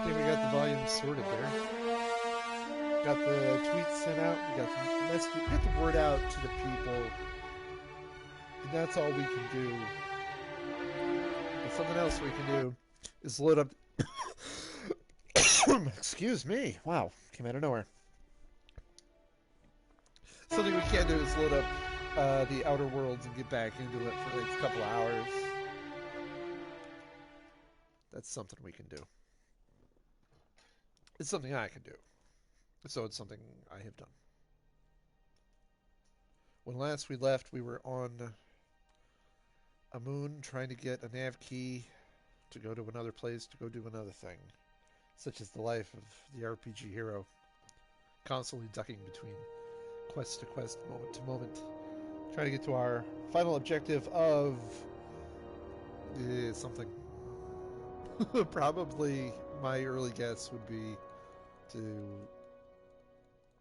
think we got the volume sorted there. Got the tweets sent out. We got the message. We got the word out to the people, and that's all we can do. But something else we can do is load up. Excuse me. Wow, came out of nowhere. Something we can do is load up the Outer Worlds and get back into it for like a couple of hours. That's something we can do. It's something I can do. So it's something I have done. When last we left, we were on a moon trying to get a nav key to go to another place to go do another thing. Such as the life of the RPG hero. Constantly ducking between quest to quest, moment to moment. Trying to get to our final objective of something. Probably my early guess would be to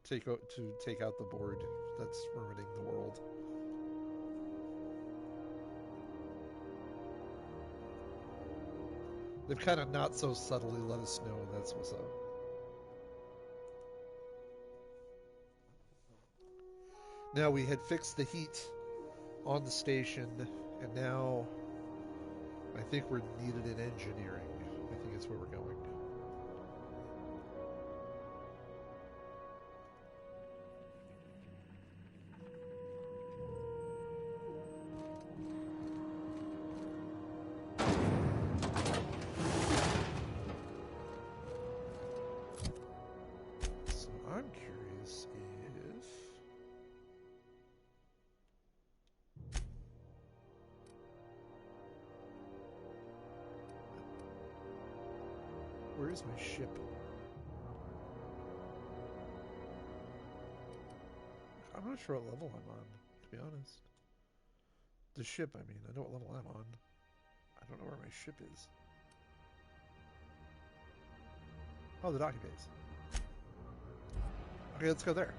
take out the board that's ruining the world. They've kind of not so subtly let us know that's what's up. Now we had fixed the heat on the station, and now I think we're needed in engineering. I think that's where we're going. So I'm curious if... Where is my ship? I'm not sure what level I'm on, to be honest. The ship, I mean. I know what level I'm on. I don't know where my ship is. Oh, the docking base. Okay, let's go there.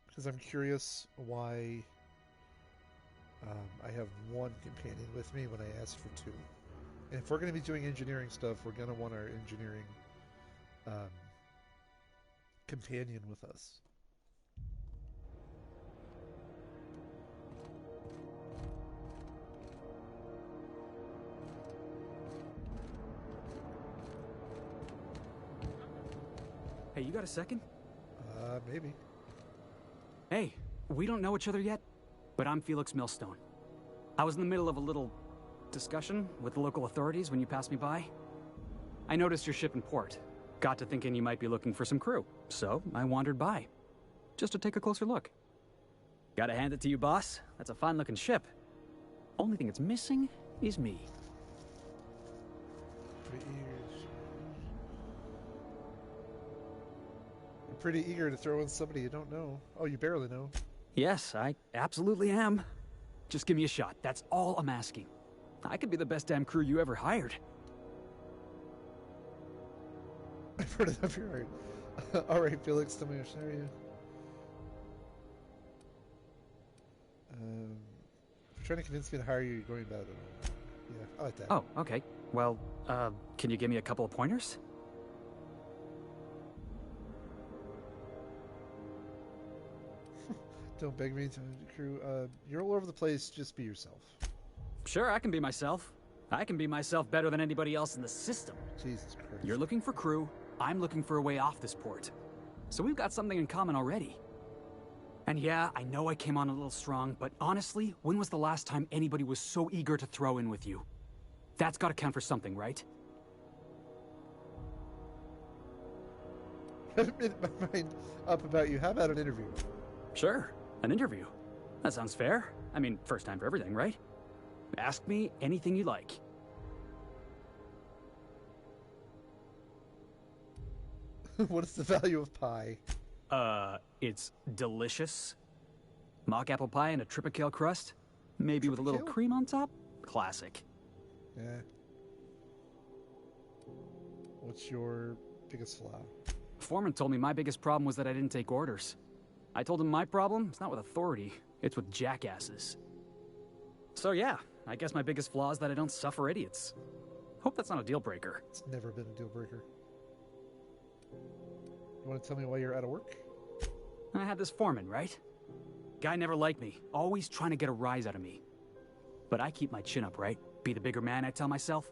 Because I'm curious why I have one companion with me when I asked for two. And if we're going to be doing engineering stuff, we're going to want our engineering companion with us. Hey, you got a second? Maybe. Hey, we don't know each other yet, but I'm Felix Millstone. I was in the middle of a little discussion with the local authorities when you passed me by. I noticed your ship in port. Got to thinking you might be looking for some crew, so I wandered by. Just to take a closer look. Gotta hand it to you, boss. That's a fine-looking ship. Only thing it's missing is me. You're pretty eager to throw in somebody you don't know. Oh, you barely know. Yes, I absolutely am. Just give me a shot. That's all I'm asking. I could be the best damn crew you ever hired. I've heard enough of your art. Alright, Felix, tell me how are you? Trying to convince me to hire you, you're going about it. Yeah, I like that. Oh, okay. Well, can you give me a couple of pointers? Don't beg me to crew. You're all over the place, just be yourself. Sure, I can be myself. I can be myself better than anybody else in the system. Jesus Christ. You're looking for crew, I'm looking for a way off this port. So we've got something in common already. And yeah, I know I came on a little strong, but honestly, when was the last time anybody was so eager to throw in with you? That's gotta count for something, right? I've made my mind up about you. How about an interview? Sure, an interview. That sounds fair. I mean, first time for everything, right? Ask me anything you like. What is the value of pie? It's delicious. Mock apple pie and a tripicale crust. Maybe with a little Tripicale? cream on top. Classic. Yeah. What's your biggest flaw? Foreman told me my biggest problem was that I didn't take orders. I told him my problem is not with authority, it's with jackasses. So yeah, I guess my biggest flaw is that I don't suffer idiots. Hope that's not a deal breaker. It's never been a deal breaker. You want to tell me why you're out of work? I had this foreman, right? Guy never liked me, always trying to get a rise out of me. But I keep my chin up, right? Be the bigger man, I tell myself.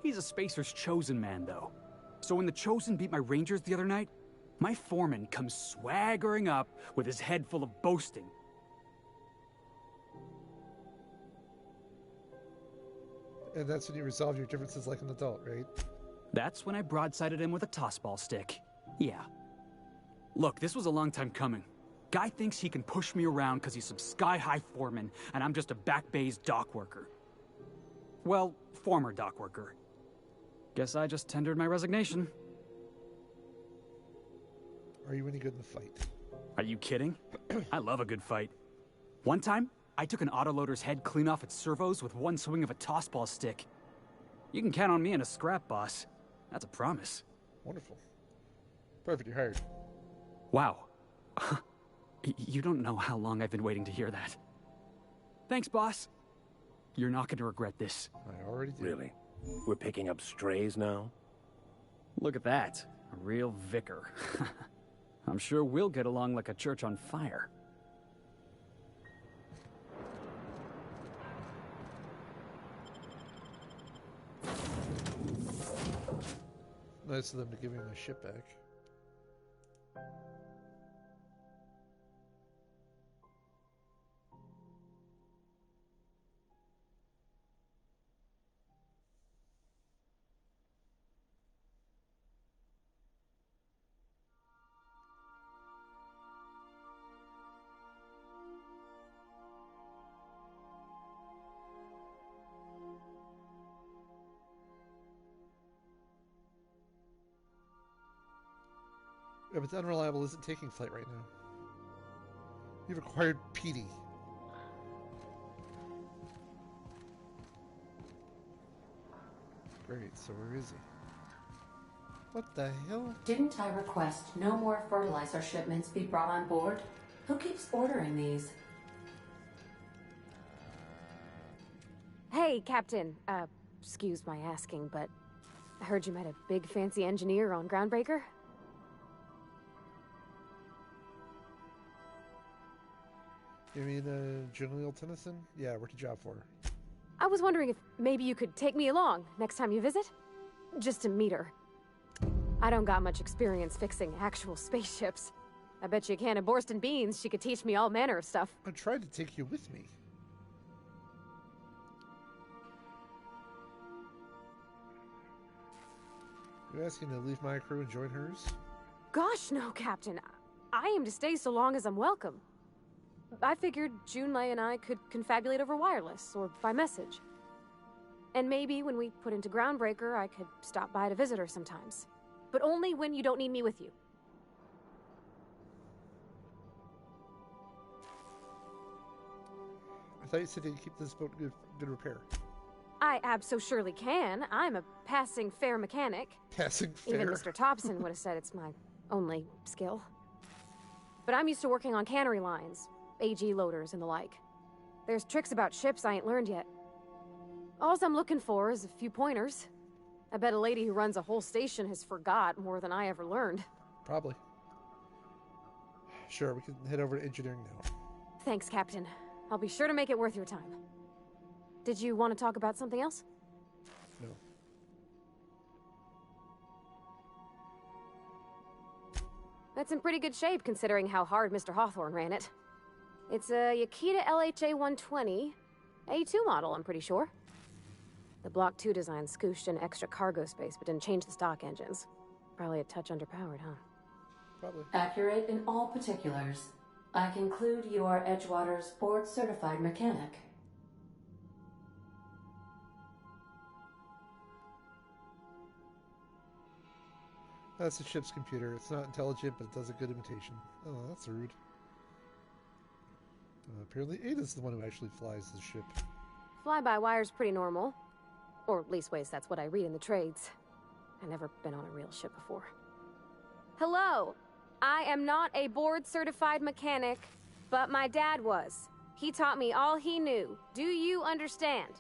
He's a Spacer's chosen man, though. So when the Chosen beat my Rangers the other night, my foreman comes swaggering up with his head full of boasting. And that's when you resolve your differences like an adult, right? That's when I broadsided him with a tossball stick. Yeah. Look, this was a long time coming. Guy thinks he can push me around because he's some sky-high foreman, and I'm just a back bay's dock worker. Well, former dock worker. Guess I just tendered my resignation. Are you any good in the fight? Are you kidding? I love a good fight. One time, I took an autoloader's head clean off its servos with one swing of a tossball stick. You can count on me in a scrap, boss. That's a promise. Wonderful. Perfect, you're hired. Wow. You don't know how long I've been waiting to hear that. Thanks, boss. You're not going to regret this. I already did. Really? We're picking up strays now? Look at that. A real vicar. I'm sure we'll get along like a church on fire. Nice of them to give me my ship back. Yeah, but the Unreliable isn't taking flight right now. You've acquired Petey. Great, so where is he? What the hell? Didn't I request no more fertilizer shipments be brought on board? Who keeps ordering these? Hey, Captain. Excuse my asking, but I heard you met a big fancy engineer on Groundbreaker? You mean, General Tennyson? Yeah, what's your job for? I was wondering if maybe you could take me along next time you visit? Just to meet her. I don't got much experience fixing actual spaceships. I bet you a can of Borston beans she could teach me all manner of stuff. I tried to take you with me. You asking to leave my crew and join hers? Gosh, no, Captain. I aim to stay so long as I'm welcome. I figured Junlei and I could confabulate over wireless or by message. And maybe when we put into Groundbreaker, I could stop by to visit her sometimes. But only when you don't need me with you. I thought you said you'd keep this boat in good repair. I abso-surely can. I'm a passing fair mechanic. Passing fair? Even Mr. Thompson would have said it's my only skill. But I'm used to working on cannery lines, AG loaders and the like. There's tricks about ships I ain't learned yet. All I'm looking for is a few pointers. I bet a lady who runs a whole station has forgot more than I ever learned. Probably. Sure, we can head over to engineering now. Thanks, Captain. I'll be sure to make it worth your time. Did you want to talk about something else? No. That's in pretty good shape considering how hard Mr. Hawthorne ran it. It's a Yakita LHA 120, A2 model, I'm pretty sure. The Block 2 design scooshed in extra cargo space but didn't change the stock engines. Probably a touch underpowered, huh? Probably. Accurate in all particulars. I conclude you are Edgewater's board-certified mechanic. That's the ship's computer. It's not intelligent, but it does a good imitation. Oh, that's rude. Apparently Ada's the one who actually flies the ship. Fly-by-wire's pretty normal. Or leastways, that's what I read in the trades. I've never been on a real ship before. Hello! I am not a board-certified mechanic, but my dad was. He taught me all he knew. Do you understand?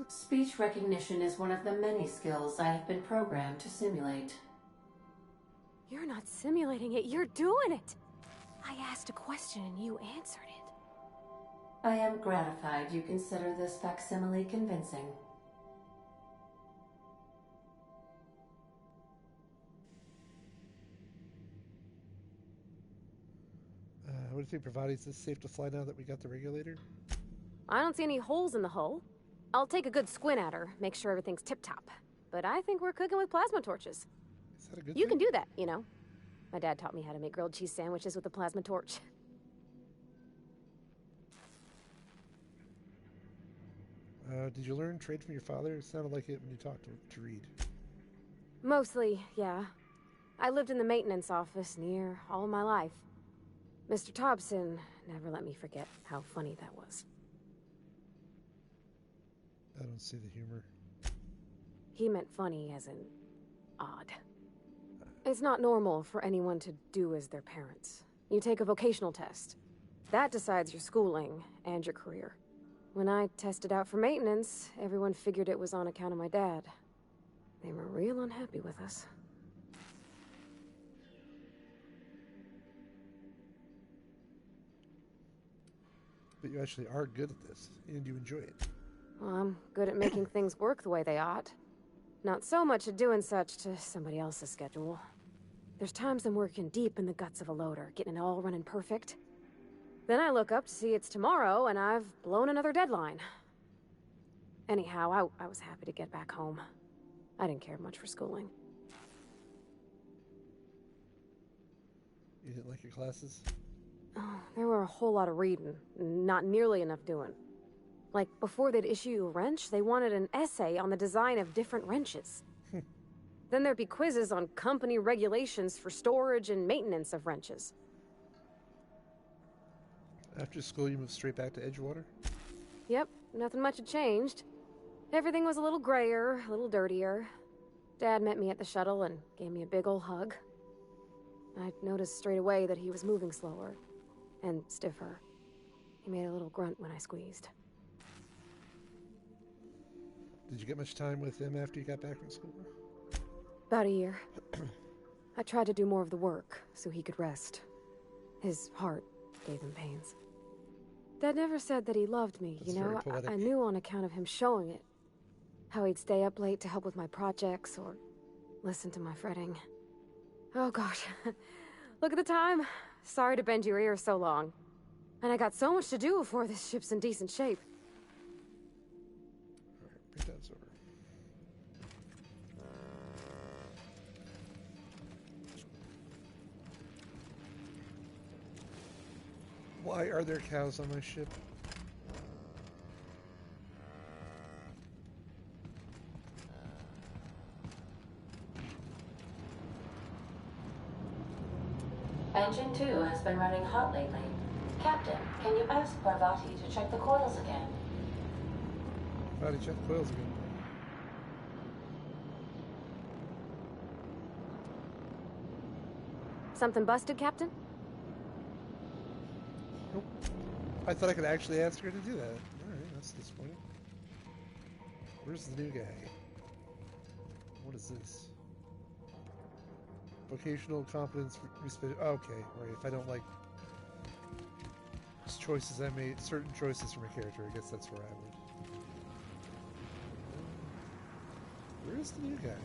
Speech recognition is one of the many skills I have been programmed to simulate. You're not simulating it, you're doing it! I asked a question and you answered it. I am gratified you consider this facsimile convincing. What do you think, Pravati? Is this safe to fly now that we got the regulator? I don't see any holes in the hull. I'll take a good squint at her, make sure everything's tip-top. But I think we're cooking with plasma torches. Is that a good You thing? can do that, you know. My dad taught me how to make grilled cheese sandwiches with a plasma torch. Did you learn trade from your father? It sounded like it when you talked to Reed. Mostly, yeah. I lived in the maintenance office near all my life. Mr. Thompson never let me forget how funny that was. I don't see the humor. He meant funny as in odd. It's not normal for anyone to do as their parents. You take a vocational test. That decides your schooling and your career. When I tested out for maintenance, everyone figured it was on account of my dad. They were real unhappy with us. But you actually are good at this, and you enjoy it. Well, I'm good at making things work the way they ought. Not so much at doing such to somebody else's schedule. There's times I'm working deep in the guts of a loader, getting it all running perfect. Then I look up to see it's tomorrow, and I've blown another deadline. Anyhow, I was happy to get back home. I didn't care much for schooling. You didn't like your classes? Oh, there were a whole lot of reading, not nearly enough doing. Like, before they'd issue you a wrench, they wanted an essay on the design of different wrenches. Then there'd be quizzes on company regulations for storage and maintenance of wrenches. After school, you moved straight back to Edgewater? Yep, nothing much had changed. Everything was a little grayer, a little dirtier. Dad met me at the shuttle and gave me a big ol' hug. I noticed straight away that he was moving slower and stiffer. He made a little grunt when I squeezed. Did you get much time with him after you got back from school? About a year. I tried to do more of the work so he could rest. His heart gave him pains. Dad never said that he loved me, That's you know? very poetic. I knew on account of him showing it. How he'd stay up late to help with my projects or listen to my fretting. Oh gosh, look at the time. Sorry to bend your ear so long. And I got so much to do before this ship's in decent shape. Alright, breakdown's over. Why are there cows on my ship? Engine 2 has been running hot lately. Captain, can you ask Parvati to check the coils again? Howdy, check the coils again. Something busted, Captain? Nope. I thought I could actually ask her to do that. Alright, that's disappointing. Where's the new guy? What is this? Vocational competence. Okay, right. If I don't like choices I made, certain choices for my character, I guess that's where I would. Where's the new guy?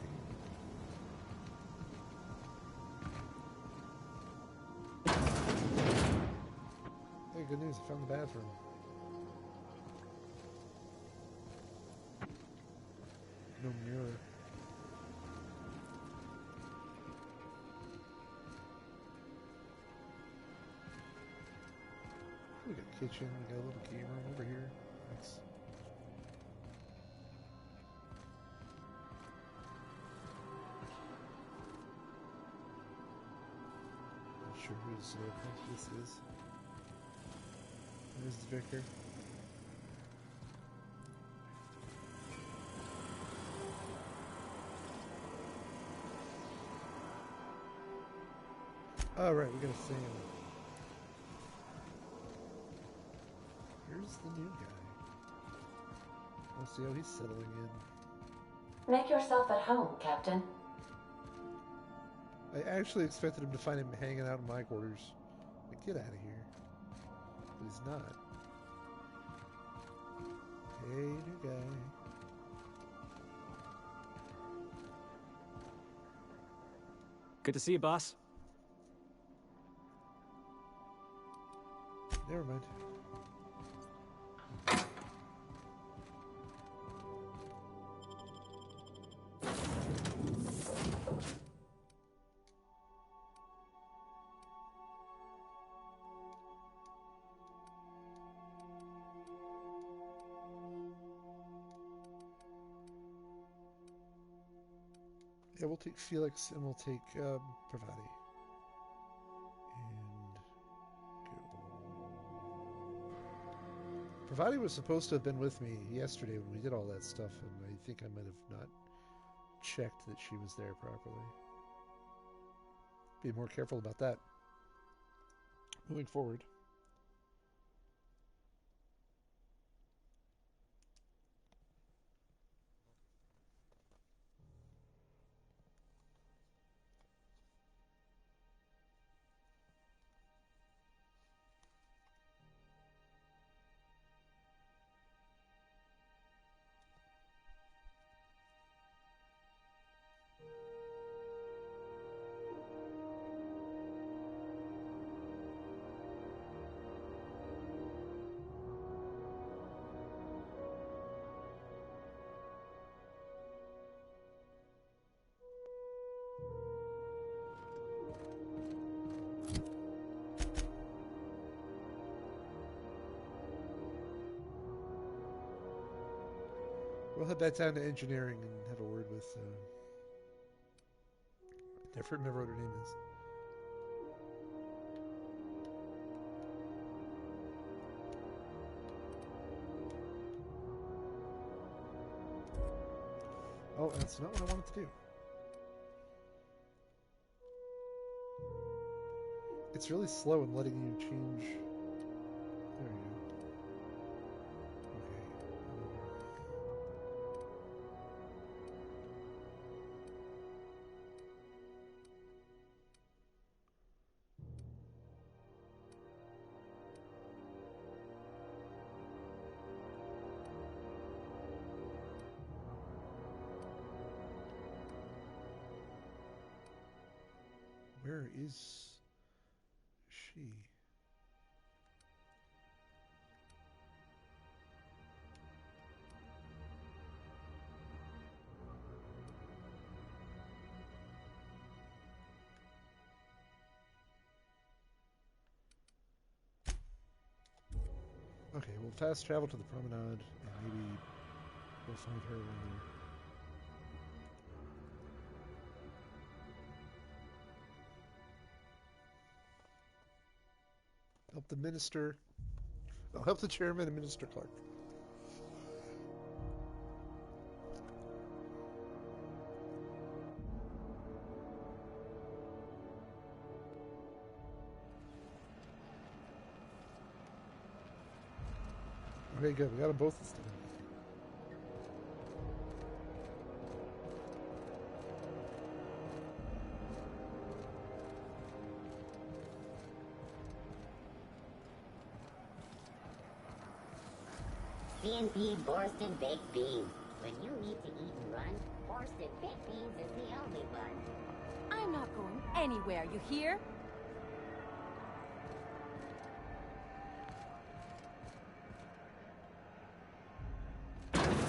Hey, good news. I found the bathroom. No mirror. We got a kitchen, we got a little game room over here. Nice. Not sure who this is. There's the vicar. Alright, we got a Sam. Who's the new guy? Let's see how he's settling in. Make yourself at home, Captain. I actually expected him to find him hanging out in my quarters. Like, get out of here. But he's not. Hey, new guy. Good to see you, boss. Never mind. Yeah, we'll take Felix and we'll take Pravati. And Pravati was supposed to have been with me yesterday when we did all that stuff, and I think I might have not checked that she was there properly. Be more careful about that moving forward. We'll head back down to engineering and have a word with. I never remember what her name is. Oh, that's not what I wanted to do. It's really slow in letting you change. There you go. Where is she? Okay, we'll fast travel to the promenade and maybe we'll find her when there. Help the minister. I'll help the chairman and Minister Clark. Okay, good. We got them both this time. C&P Borsted Baked Beans. When you need to eat and run, Borsted Baked Beans is the only one. I'm not going anywhere, you hear?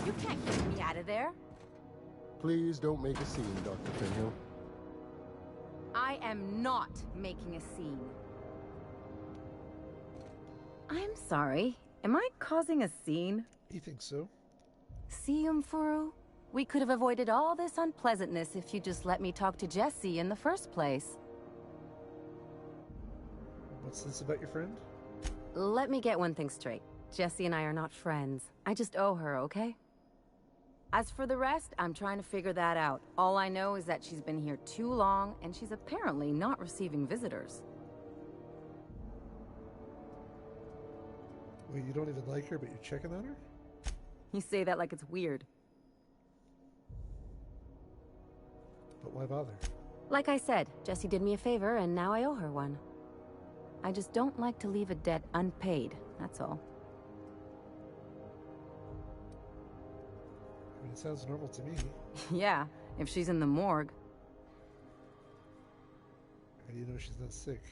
You can't get me out of there. Please don't make a scene, Dr. Finhill. I am not making a scene. I'm sorry. Am I causing a scene? You think so? See, Umfuru? We could have avoided all this unpleasantness if you just let me talk to Jessie in the first place. What's this about your friend? Let me get one thing straight. Jessie and I are not friends. I just owe her, okay? As for the rest, I'm trying to figure that out. All I know is that she's been here too long, and she's apparently not receiving visitors. Wait, you don't even like her, but you're checking on her? You say that like it's weird. But why bother? Like I said, Jessie did me a favor, and now I owe her one. I just don't like to leave a debt unpaid, that's all. I mean, it sounds normal to me. Yeah, if she's in the morgue. How do you know she's not sick?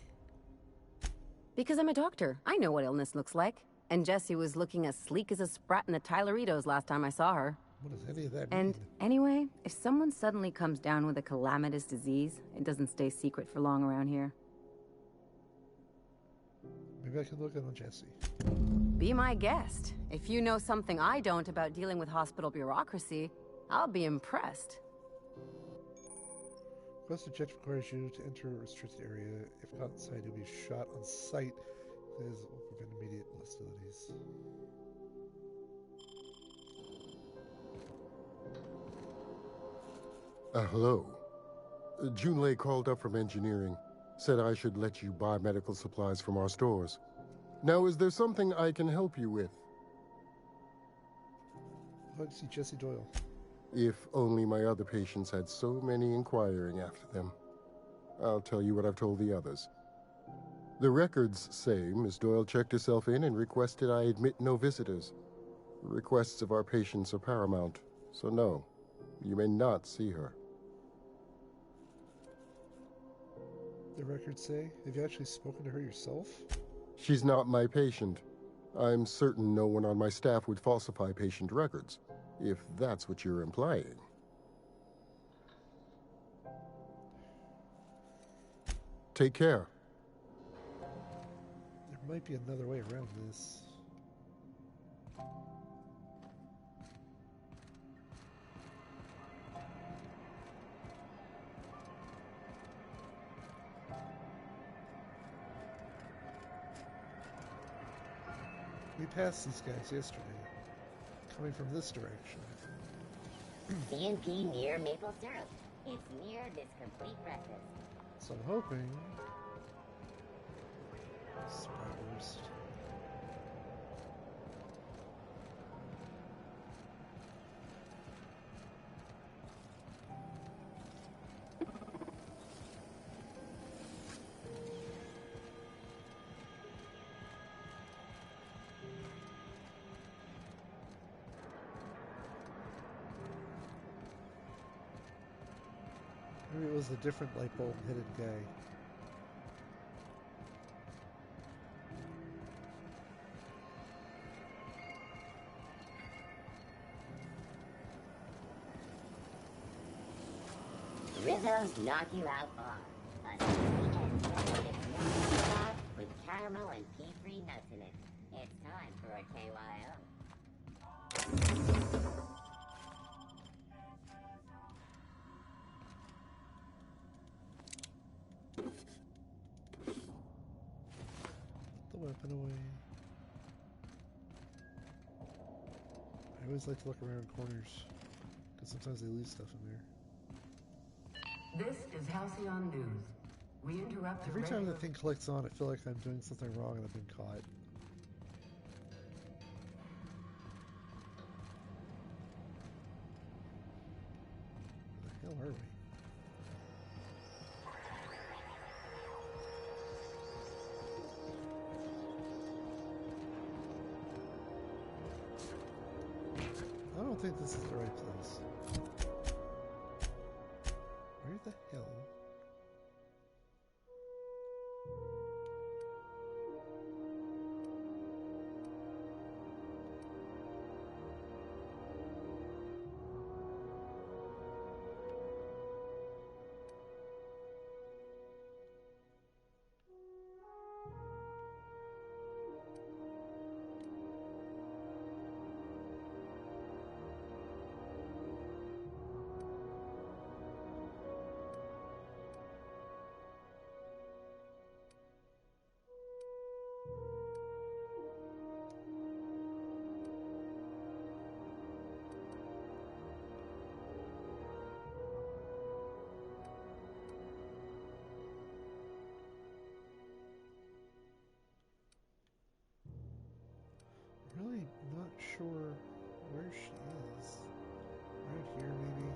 Because I'm a doctor. I know what illness looks like. And Jessie was looking as sleek as a sprat in the Tyleritos last time I saw her. What does any of that mean? And anyway, if someone suddenly comes down with a calamitous disease, it doesn't stay secret for long around here. Maybe I can look in on Jessie. Be my guest. If you know something I don't about dealing with hospital bureaucracy, I'll be impressed. Request check requires you to enter a restricted area. If caught inside, you'll be shot on sight. This will prevent immediate hostilities. Hello. Junlei called up from engineering. Said I should let you buy medical supplies from our stores. Now, is there something I can help you with? I'd like to see Jessie Doyle. If only my other patients had so many inquiring after them. I'll tell you what I've told the others. The records say Miss Doyle checked herself in and requested I admit no visitors. The requests of our patients are paramount, so no, you may not see her. The records say? Have you actually spoken to her yourself? She's not my patient. I'm certain no one on my staff would falsify patient records, if that's what you're implying. Take care. There might be another way around this. We passed these guys yesterday, coming from this direction. CNP near maple syrup. It's near this complete breakfast. So I'm hoping... Sprouts. Maybe it was a different light bulb hidden guy. Rizzo's knock you out on. A tasty and delicious sauce with caramel and pea-free nuts in it. It's time for a KYO. Put the weapon away. I always like to look around corners, because sometimes they leave stuff in there. This is Halcyon News. We interrupt Every time the thing clicks on, I feel like I'm doing something wrong and I've been caught. Where the hell are we? I don't think this is the right place. Where the hell? sure where she is. Right here, maybe.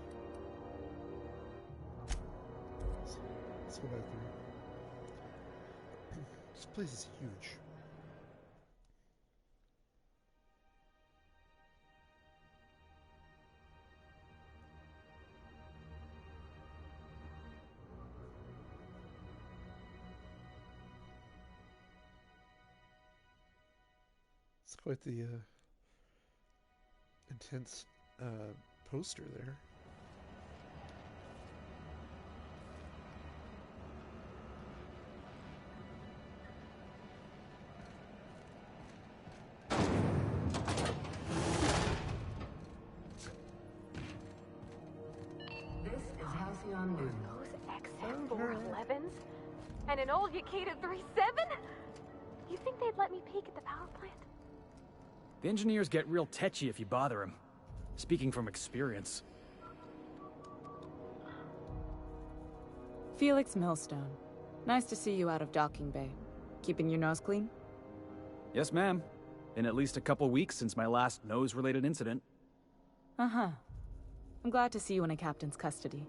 Let's go back there. This place is huge. It's quite the intense poster there. This is Halcyon News. Those XM411s? And an old Yakita 37? You think they'd let me peek at the power plant? The engineers get real tetchy if you bother them. Speaking from experience. Felix Millstone. Nice to see you out of docking bay. Keeping your nose clean? Yes, ma'am. Been at least a couple weeks since my last nose-related incident. Uh-huh. I'm glad to see you in a captain's custody.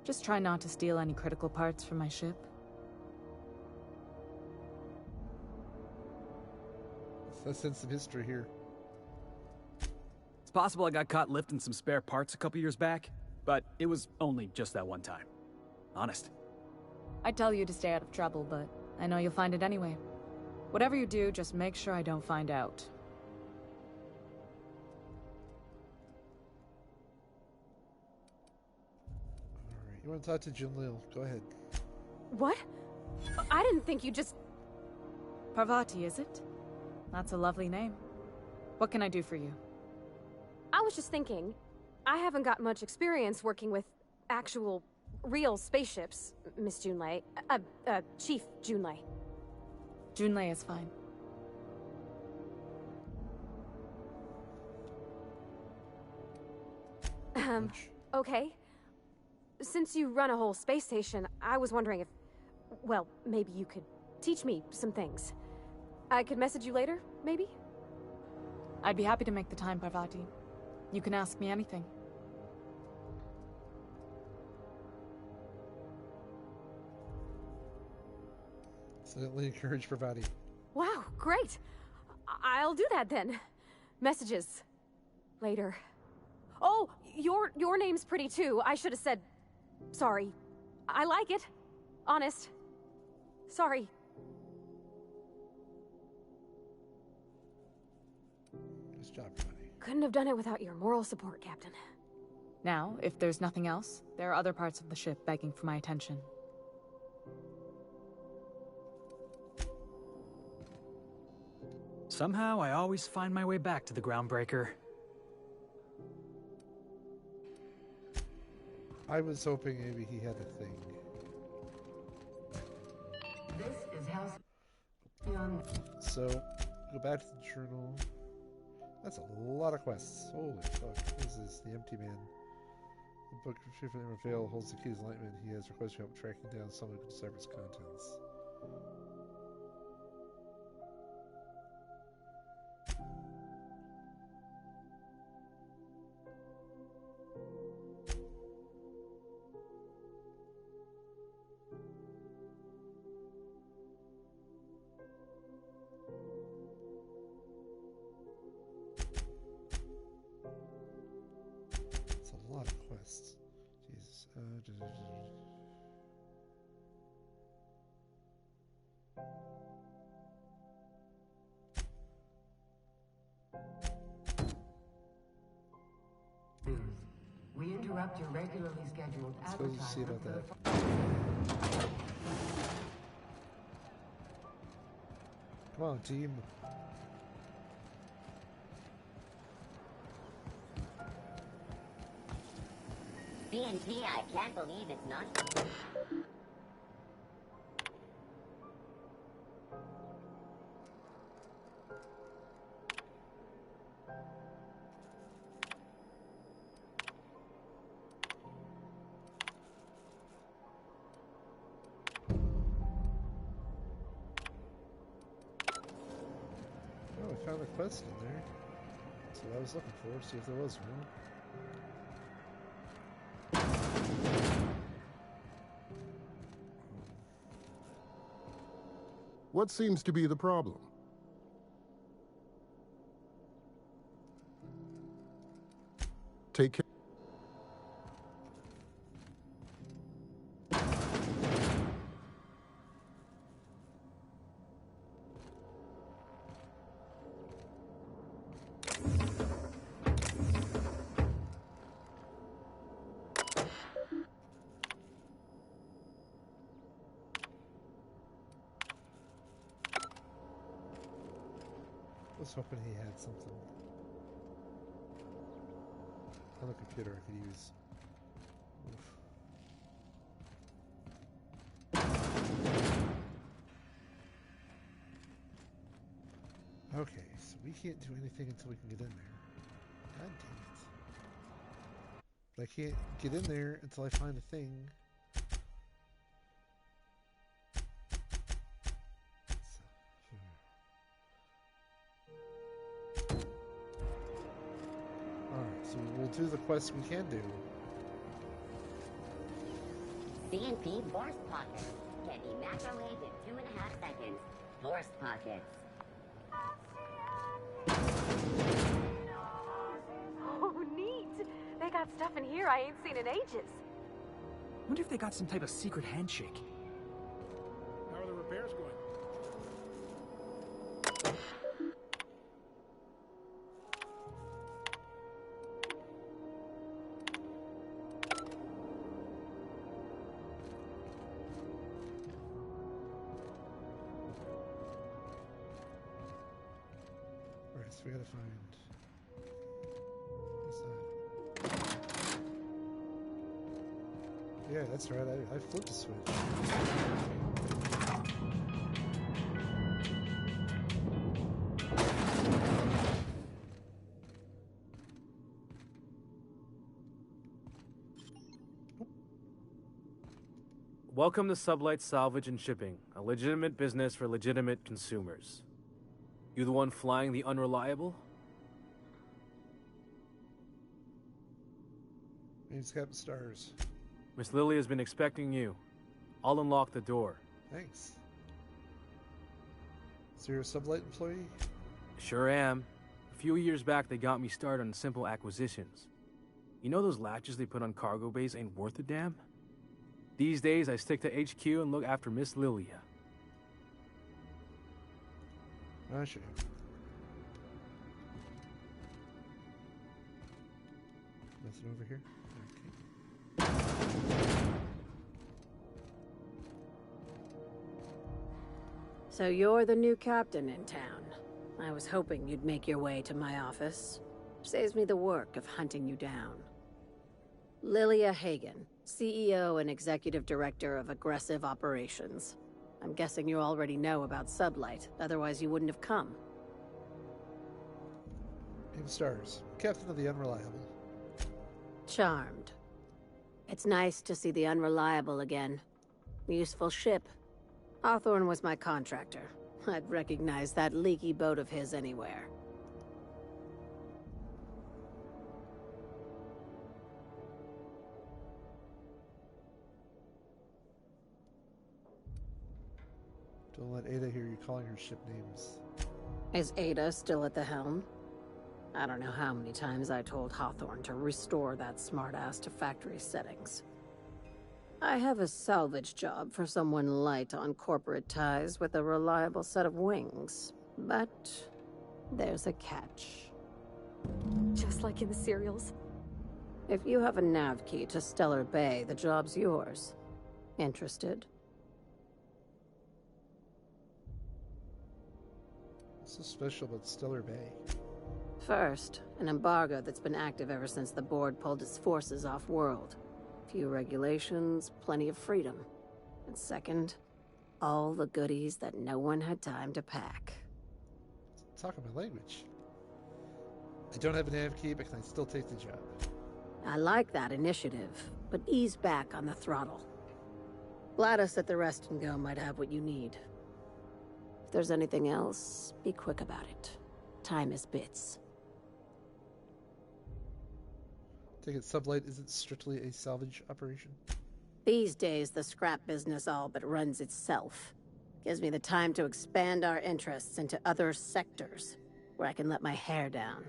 Just try not to steal any critical parts from my ship. Let's sense some history here. It's possible I got caught lifting some spare parts a couple years back, but it was only just that one time. Honest. I'd tell you to stay out of trouble, but I know you'll find it anyway. Whatever you do, just make sure I don't find out. Alright, you want to talk to Junlil? Go ahead. What? I didn't think you just... Parvati, is it? That's a lovely name. What can I do for you? I was just thinking, I haven't got much experience working with actual, real spaceships, Miss Junlei. Chief Junlei. Junlei is fine. Okay. Since you run a whole space station, I was wondering if... Well, maybe you could teach me some things. I could message you later, maybe? I'd be happy to make the time, Parvati. You can ask me anything. Certainly encourage Parvati. Wow, great. I'll do that then. Messages. Later. Oh, your name's pretty too. I should have said... Sorry. I like it. Honest. Sorry. Nice job, Parvati. Couldn't have done it without your moral support, Captain. Now, if there's nothing else, there are other parts of the ship begging for my attention. Somehow, I always find my way back to the Groundbreaker. I was hoping maybe he had a thing. This is Halcyon. So, go back to the journal. That's a lot of quests. Holy fuck. What is this? The Empty Man. The book of Chief and Veil holds the key to enlightenment. He has requested help tracking down some of the Cyber's contents. It's a lot of quests. Jesus. We interrupt your regularly scheduled Suppose you see advertisement about for that. the... Come on, team. BNT, I can't believe it's not... Oh, I found a quest in there. That's what I was looking for. See if there was one. What seems to be the problem? Take care. I was hoping he had something on the computer I could use. Oof. Okay, so we can't do anything until we can get in there. God damn it. But I can't get in there until I find a thing. Alright, so we'll do the quests we can do. CNP Force Pockets can be microwaved in 2.5 seconds. Force Pockets. Oh, neat! They got stuff in here I ain't seen in ages. Wonder if they got some type of secret handshake. How are the repairs going? Alright, so we gotta find... What's that? Yeah, that's right, I flipped a switch. Welcome to Sublight Salvage and Shipping, a legitimate business for legitimate consumers. You the one flying the Unreliable? Name's Captain Stars. Miss Lily has been expecting you. I'll unlock the door. Thanks. So you're a Sublight employee? Sure am. A few years back, they got me started on simple acquisitions. You know those latches they put on cargo bays ain't worth a damn? These days, I stick to HQ and look after Miss Lilia. I should. Nothing over here? Okay. So you're the new captain in town. I was hoping you'd make your way to my office. Saves me the work of hunting you down. Lilia Hagen, CEO and Executive Director of Aggressive Operations. I'm guessing you already know about Sublight, otherwise you wouldn't have come. Name Stars, Captain of the Unreliable. Charmed. It's nice to see the Unreliable again. Useful ship. Hawthorne was my contractor. I'd recognize that leaky boat of his anywhere. Don't let Ada hear you calling her ship names. Is Ada still at the helm? I don't know how many times I told Hawthorne to restore that smartass to factory settings. I have a salvage job for someone light on corporate ties with a reliable set of wings, but there's a catch. Just like in the serials. If you have a nav key to Stellar Bay, the job's yours. Interested? What's so special about Stellar Bay? First, an embargo that's been active ever since the board pulled its forces off-world. Few regulations, plenty of freedom. And second, all the goodies that no one had time to pack. Talking my language. I don't have a nav key, but can I still take the job? I like that initiative, but ease back on the throttle. Gladys at the Rest and Go might have what you need. If there's anything else, be quick about it. Time is bits. Take it Sublight isn't strictly a salvage operation? These days, the scrap business all but runs itself. Gives me the time to expand our interests into other sectors, where I can let my hair down.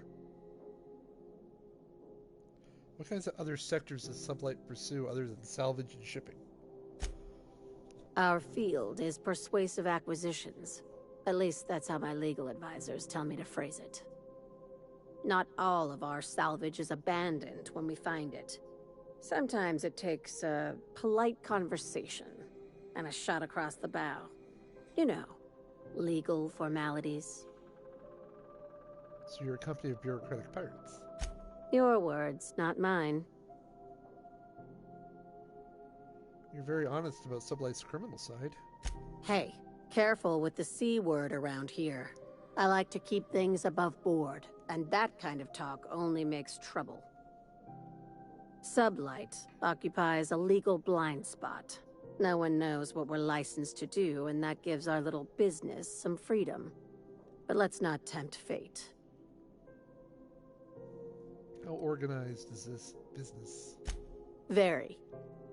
What kinds of other sectors does Sublight pursue other than salvage and shipping? Our field is persuasive acquisitions. At least that's how my legal advisors tell me to phrase it. Not all of our salvage is abandoned when we find it. Sometimes it takes a polite conversation and a shot across the bow. You know, legal formalities. So you're a company of bureaucratic pirates. Your words, not mine. You're very honest about Sublight's criminal side. Hey, careful with the C word around here. I like to keep things above board, and that kind of talk only makes trouble. Sublight occupies a legal blind spot. No one knows what we're licensed to do, and that gives our little business some freedom. But let's not tempt fate. How organized is this business? Very.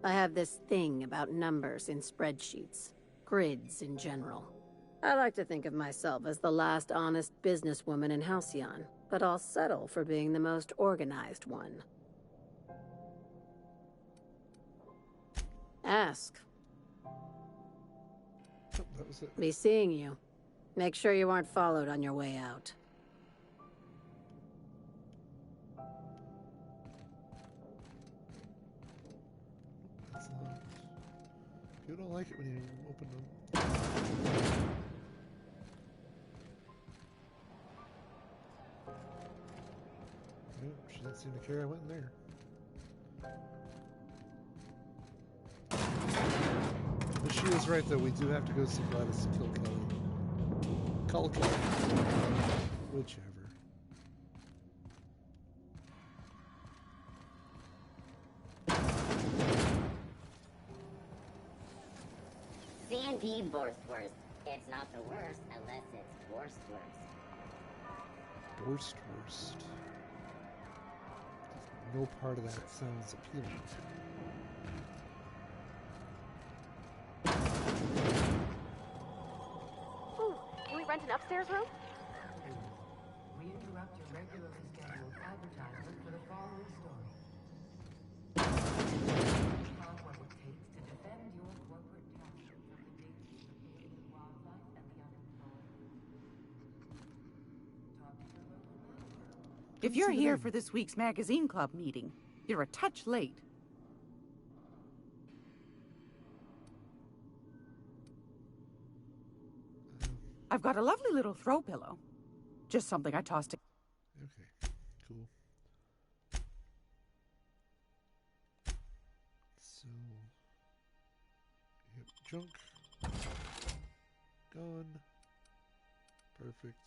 I have this thing about numbers in spreadsheets. Grids in general. I like to think of myself as the last honest businesswoman in Halcyon, but I'll settle for being the most organized one. Ask. Oh, that was it. Be seeing you. Make sure you aren't followed on your way out. That's locked. People don't like it when you open them. Nope, she didn't seem to care I went in there. But she was right, though. We do have to go see Gladys to kill Kelly. Cull Kelly. Whichever. C&P Borstwurst. It's not the worst unless it's Borstwurst. Borstwurst. No part of that sounds appealing. Ooh, can we rent an upstairs room? We interrupt your regularly scheduled advertisement for the following story. About what it takes to defend your corporate town from the dangers of polluted wildlife and the unemployed. Talk to your local manager. If you're here for this week's magazine club meeting, you're a touch late. I've got a lovely little throw pillow. Just something I tossed in. Okay, cool. So, yep, junk. Gone. Perfect.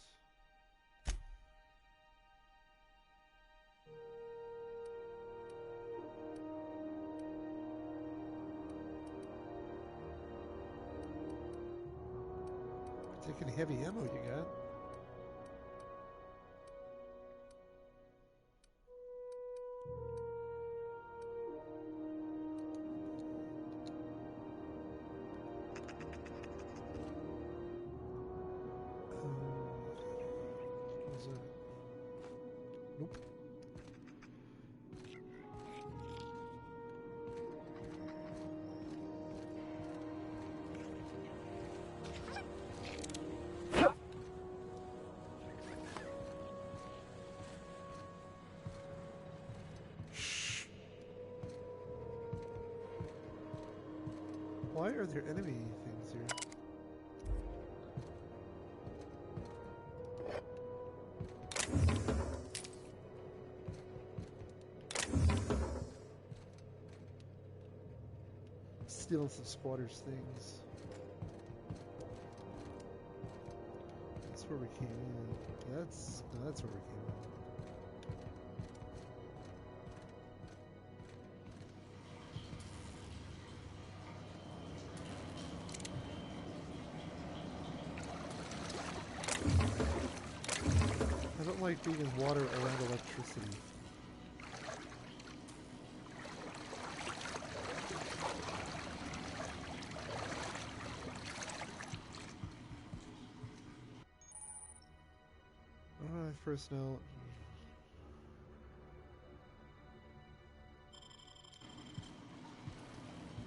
Take any heavy ammo you got. What was that? Nope. Why are there enemy things here? Stealing some squatters' things. That's where we came in. That's where we came in. I don't like being in water around electricity. personnel.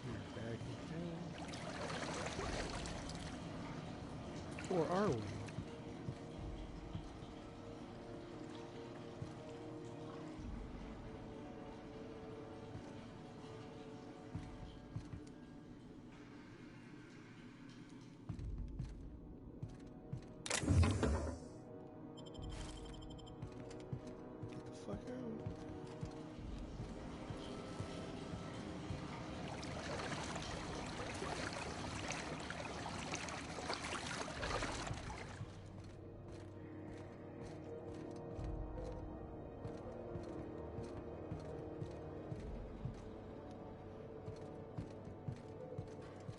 We're backing down. Or are we?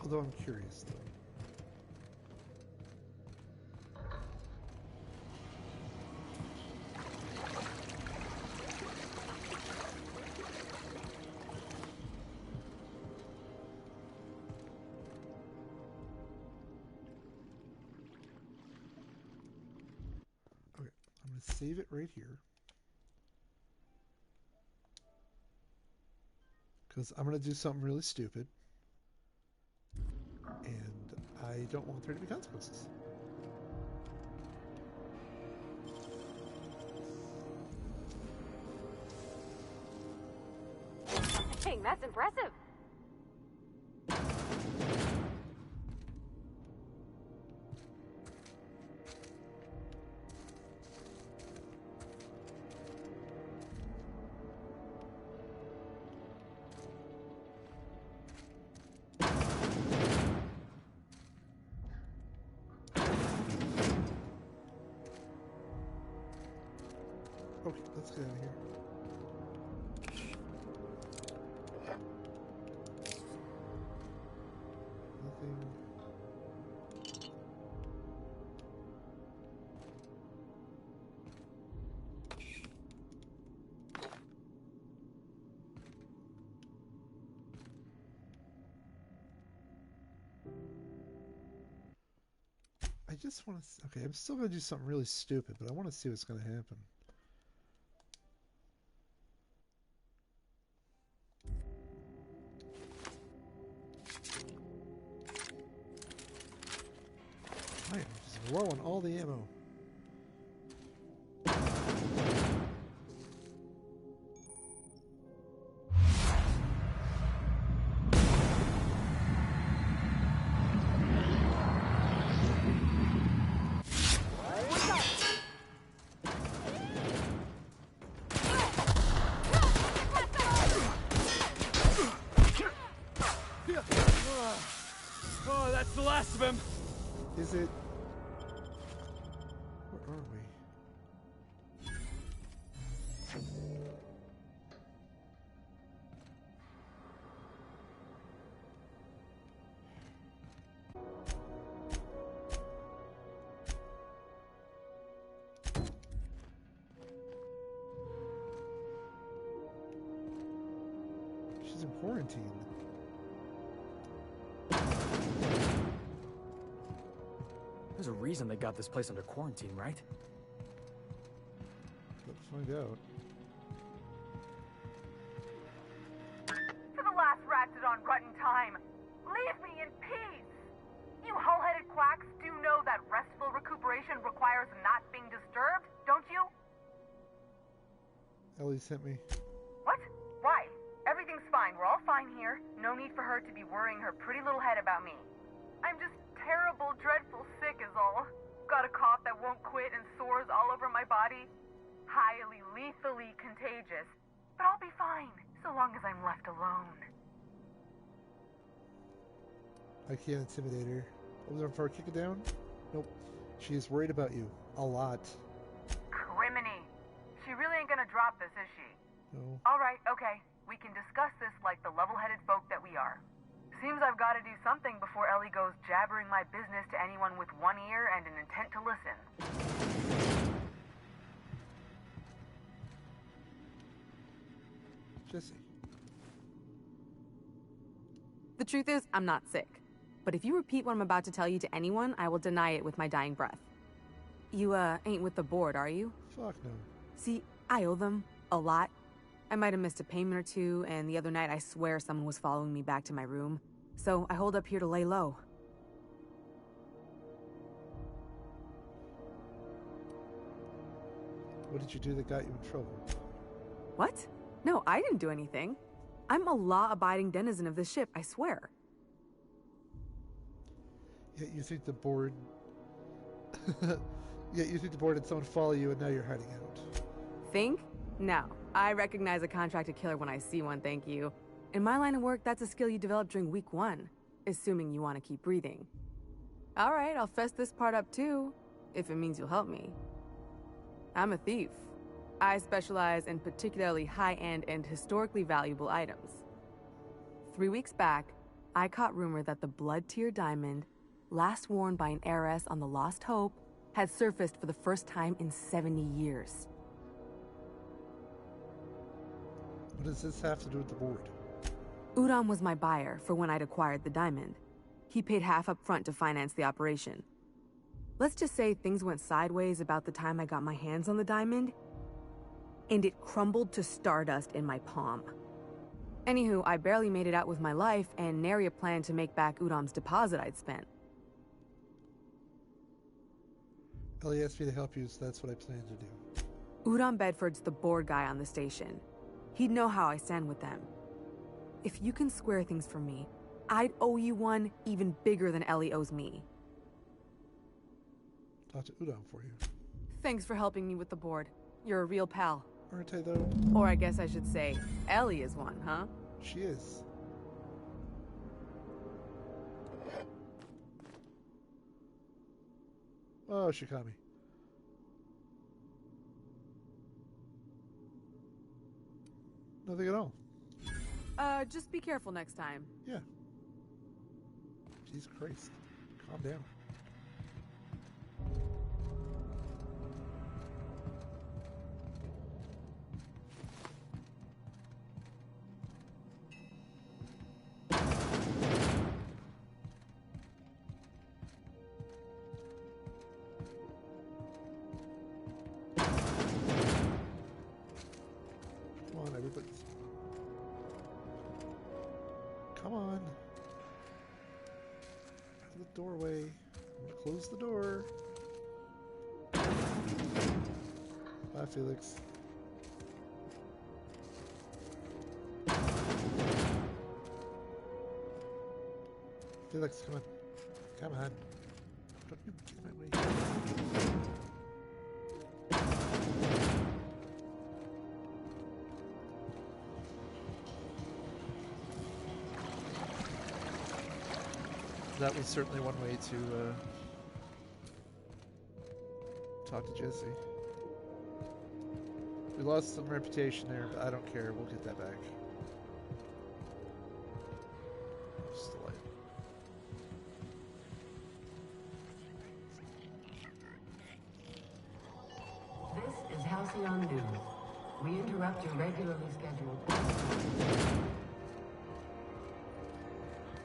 Although I'm curious, though. Okay, I'm going to save it right here. Because I'm going to do something really stupid. And I don't want there to be consequences. Dang, that's impressive. Okay, let's get out of here. Nothing. I just want to... Okay, I'm still going to do something really stupid, but I want to see what's going to happen. I am just low on all the ammo. Oh, that's the last of him. Is it? Where are we? She's in quarantine. There's a reason they got this place under quarantine, right? Let's find out. For the last ratchet on rotten time, leave me in peace! You hull-headed quacks do know that restful recuperation requires not being disturbed, don't you? Ellie sent me. What? Why? Everything's fine. We're all fine here. No need for her to be worrying her pretty little head about me. I'm just terrible, dreadful sick is all. Got a cough that won't quit and sores all over my body. Highly, lethally contagious. But I'll be fine, so long as I'm left alone. I can't intimidate her. Was there for a kick it down? Nope. She is worried about you. A lot. Criminy. She really ain't gonna drop this, is she? No. Alright, okay. We can discuss this like the level-headed folk that we are. Seems I've got to do something before Ellie goes jabbering my business to anyone with one ear and an intent to listen. Jesse. The truth is, I'm not sick. But if you repeat what I'm about to tell you to anyone, I will deny it with my dying breath. You, ain't with the board, are you? Fuck no. See, I owe them a lot. I might have missed a payment or two, and the other night I swear someone was following me back to my room. So I hold up here to lay low. What did you do that got you in trouble? What? No, I didn't do anything. I'm a law-abiding denizen of this ship, I swear. Yet you think the board... Yet you think the board had someone follow you and now you're hiding out. Think? No. I recognize a contracted killer when I see one, thank you. In my line of work, that's a skill you develop during week 1. Assuming you want to keep breathing. Alright, I'll fess this part up too. If it means you'll help me. I'm a thief. I specialize in particularly high-end and historically valuable items. 3 weeks back, I caught rumor that the blood-tier diamond, last worn by an heiress on the Lost Hope, had surfaced for the first time in 70 years. What does this have to do with the board? Udom was my buyer for when I'd acquired the diamond. He paid half up front to finance the operation. Let's just say things went sideways about the time I got my hands on the diamond, and it crumbled to stardust in my palm. Anywho, I barely made it out with my life, and nary a plan to make back Udom's deposit I'd spent. Ellie asked me to help you, so that's what I plan to do. Udom Bedford's the board guy on the station. He'd know how I stand with them. If you can square things for me, I'd owe you one even bigger than Ellie owes me. Talk to Udom for you. Thanks for helping me with the board. You're a real pal. Aren't I, though? Or I guess I should say, Ellie is one, huh? She is. Oh, she caught me. Nothing at all. Just be careful next time. Yeah. Jesus Christ. Calm down. Come on. The doorway. I'm gonna close the door. Bye, Felix. Felix, come on. Come on. Don't you get in my way. That was certainly one way to talk to Jesse. We lost some reputation there, but I don't care. We'll get that back. Just the light. This is Halcyon News. We interrupt your regularly scheduled...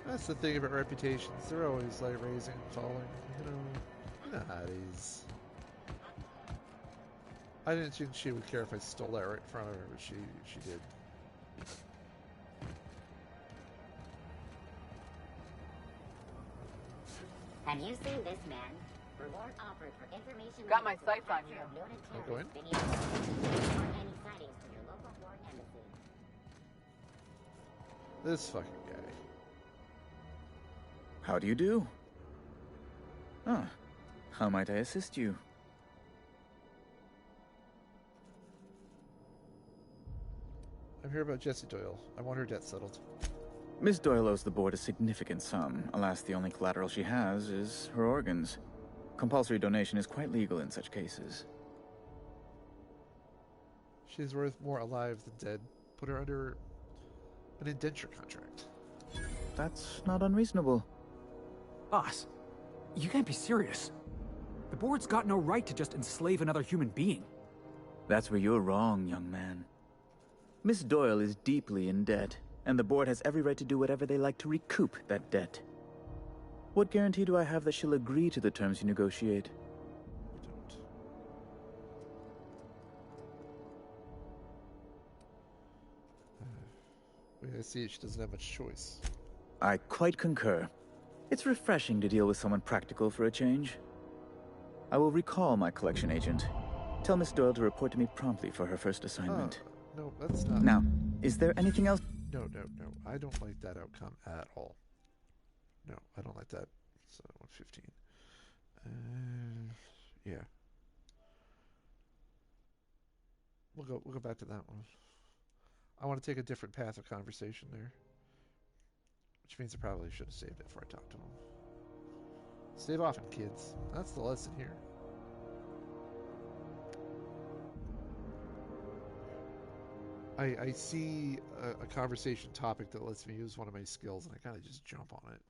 That's the thing about reputations. They're always like raising and falling. You know how it is. I didn't think she would care if I stole that right in front of her, but she did. Have you seen this man? Reward offered for information. Got my sights on you. I'll go in. Any sightings to your local foreign embassy. This fucking guy. How do you do? Ah, how might I assist you? I'm here about Jessie Doyle. I want her debt settled. Miss Doyle owes the board a significant sum. Alas, the only collateral she has is her organs. Compulsory donation is quite legal in such cases. She's worth more alive than dead. Put her under an indenture contract. That's not unreasonable. Boss, you can't be serious. The board's got no right to just enslave another human being. That's where you're wrong, young man. Miss Doyle is deeply in debt, and the board has every right to do whatever they like to recoup that debt. What guarantee do I have that she'll agree to the terms you negotiate? You don't. I see she doesn't have much choice. I quite concur. It's refreshing to deal with someone practical for a change. I will recall my collection agent. Tell Miss Doyle to report to me promptly for her first assignment. No, that's not... Now, is there anything else? No. I don't like that outcome at all. No, I don't like that. So, 115. Yeah. We'll go back to that one. I want to take a different path of conversation there. Which means I probably should have saved it before I talked to him. Save often, kids. That's the lesson here. I see a conversation topic that lets me use one of my skills, and I kind of just jump on it.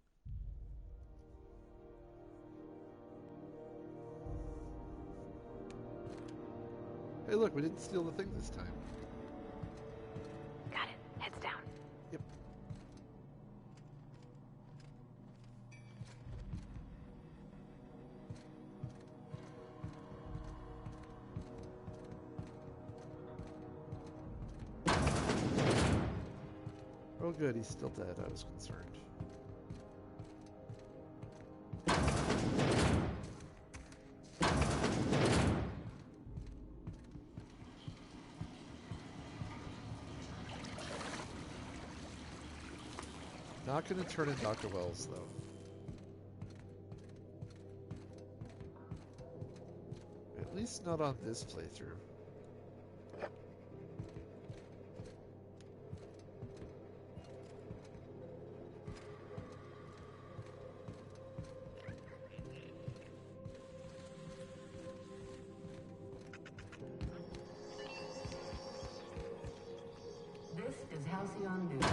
Hey, look, we didn't steal the thing this time. Got it. Heads down. Yep. Oh, good, he's still dead. I was concerned. Not going to turn in Dr. Wells, though. At least not on this playthrough. This is Halcyon News.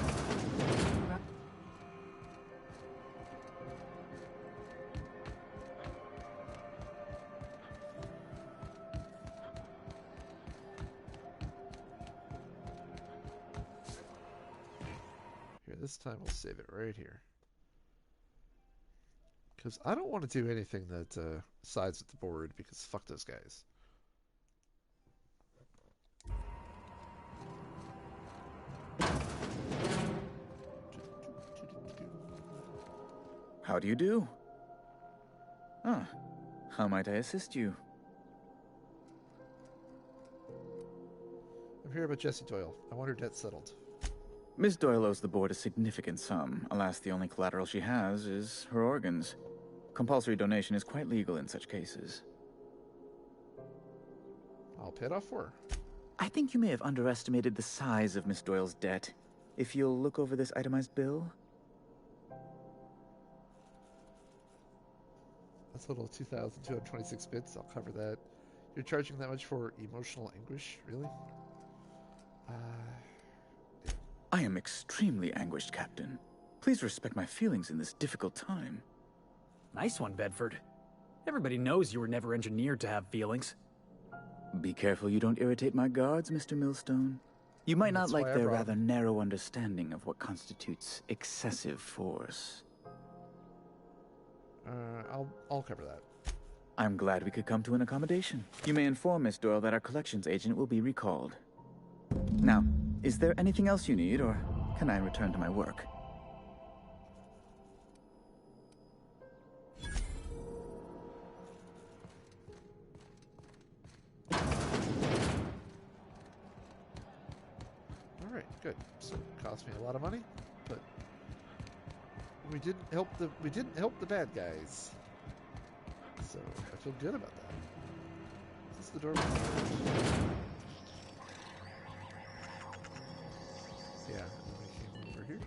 This time we'll save it right here. Because I don't want to do anything that sides with the board, because fuck those guys. How do you do? Ah, how might I assist you? I'm here about Jessie Doyle. I want her debt settled. Miss Doyle owes the board a significant sum. Alas, the only collateral she has is her organs. Compulsory donation is quite legal in such cases. I'll pay it off for her. I think you may have underestimated the size of Miss Doyle's debt. If you'll look over this itemized bill. That's a little 2,226 bits. I'll cover that. You're charging that much for emotional anguish? Really? I am extremely anguished, Captain. Please respect my feelings in this difficult time. Nice one, Bedford. Everybody knows you were never engineered to have feelings. Be careful you don't irritate my guards, Mr. Millstone. You might not like their rather narrow understanding of what constitutes excessive force. I'll cover that. I'm glad we could come to an accommodation. You may inform Miss Doyle that our collections agent will be recalled. Now, is there anything else you need, or can I return to my work? Alright, good. So it cost me a lot of money, but we didn't help the bad guys. So I feel good about that. Is this the door? Yeah, and then we came over here.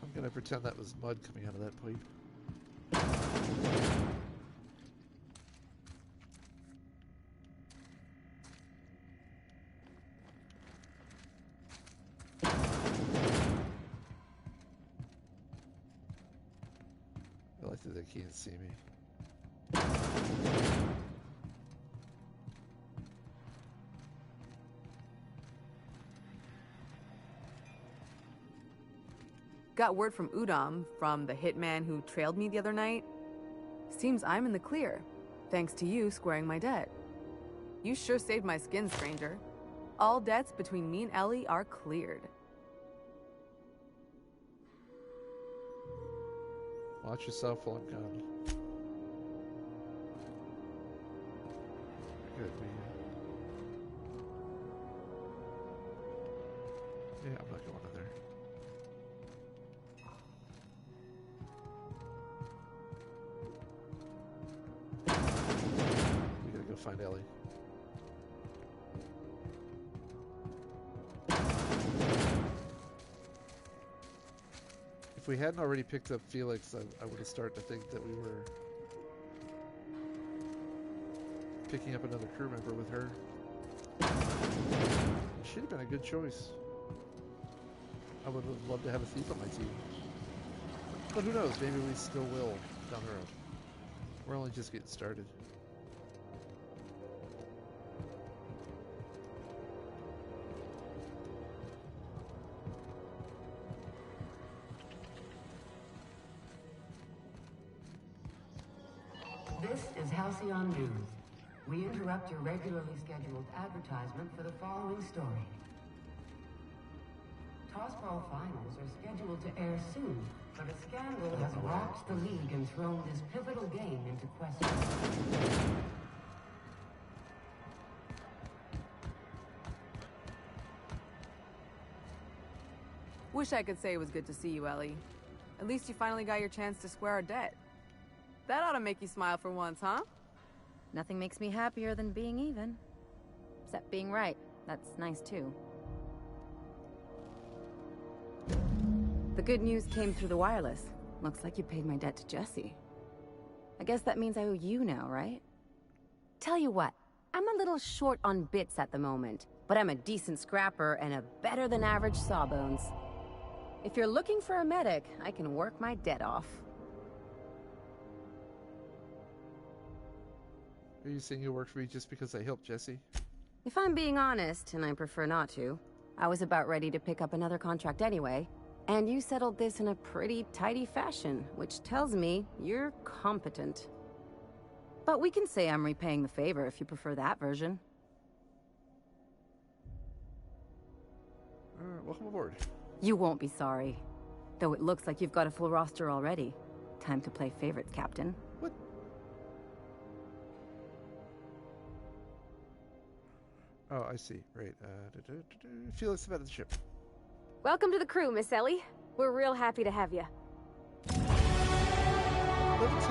I'm gonna pretend that was mud coming out of that pipe. I like that they can't see me. got word from Udom, from the hitman who trailed me the other night. Seems I'm in the clear, thanks to you squaring my debt. You sure saved my skin, stranger. All debts between me and Ellie are cleared. Watch yourself while I'm gone. Good, man. Yeah, I'm not going in there. We gotta go find Ellie. If we hadn't already picked up Felix, I would have started to think that we were picking up another crew member with her. It should have been a good choice. I would have loved to have a thief on my team. But who knows, maybe we still will down the road. We're only just getting started. This is Halcyon News. We interrupt your regularly scheduled advertisement for the following story. Tossball finals are scheduled to air soon, but a scandal has rocked the league and thrown this pivotal game into question. Wish I could say it was good to see you, Ellie. At least you finally got your chance to square our debt. That ought to make you smile for once, huh? Nothing makes me happier than being even. Except being right. That's nice, too. The good news came through the wireless. Looks like you paid my debt to Jesse. I guess that means I owe you now, right? Tell you what, I'm a little short on bits at the moment, but I'm a decent scrapper and a better-than-average sawbones. If you're looking for a medic, I can work my debt off. Are you saying you work for me just because I helped Jesse? If I'm being honest, and I prefer not to, I was about ready to pick up another contract anyway, and you settled this in a pretty tidy fashion, which tells me you're competent. But we can say I'm repaying the favor if you prefer that version. Welcome aboard. You won't be sorry. Though it looks like you've got a full roster already. Time to play favorites, Captain. What? Oh, I see. Right. Felix about the ship. Welcome to the crew, Miss Ellie. We're real happy to have you. Level 2.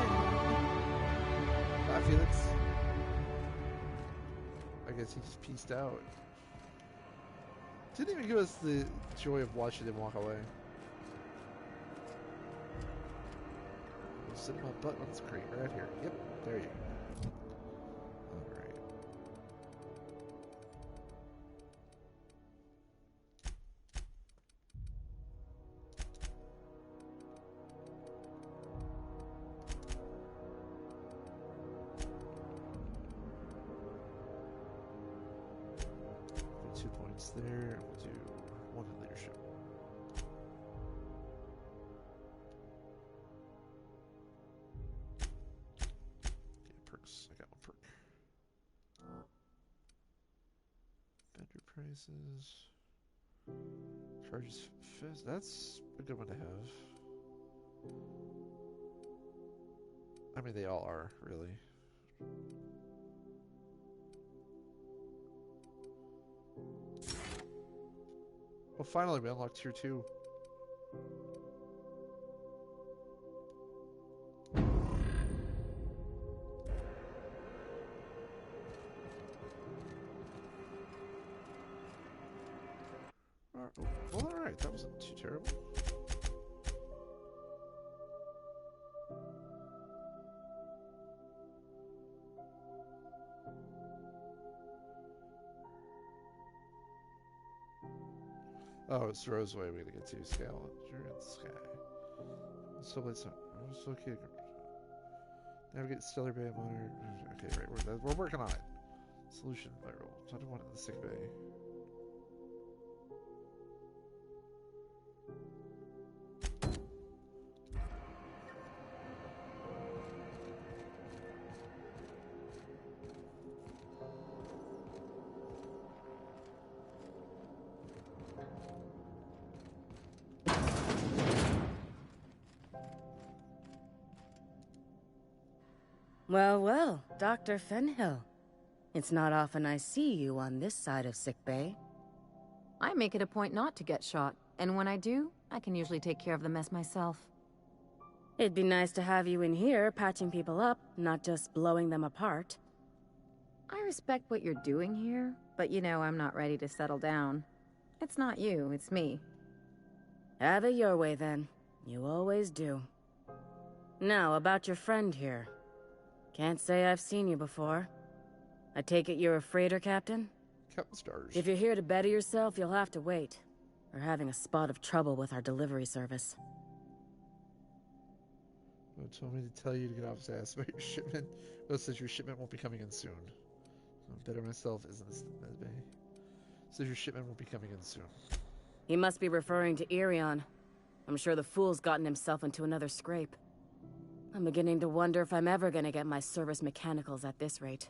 Bye, Felix. I guess he just pieced out. Didn't even give us the joy of watching him walk away. We'll sit in my butt on this crate right here. Yep, there you go. Alright. Put 2 points there. We'll do 1 in leadership. Perks. I got 1 perk. Vendor prices. Charges fizz. That's a good one to have. I mean, they all are, really. Well, finally, we unlocked tier 2. Well, alright, that wasn't too terrible. Oh, it's Roseway we gotta get to. Scavenger and Sky. So let's okay. Navigate Stellar Bay monitor. Okay, right, we're working on it. Solution viral. I don't want it in the sick bay. Well, well, Dr. Fenhill. It's not often I see you on this side of sickbay. I make it a point not to get shot, and when I do, I can usually take care of the mess myself. It'd be nice to have you in here, patching people up, not just blowing them apart. I respect what you're doing here, but you know I'm not ready to settle down. It's not you, it's me. Have it your way, then. You always do. Now, about your friend here. Can't say I've seen you before. I take it you're a freighter captain? Captain Stars. If you're here to better yourself, you'll have to wait. We're having a spot of trouble with our delivery service. Well, it told me to tell you to get off his ass about your shipment. Well, says your shipment won't be coming in soon. Better myself isn't this bad. Says your shipment won't be coming in soon. He must be referring to Irion. I'm sure the fool's gotten himself into another scrape. I'm beginning to wonder if I'm ever gonna get my service mechanicals at this rate.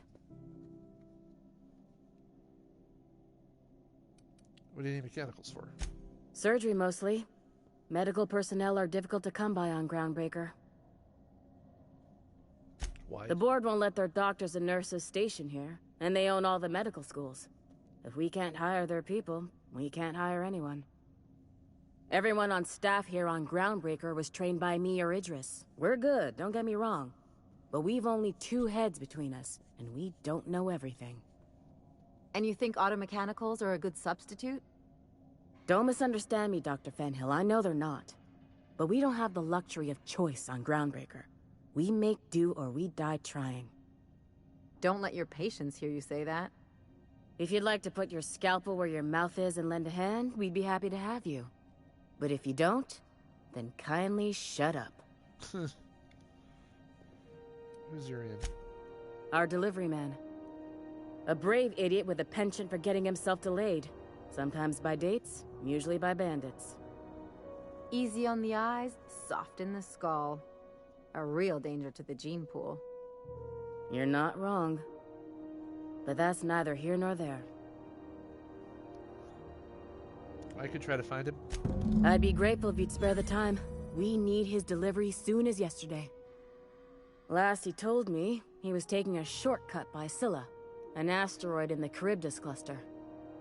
What do you need mechanicals for? Surgery, mostly. Medical personnel are difficult to come by on Groundbreaker. Why? The board won't let their doctors and nurses station here, and they own all the medical schools. If we can't hire their people, we can't hire anyone. Everyone on staff here on Groundbreaker was trained by me or Idris. We're good, don't get me wrong. But we've only 2 heads between us, and we don't know everything. And you think auto mechanicals are a good substitute? Don't misunderstand me, Dr. Fenhill. I know they're not. But we don't have the luxury of choice on Groundbreaker. We make do or we die trying. Don't let your patients hear you say that. If you'd like to put your scalpel where your mouth is and lend a hand, we'd be happy to have you. But if you don't, then kindly shut up. Who's Urian? Our delivery man. A brave idiot with a penchant for getting himself delayed. Sometimes by dates, usually by bandits. Easy on the eyes, soft in the skull. A real danger to the gene pool. You're not wrong. But that's neither here nor there. I could try to find him. I'd be grateful if you'd spare the time. We need his delivery soon as yesterday. Last he told me, he was taking a shortcut by Scylla, an asteroid in the Charybdis cluster.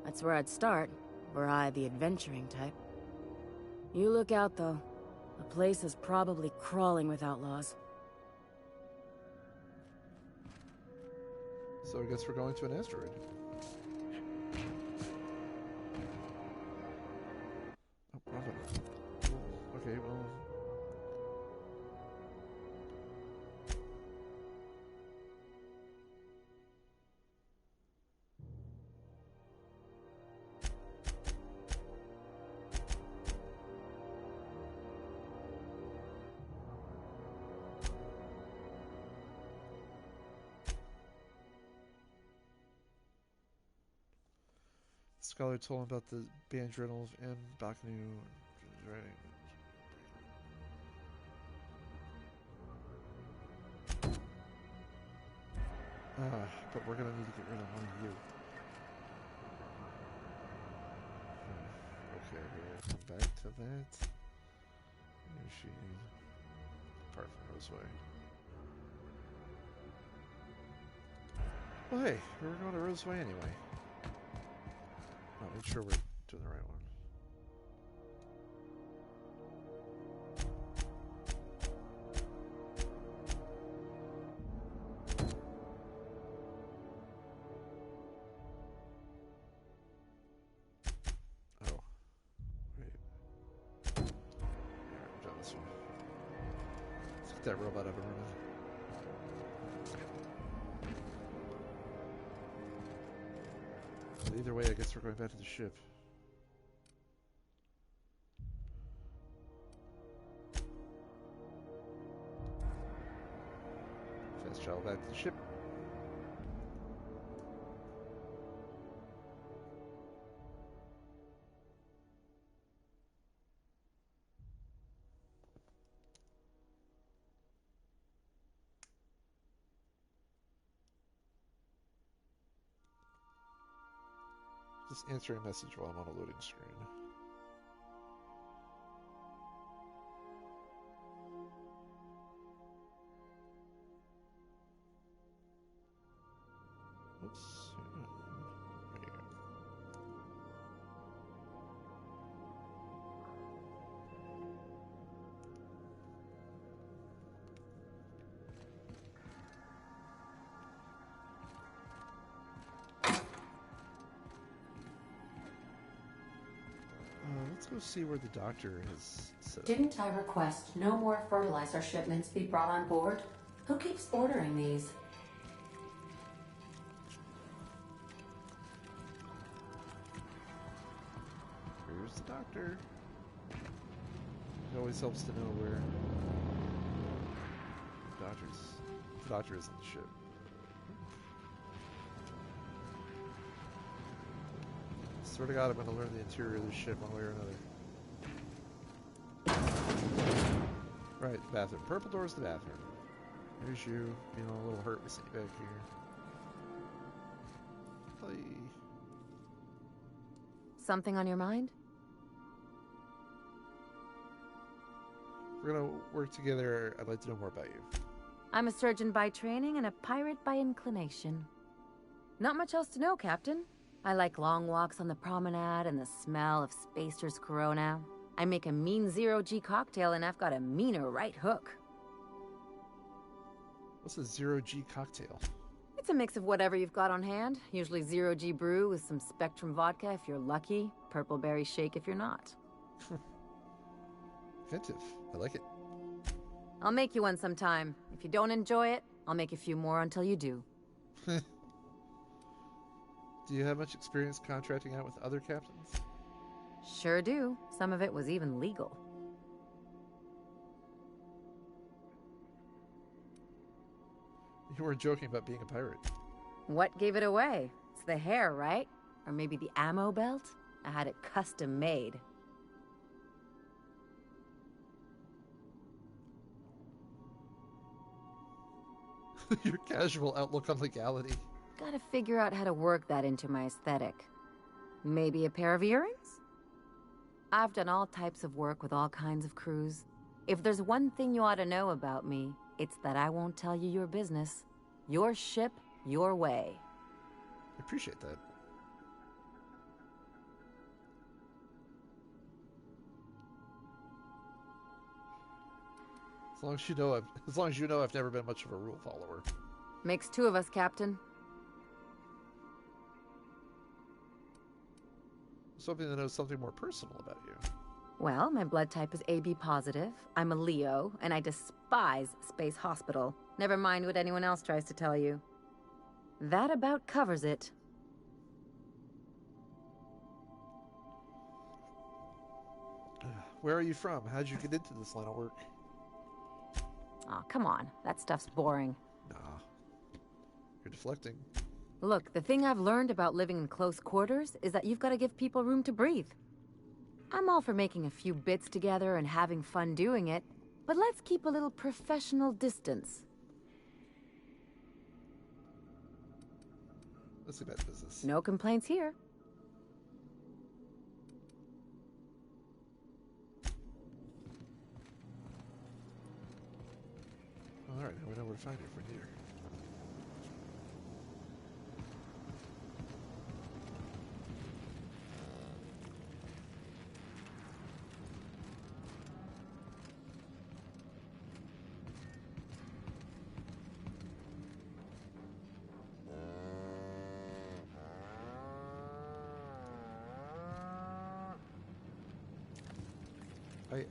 That's where I'd start, were I the adventuring type. You look out, though. The place is probably crawling with outlaws. So I guess we're going to an asteroid. Oh, wrong button. Okay, well... Scholar told him about the band journals and Baknu writing. But we're gonna need to get rid of one of you. Okay, we'll come back to that. Machine. Apart from Roseway. Well, hey, we were going to Roseway anyway. I'll make sure we're doing the right one. Oh. Wait. Alright, we've done this one. Let's get that robot up and running. Either way, I guess we're going back to the ship. Fast travel back to the ship. Just answering a message while I'm on a loading screen. see where the doctor has set up. Didn't I request no more fertilizer shipments be brought on board? Who keeps ordering these? Where's the doctor? It always helps to know where the doctor is on the ship. I swear to God, I'm going to learn the interior of this ship one way or another. Right, the bathroom. Purple door's the bathroom. Here's you, being a little hurt. We sent you back here. Play. Something on your mind? We're going to work together. I'd like to know more about you. I'm a surgeon by training and a pirate by inclination. Not much else to know, Captain. I like long walks on the promenade and the smell of Spacer's Corona. I make a mean zero-G cocktail and I've got a meaner right hook. What's a zero-G cocktail? It's a mix of whatever you've got on hand. Usually zero-G brew with some Spectrum vodka if you're lucky, purple berry shake if you're not. Inventive. I like it. I'll make you one sometime. If you don't enjoy it, I'll make a few more until you do. Do you have much experience contracting out with other captains? Sure do. Some of it was even legal. You were joking about being a pirate. What gave it away? It's the hair, right? Or maybe the ammo belt? I had it custom made. Your casual outlook on legality. Gotta figure out how to work that into my aesthetic. Maybe a pair of earrings? I've done all types of work with all kinds of crews. If there's one thing you ought to know about me, it's that I won't tell you your business. Your ship, your way. I appreciate that. As long as you know I've never been much of a rule follower. Makes two of us, Captain. I was hoping to know something more personal about you. Well, my blood type is AB positive. I'm a Leo, and I despise Space Hospital. Never mind what anyone else tries to tell you. That about covers it. Where are you from? How'd you get into this line of work? Aw, come on. That stuff's boring. Nah. You're deflecting. Look, the thing I've learned about living in close quarters is that you've got to give people room to breathe. I'm all for making a few bits together and having fun doing it, but let's keep a little professional distance. Let's see about business. No complaints here. Alright, now we know where to find you if we need her.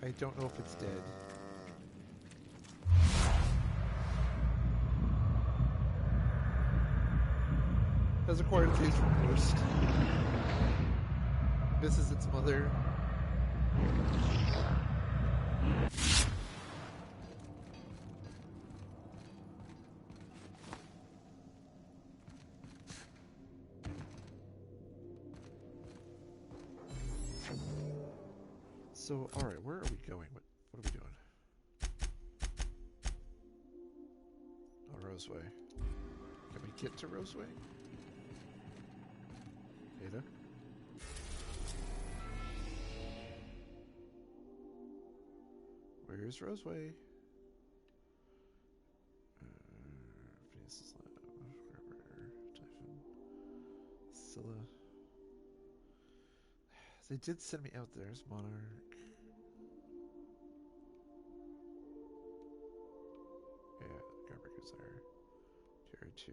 I don't know if it's dead. Has acquired a taste for ghost. Misses its mother. So, alright, where are we going? What are we doing? Oh, Roseway. Can we get to Roseway? Ada? Where's Roseway? Venus' Lab, Typhon, Scylla. They did send me out there as Monarch. Yeah, Garbage is there. Tier 2.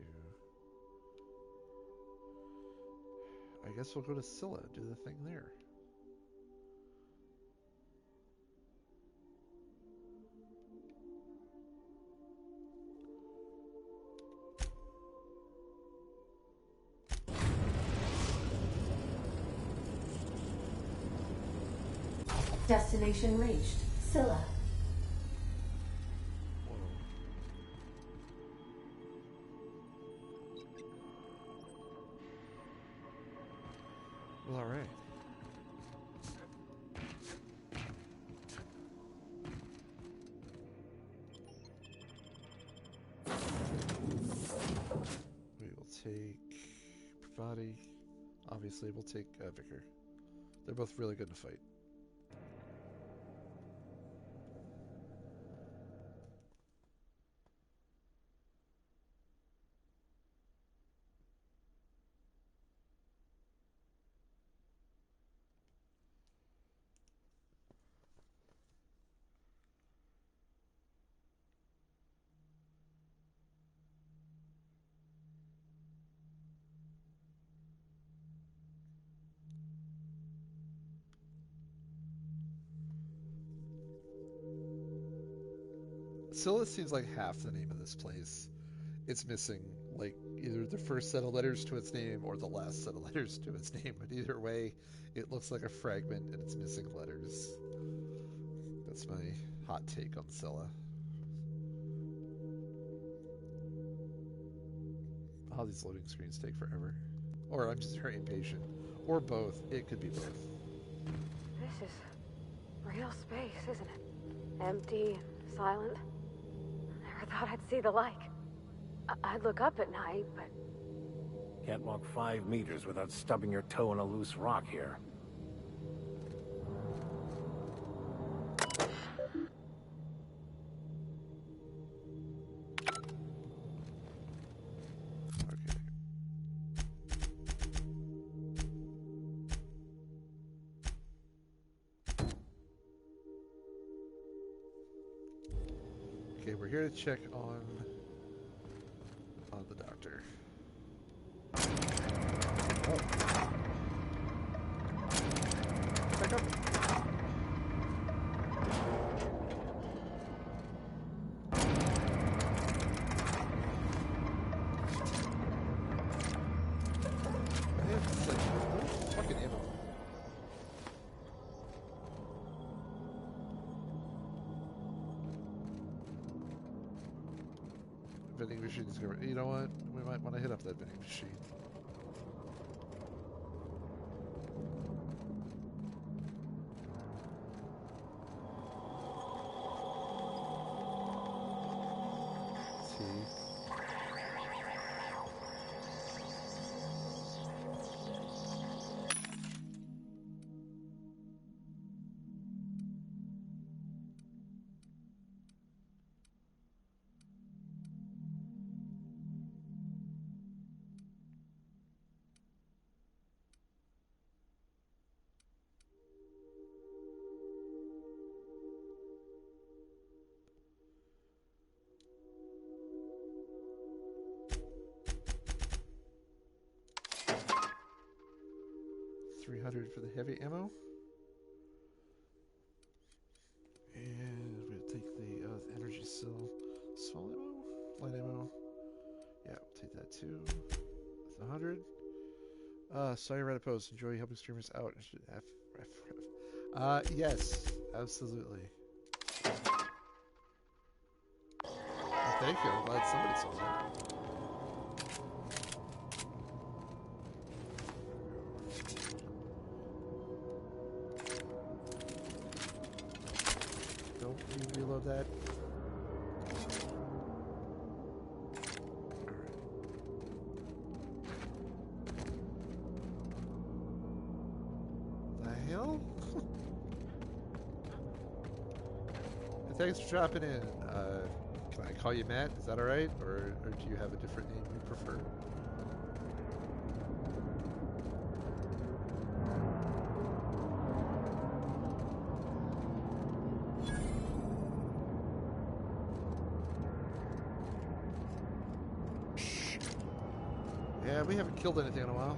I guess we'll go to Scylla, do the thing there. Destination reached. Scylla. Well, all right. We will take Pravati. Obviously, we'll take Vicar. They're both really good in a fight. Scylla seems like half the name of this place. It's missing, like, either the first set of letters to its name or the last set of letters to its name. But either way, it looks like a fragment and it's missing letters. That's my hot take on Scylla. All these loading screens take forever. Or I'm just very impatient. Or both. It could be both. This is real space, isn't it? Empty, silent. Never thought I'd see the like. I'd look up at night, but... Can't walk 5 meters without stubbing your toe on a loose rock here. Okay, we're here to check on the doctor. Oh. Back up. Man, it's like, no fucking ammo. Vending machine is going. You know what? We might want to hit up that vending machine. $300 for the heavy ammo. And we'll take the energy cell. Small ammo? Light ammo? Yeah, we'll take that too. That's 100. Sorry, Reddit post. Enjoy helping streamers out. Yes, absolutely. Well, thank you. I'm glad somebody saw that. Don't reload that. The hell? Thanks for dropping in. Can I call you Matt? Is that alright? Or do you have a different name you prefer? Yeah, we haven't killed anything in a while.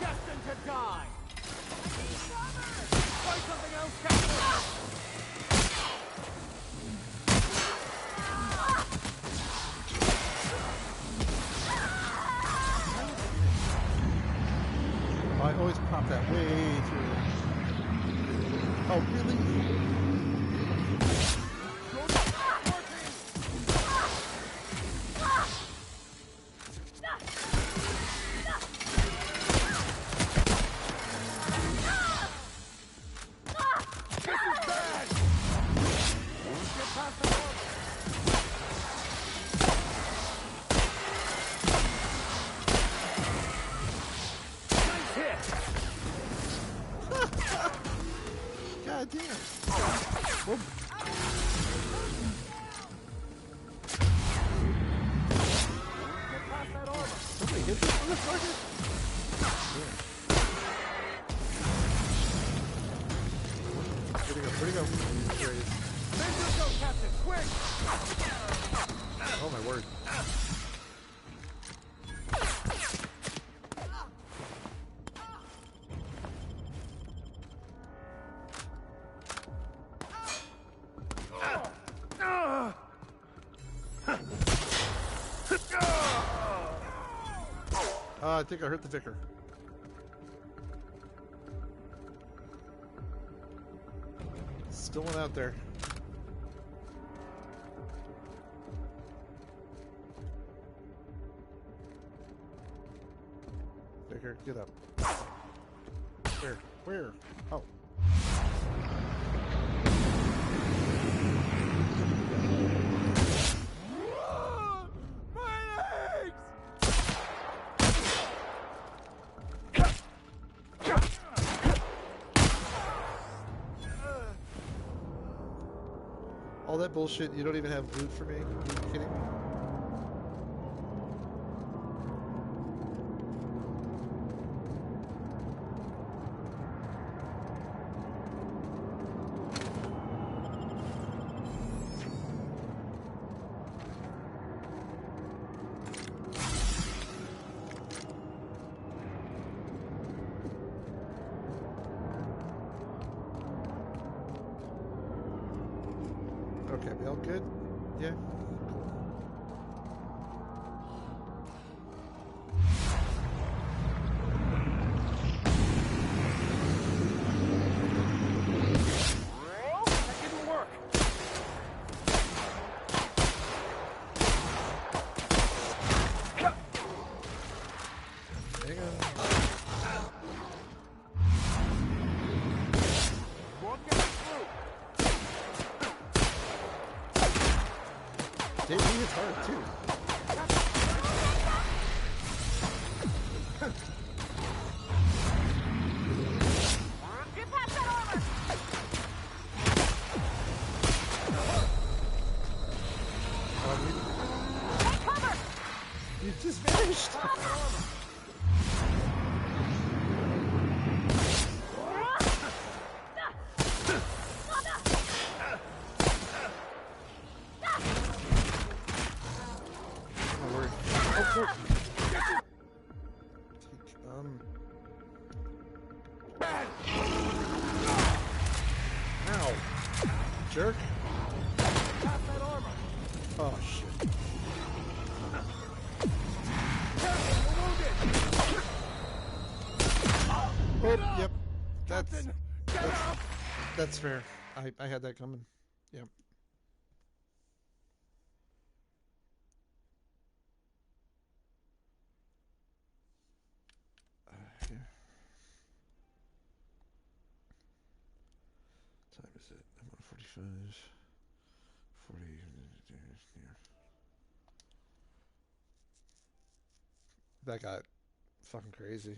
Destined to die! Find something else, Captain! Oh, I always pop that way through. Oh, really? God damn. Whoa. Somebody hit this motherfucker? Yeah. Where'd he go? Where'd he go? There he is. Go, Captain, quick! Oh my word. I think I hurt the vicar. Still one out there. Vicar, get up. Where? Where? Oh. All that bullshit, you don't even have loot for me? Are you kidding me? Okay, we all good? Yeah? That didn't work. Hang on. Won't get through. Damn, he hits hard too. Get past that armor! Take cover! You just vanished! Don't worry. Oh, Ow. Jerk. Past that armor! Oh, shit. Oh, yep. That's fair. I had that coming. Yep. Yeah. Time is it? I'm on 45. 40. Yeah. That got fucking crazy.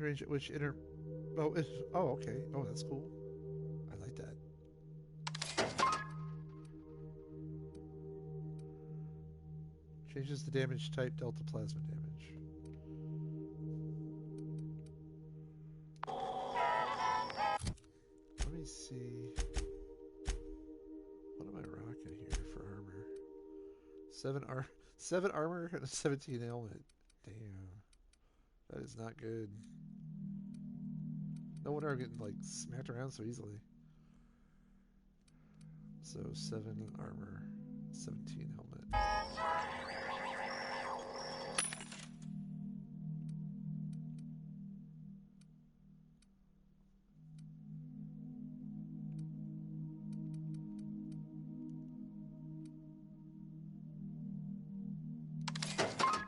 range at which inner... Oh, okay. Oh, that's cool. I like that. Changes the damage type delta plasma damage. Let me see. What am I rocking here for armor? 7 armor and a 17 helmet. Damn. That is not good. No wonder I'm getting like smacked around so easily. So 7 armor, 17 helmet.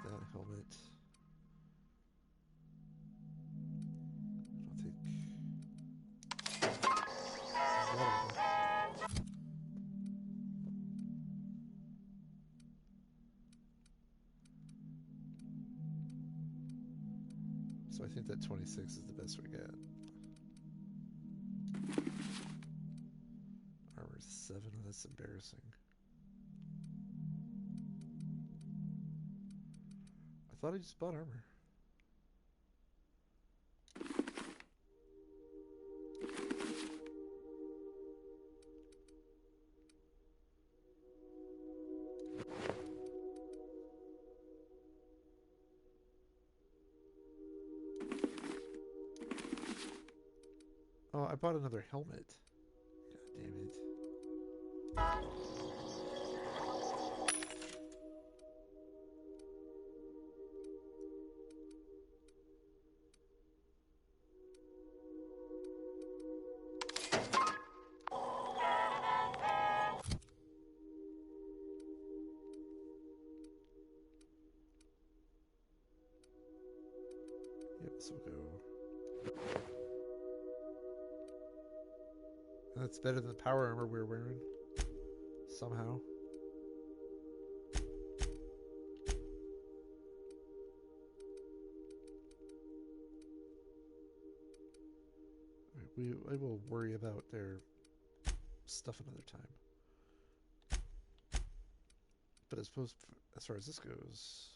That helmet. I don't think. So I think that 26 is the best we get. Armor 7, that's embarrassing. I thought I just bought armor. Oh, I bought another helmet. God damn it. Yep, so we'll go. And that's better than the power armor we were wearing. Somehow. I will worry about their stuff another time. But I suppose, as far as this goes,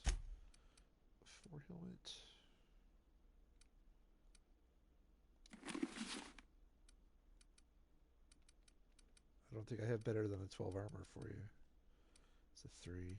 4 helmet. I don't think I have better than a 12 armor for you. It's a 3.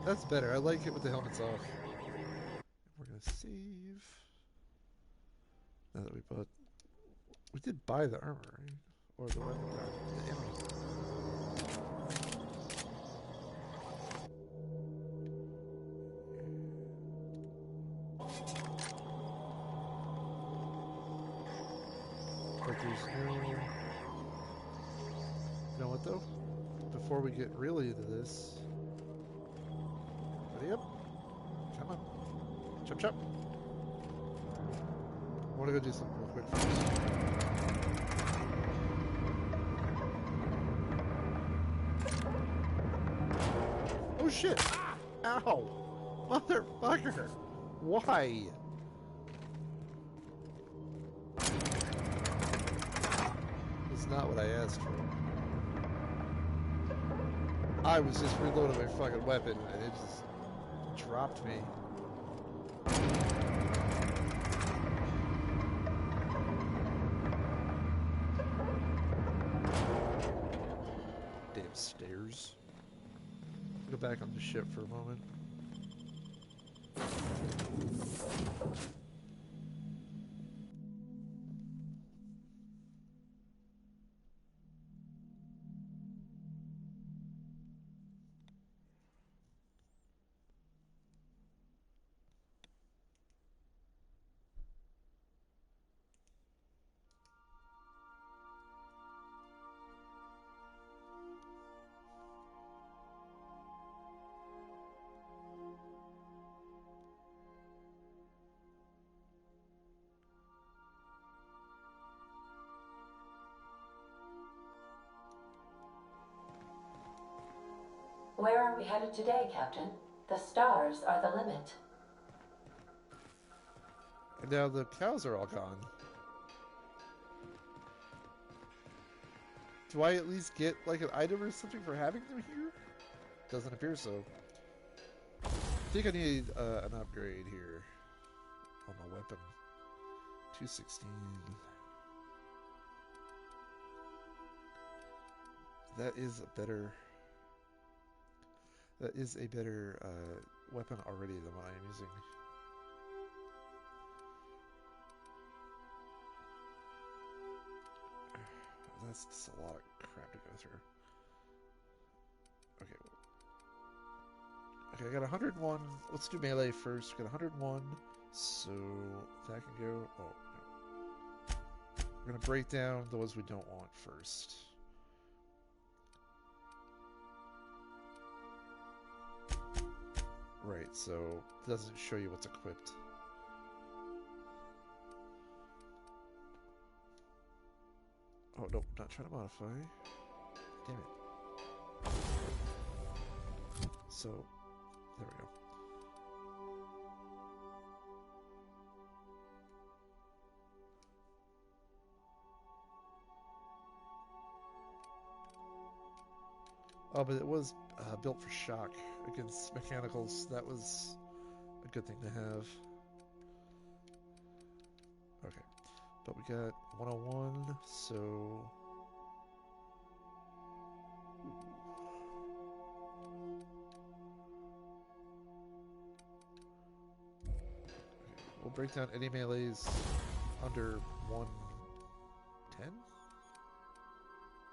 That's better. I like it with the helmets off. We're gonna save. Now that we bought, we did buy the armor, right? Or the weapon, the ammo. But there's no. You know what though? Before we get really into this. Ready up? Come on. Chop chop. I want to go do something real quick first. Oh shit! Ow! Motherfucker! Why? It's not what I asked for. I was just reloading my fucking weapon and it just dropped me. Damn stairs. Go back on the ship for a moment. Where are we headed today, Captain? The stars are the limit. And now the cows are all gone. Do I at least get like an item or something for having them here? Doesn't appear so. I think I need an upgrade here on my weapon. 216. That is a better weapon already than what I am using. That's just a lot of crap to go through. Okay. Okay, I got 101. Let's do melee first. We got 101. So that can go. Oh, no. We're going to break down those we don't want first. Right, so it doesn't show you what's equipped. Oh, nope, not trying to modify. Damn it. So, there we go. Oh, but it was built for shock against mechanicals. That was a good thing to have. Okay. But we got 101, so... We'll break down any melees under 110?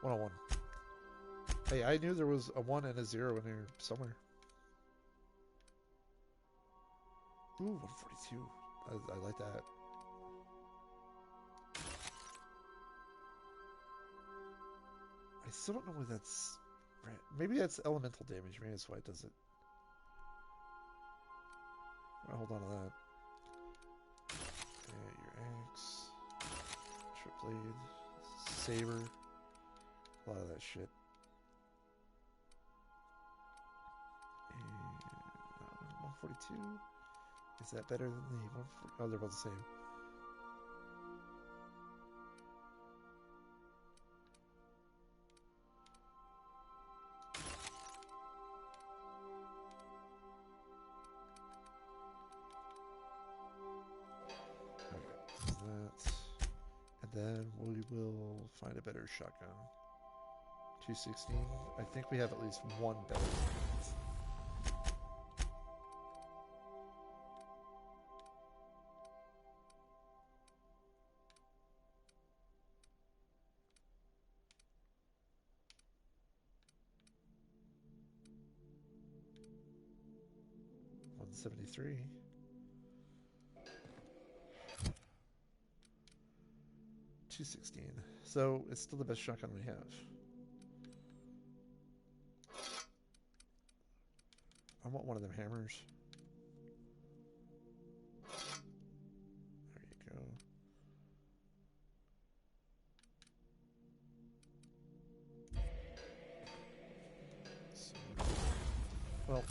101. Hey, I knew there was a 1 and a 0 in there somewhere. Ooh, 142. I like that. I still don't know why that's... Maybe that's elemental damage. Maybe that's why it does it. I'll hold on to that. Okay, your axe. Trip blade. Saber. A lot of that shit. And 142. Is that better than the 140? Oh, they're both the same. Then we will find a better shotgun. 216. I think we have at least one better. $173. 216. So it's still the best shotgun we have. I want one of them hammers. There you go. So, well,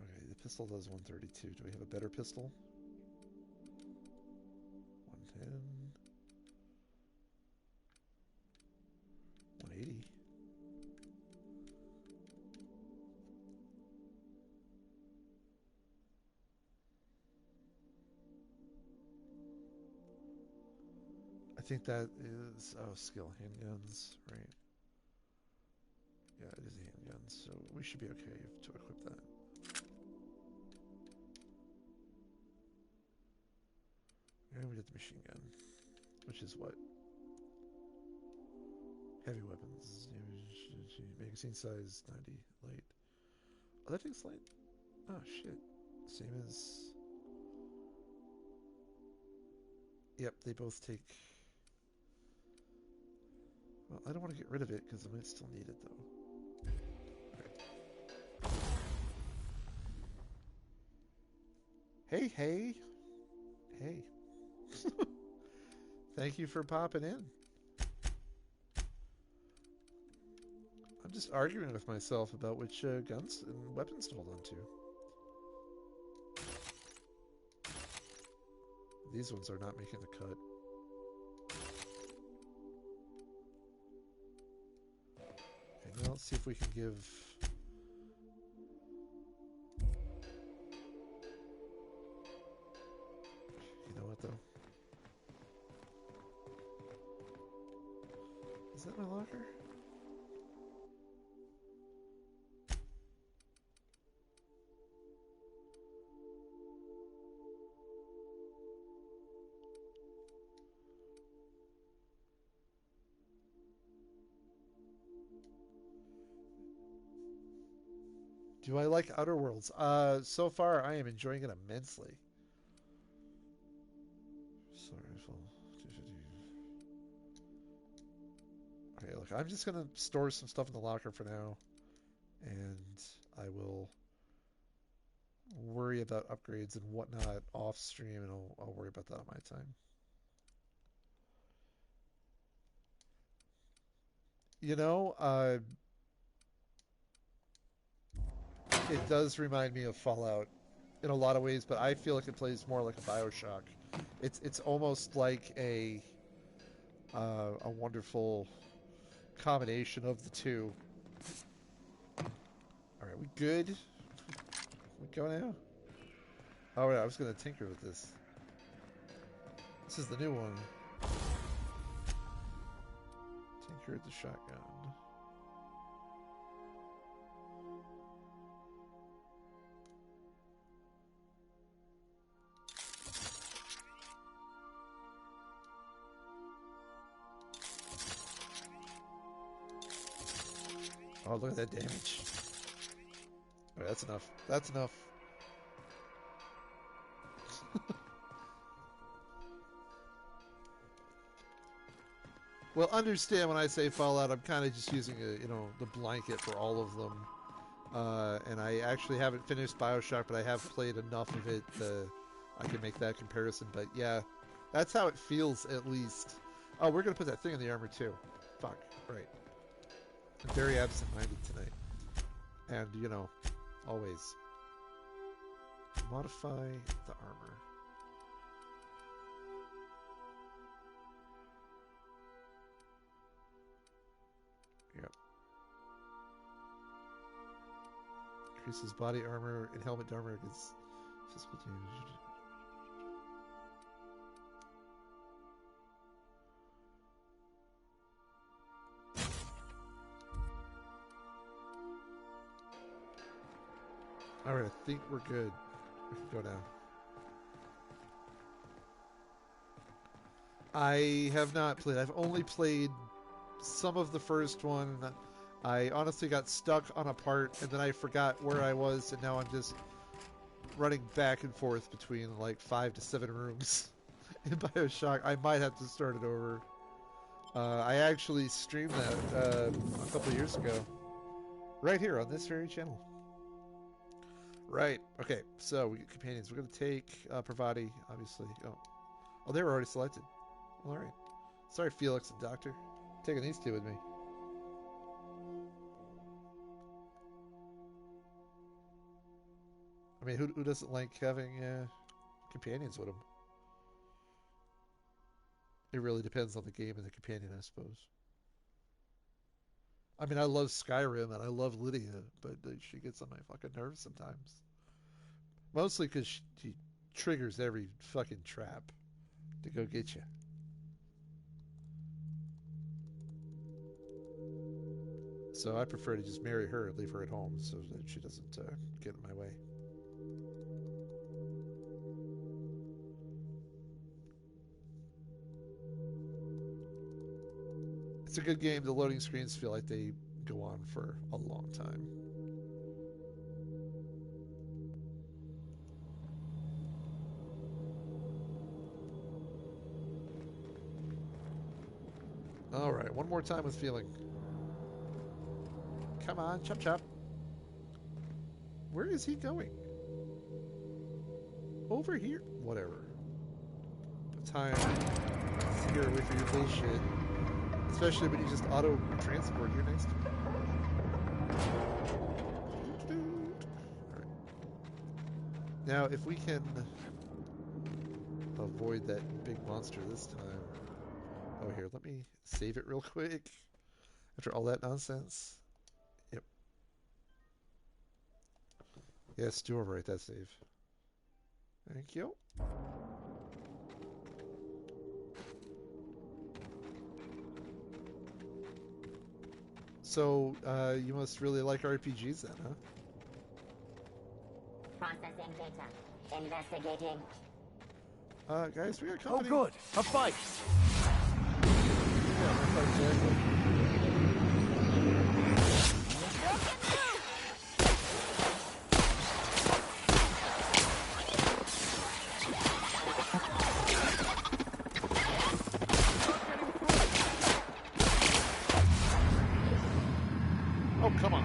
okay, the pistol does 132. Do we have a better pistol? 110. 180. I think that is, oh, skill, handguns, right? Yeah, it is a handgun, so we should be okay to equip that. And we did the machine gun, which is what? Heavy weapons. Magazine size 90, light. Oh, that thing's light? Oh, shit. Same as... Yep, they both take... Well, I don't want to get rid of it because I might still need it, though. Okay. Hey, hey! Hey. Thank you for popping in. I'm just arguing with myself about which guns and weapons to hold on to. These ones are not making the cut. Okay, now let's see if we can give... You know what, though? Is that my locker? Do I like Outer Worlds? So far I am enjoying it immensely. Sorry, okay, look, I'm just gonna store some stuff in the locker for now, and I will worry about upgrades and whatnot off stream, and I'll worry about that on my time. You know, it does remind me of Fallout in a lot of ways, but I feel like it plays more like a BioShock. It's almost like a wonderful combination of the two. All right, we good? We go now? Oh, yeah, I was gonna tinker with this. This is the new one. Tinker with the shotgun. Oh, look at that damage. Alright, that's enough. That's enough. Well, understand when I say Fallout, I'm kind of just using the blanket for all of them. And I actually haven't finished BioShock, but I have played enough of it that I can make that comparison. But yeah, that's how it feels, at least. Oh, we're going to put that thing in the armor, too. Fuck. Right. I'm very absent-minded tonight. And, always. Modify the armor. Yep. Increases body armor and helmet armor against physical damage. Alright, I think we're good. We can go now. I have not played. I've only played some of the first one. I honestly got stuck on a part, and then I forgot where I was, and now I'm just running back and forth between like 5 to 7 rooms in BioShock. I might have to start it over. I actually streamed that a couple of years ago. Right here on this very channel. Right. Okay, so we get companions. We're going to take Pravati, obviously. Oh, they were already selected. All right. Sorry, Felix and Doctor. Taking these two with me. I mean, who doesn't like having companions with them? It really depends on the game and the companion, I suppose. I mean, I love Skyrim and I love Lydia, but she gets on my fucking nerves sometimes. Mostly because she triggers every fucking trap to go get you. So I prefer to just marry her and leave her at home so that she doesn't get in my way. It's a good game. The loading screens feel like they go on for a long time. Alright, one more time with feeling. Come on, chop chop. Where is he going? Over here? Whatever. Time. Here, wait for your bullshit. Especially when you just auto-transport here next to me. Alright. Now, if we can avoid that big monster this time. Oh, here, let me save it real quick. After all that nonsense. Yep. Yes, do overwrite that save. Thank you. So, you must really like RPGs then, huh? Processing data. Investigating. Guys, we got company. Oh, good. A fight. Yeah, we're fighting. Oh, come on.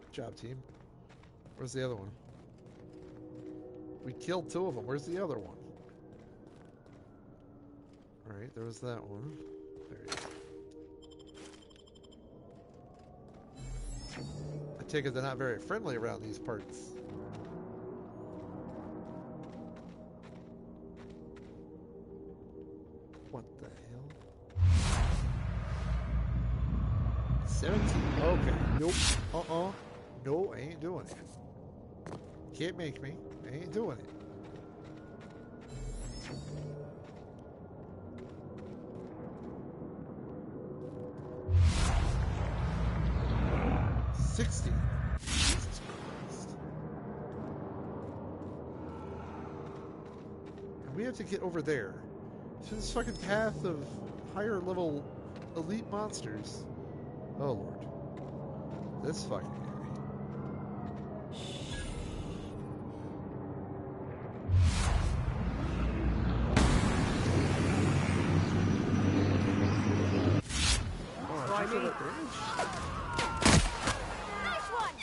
Good job, team. Where's the other one? We killed 2 of them. Where's the other one? Alright, there was that one. There he is. I take it they're not very friendly around these parts. What the hell? 17. Okay. Nope. No, I ain't doing it. Can't make me. I ain't doing it. Jesus Christ. And we have to get over there. To this fucking path of higher level elite monsters. Oh lord. This fucking guy. Try me. Nice one.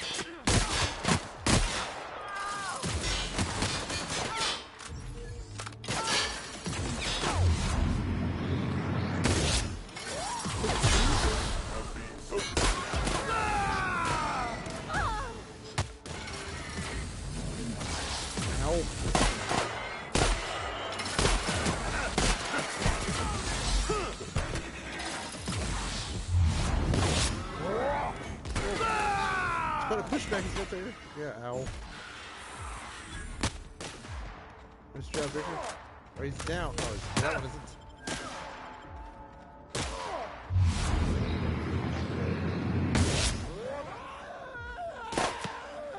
But a pushback is right there. Yeah, ow. Nice job, Victor. Oh, he's down. Oh, that one isn't.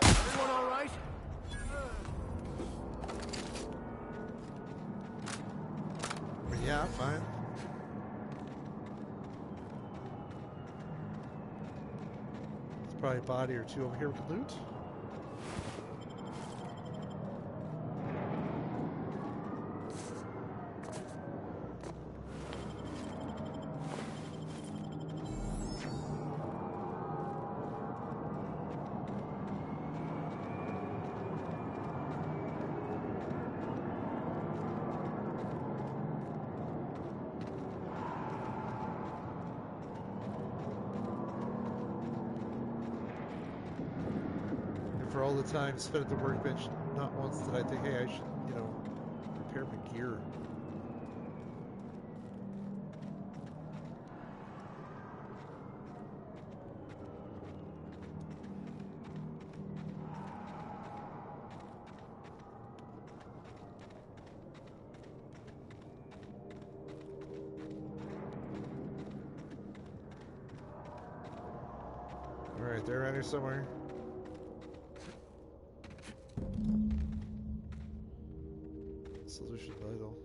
Everyone all right? Yeah, I'm fine. There's probably a body or 2 over here we can loot. For all the time spent at the workbench, not once did I think, hey, I should, repair my gear. Alright, they're around here somewhere. Solution vital.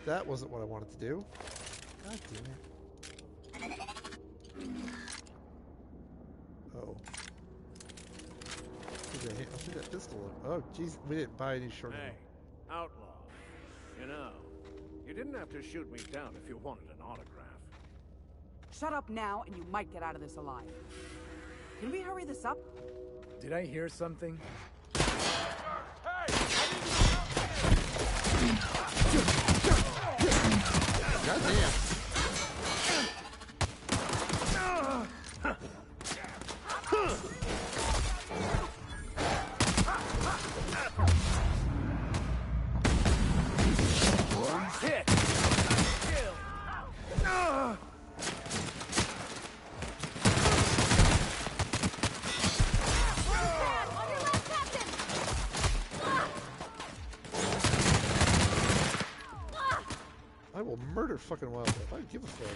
That wasn't what I wanted to do. God damn it. Oh. I'll shoot that pistol. Oh, jeez, we didn't buy any short. Hey, outlaw. You know, You didn't have to shoot me down if you wanted an autograph. Shut up now, and you might get out of this alive. Can we hurry this up? Did I hear something? Goddamn. Hit! Kill! I will murder fucking wildlife. I don't give a fuck.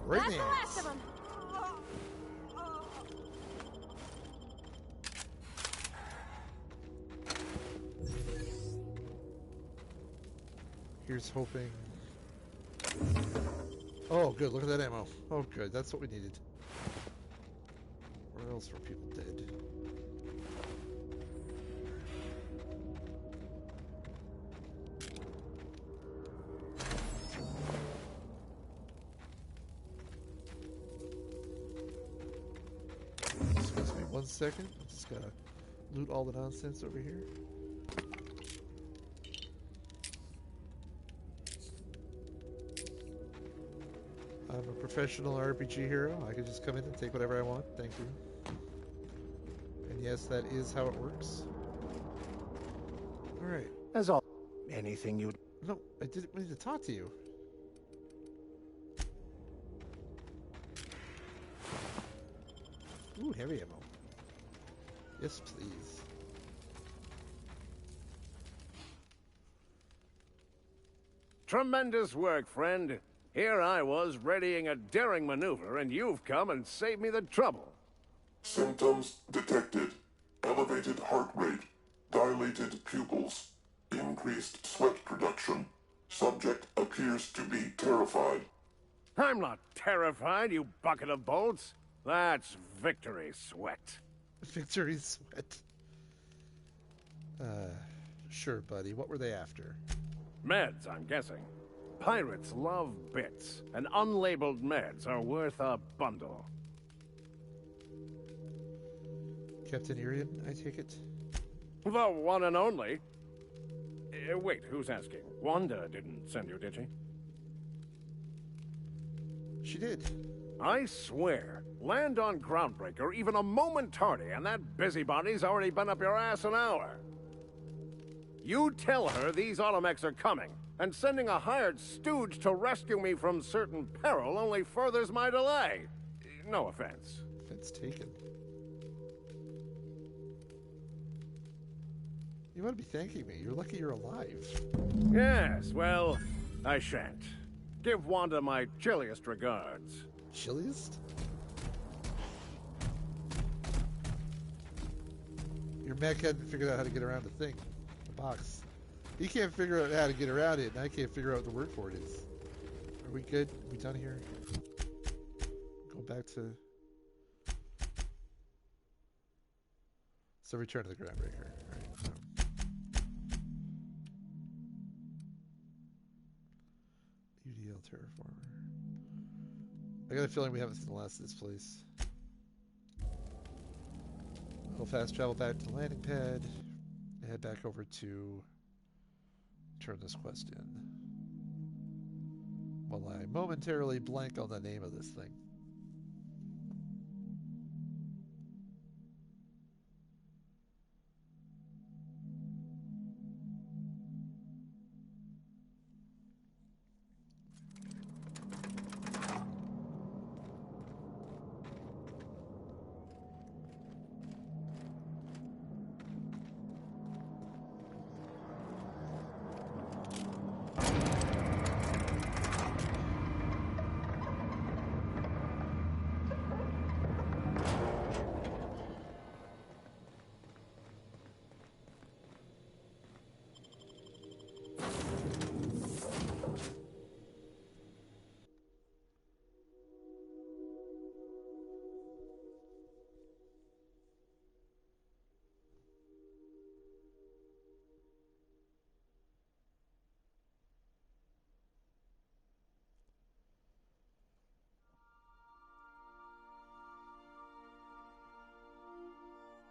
Right That's the now. last of them. Here's hoping. Oh, good. Look at that ammo. Oh, good. That's what we needed. Where else were people dead? Excuse me 1 second. I'm just gotta loot all the nonsense over here. I'm a professional RPG hero. I can just come in and take whatever I want. Thank you. And yes, that is how it works. Alright. As all. Anything you... No, I didn't mean to talk to you. Ooh, heavy ammo. Yes, please. Tremendous work, friend. Here I was readying a daring maneuver, and you've come and saved me the trouble. Symptoms detected. Elevated heart rate, dilated pupils, increased sweat production. Subject appears to be terrified. I'm not terrified, you bucket of bolts. That's victory sweat. Victory sweat. Sure, buddy. What were they after? Meds, I'm guessing. Pirates love bits, and unlabeled meds are worth a bundle. Captain Irian, I take it? The one and only. Wait, who's asking? Wanda didn't send you, did she? She did. I swear, land on Groundbreaker even a moment tardy, and that busybody's already been up your ass an hour. You tell her these automechs are coming, and sending a hired stooge to rescue me from certain peril only furthers my delay. No offense. Offense taken. You ought to be thanking me. You're lucky you're alive. Yes, well, I shan't. Give Wanda my chilliest regards. Chilliest? Your mech hadn't figured out how to get around the thing. The box. He can't figure out how to get around it, and I can't figure out what the word for it is. Are we good? Are we done here? Go back to... So return to the Groundbreaker. Alright. UDL Terraformer. I got a feeling we haven't seen the last of this place. We'll fast travel back to the landing pad. Head back over to turn this quest in. While I momentarily blank on the name of this thing.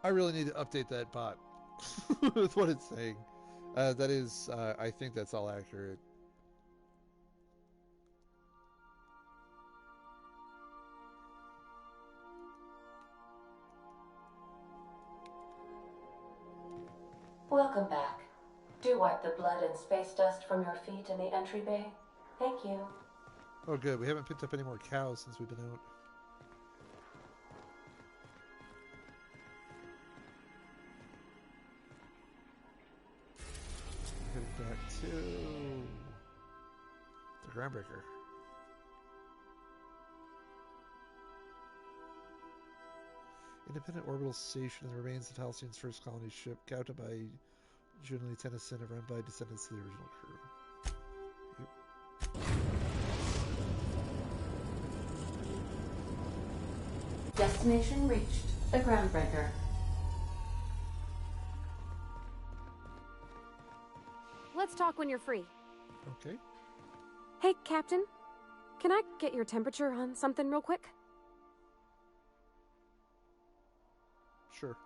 I really need to update that bot with what it's saying. That is, I think that's all accurate. Welcome back. Do wipe the blood and space dust from your feet in the entry bay. Thank you. Oh, good. We haven't picked up any more cows since we've been out. Heading back to the Groundbreaker. Independent orbital station in the remains of Halcyon's first colony ship, scouted by Julie Tennyson and run by descendants of the original crew. Yep. Destination reached. The Groundbreaker. Let's talk when you're free. Okay. Hey, Captain. Can I get your temperature on something real quick? Sure.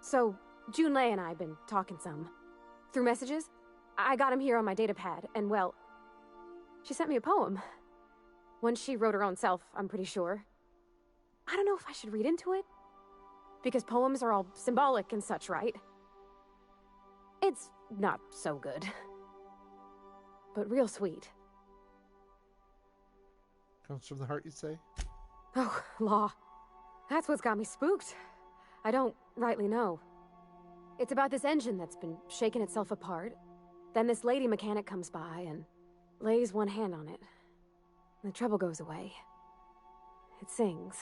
So, Junlei and I have been talking some. Through messages. I got him here on my datapad, and well, she sent me a poem. One she wrote her own self, I'm pretty sure. I don't know if I should read into it. Because poems are all symbolic and such, right? It's not so good. But real sweet. Comes from the heart, you'd say? Oh, law. That's what's got me spooked. I don't rightly know. It's about this engine that's been shaking itself apart. Then this lady mechanic comes by and lays one hand on it. The trouble goes away. It sings.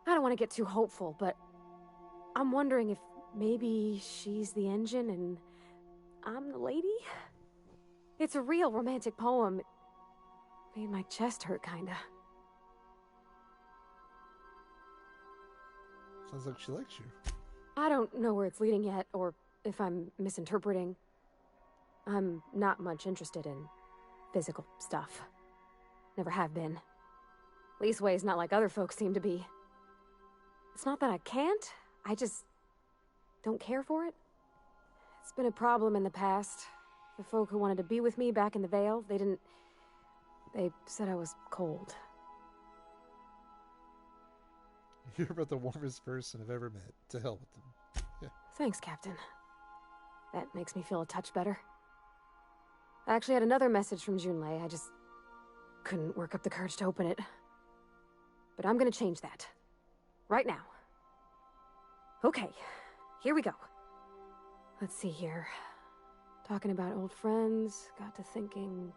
I don't want to get too hopeful, but I'm wondering if maybe she's the engine and I'm the lady? It's a real romantic poem. It made my chest hurt, kinda. Sounds like she likes you. I don't know where it's leading yet, or if I'm misinterpreting. I'm not much interested in physical stuff. Never have been. Leastways, not like other folks seem to be. It's not that I can't, I just don't care for it. It's been a problem in the past. The folk who wanted to be with me back in the Vale, they said I was cold. You're about the warmest person I've ever met. To hell with them. Yeah. Thanks, Captain. That makes me feel a touch better. I actually had another message from Junlei. I just couldn't work up the courage to open it. But I'm gonna change that. Right now. Okay, here we go. Let's see here. Talking about old friends, got to thinking...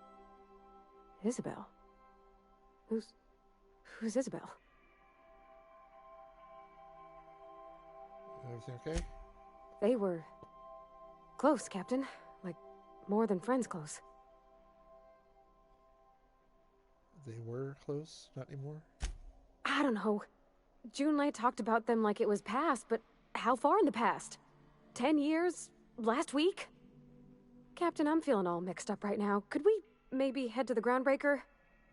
Isabel? Who's Isabel? Everything okay? They were... close, Captain. Like, more than friends close. They were close? Not anymore? I don't know. Junlei talked about them like it was past, but how far in the past? 10 years? Last week? Captain, I'm feeling all mixed up right now. Could we maybe head to the Groundbreaker?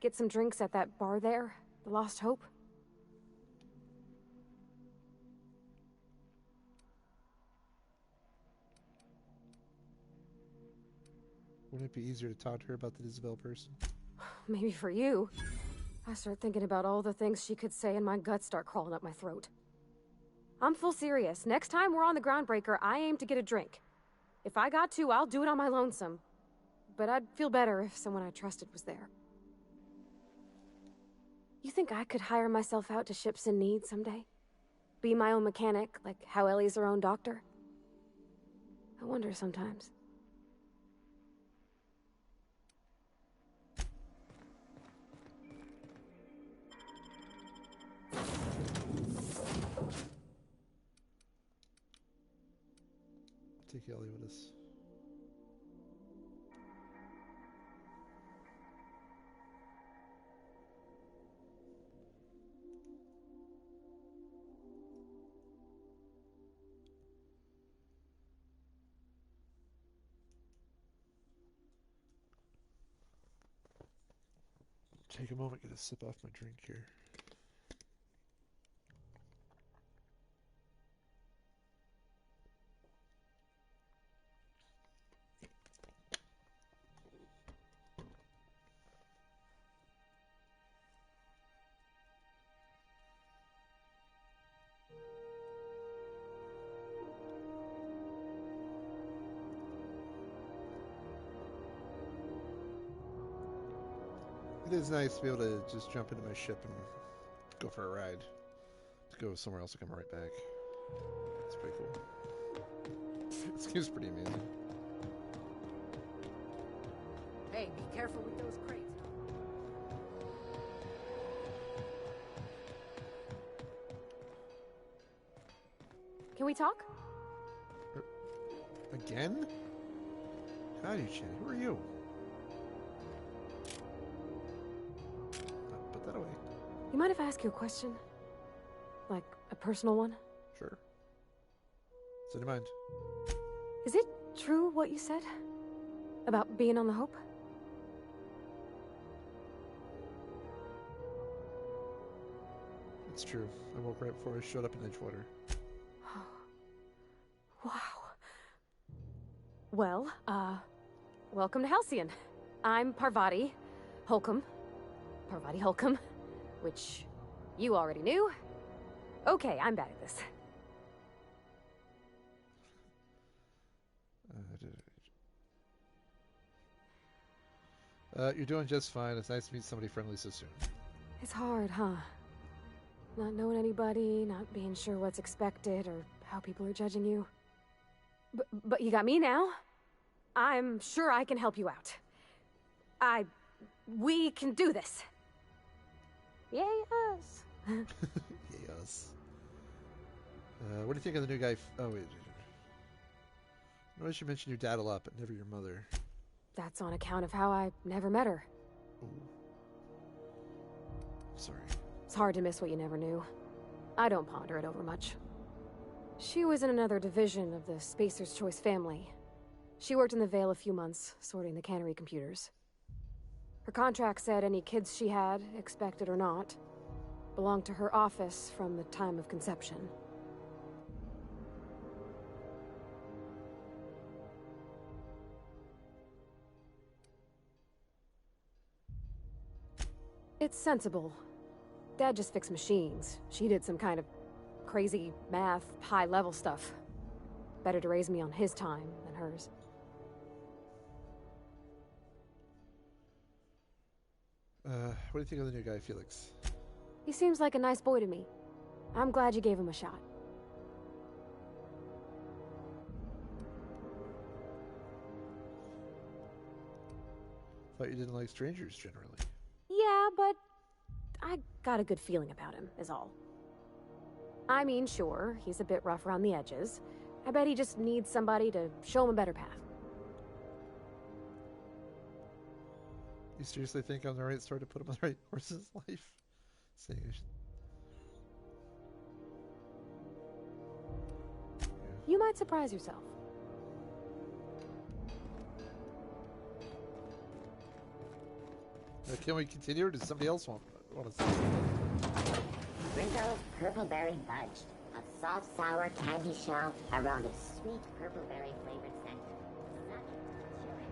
Get some drinks at that bar there? The Lost Hope? Wouldn't it be easier to talk to her about the Isabel person? Maybe for you. I start thinking about all the things she could say and my guts start crawling up my throat. I'm full serious. Next time we're on the Groundbreaker, I aim to get a drink. If I got to, I'll do it on my lonesome. But I'd feel better if someone I trusted was there. You think I could hire myself out to ships in need someday? Be my own mechanic, like how Ellie's her own doctor? I wonder sometimes. Take Ellie with us. Take a moment, get a sip off my drink here. It is nice to be able to just jump into my ship and go for a ride. To go somewhere else and come right back. It's pretty cool. This game's pretty amazing. Hey, be careful with those crates. Can we talk? Again? Howdy, Chan. Who are you? Put that away. You mind if I ask you a question? Like, a personal one? Sure. What's in your mind? Is it true what you said? About being on the Hope? It's true. I woke right before I showed up in Edgewater. Wow. Well, welcome to Halcyon. I'm Parvati Holcomb. Parvati Holcomb, which you already knew. Okay, I'm bad at this. You're doing just fine. It's nice to meet somebody friendly so soon. It's hard, huh? Not knowing anybody, not being sure what's expected or how people are judging you. But you got me now. I'm sure I can help you out. We can do this. Yay us. Yay us. What do you think of the new guy? Oh, wait. Notice you mentioned your dad a lot, but never your mother. That's on account of how I never met her. Ooh. Sorry. It's hard to miss what you never knew. I don't ponder it over much. She was in another division of the Spacer's Choice family. She worked in the Vale a few months, sorting the cannery computers. Her contract said any kids she had, expected or not, belonged to her office from the time of conception. It's sensible. Dad just fixed machines. She did some kind of crazy math, high-level stuff. Better to raise me on his time than hers. What do you think of the new guy, Felix? He seems like a nice boy to me. I'm glad you gave him a shot. Thought you didn't like strangers generally. Yeah, but I got a good feeling about him, is all. I mean, sure, he's a bit rough around the edges. I bet he just needs somebody to show him a better path. You seriously think I'm the right sort to put him on the right horse's life? Saying I should... You might surprise yourself. Can we continue, or does somebody else want to say something? Ringo's Purpleberry Fudge, a soft, sour candy shell around a sweet purpleberry flavored center. Such chewing.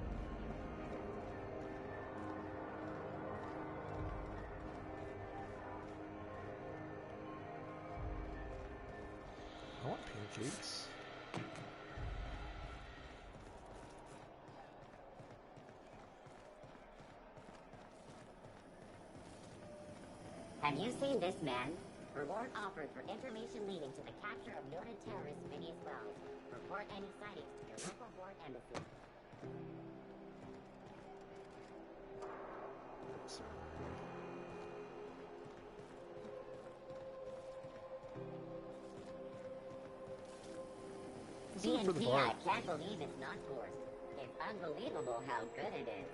I want pancakes. Have you seen this man? Reward offered for information leading to the capture of noted terrorist Phineas Wells. Report any sightings to your local board embassy. DNC, I can't believe it's not forced. It's unbelievable how good it is.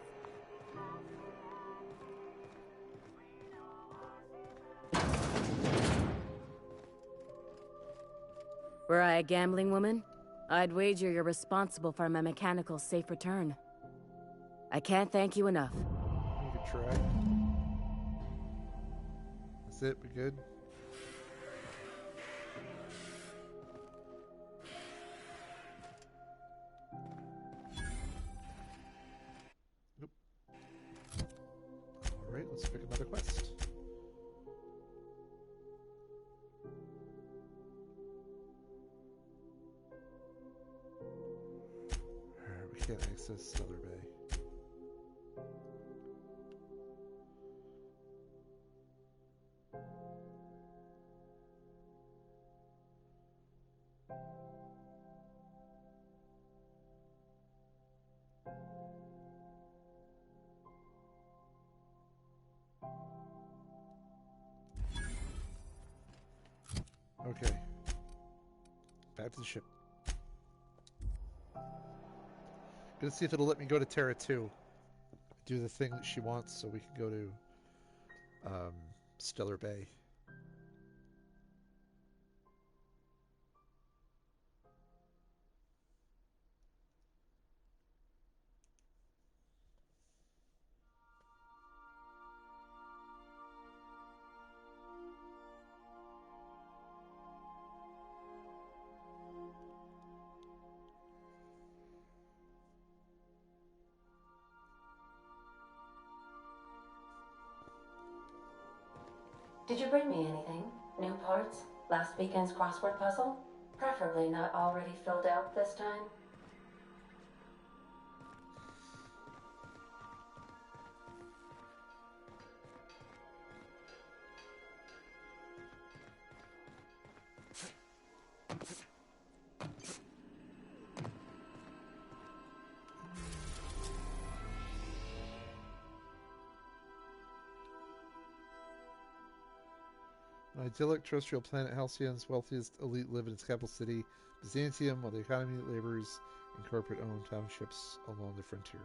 Were I a gambling woman, I'd wager you're responsible for my mechanical safe return. I can't thank you enough. You could try. That's it, we good? Nope. Alright, let's pick another quest. We can't access Stellar Bay. Okay. Back to the ship. Gonna see if it'll let me go to Terra 2. Do the thing that she wants so we can go to Stellar Bay. Did you bring me anything? New parts? Last weekend's crossword puzzle? Preferably not already filled out this time. An idyllic terrestrial planet, Halcyon's wealthiest elite live in its capital city, Byzantium, while the economy labors in corporate-owned townships along the frontier.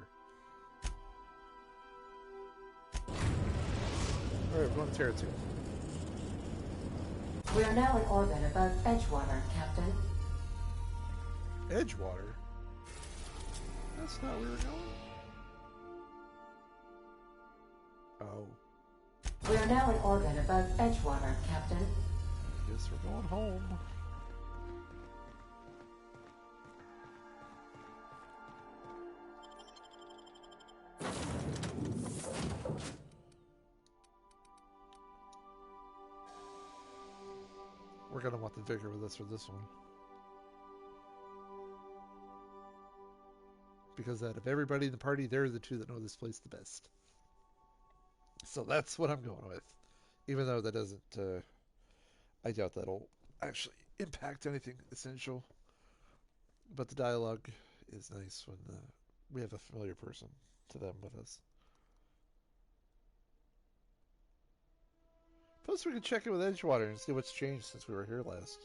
Alright, we're going to Terra 2. We are now in orbit above Edgewater, Captain. Edgewater? That's not where we're going. Oh. We are now in orbit above Edgewater, Captain. Guess we're going home. We're gonna want the Vicar with us for this one. Because out of everybody in the party, they're the two that know this place the best. So that's what I'm going with. Even though that doesn't, I doubt that'll actually impact anything essential. But the dialogue is nice when we have a familiar person to them with us. Plus we can check in with Edgewater and see what's changed since we were here last.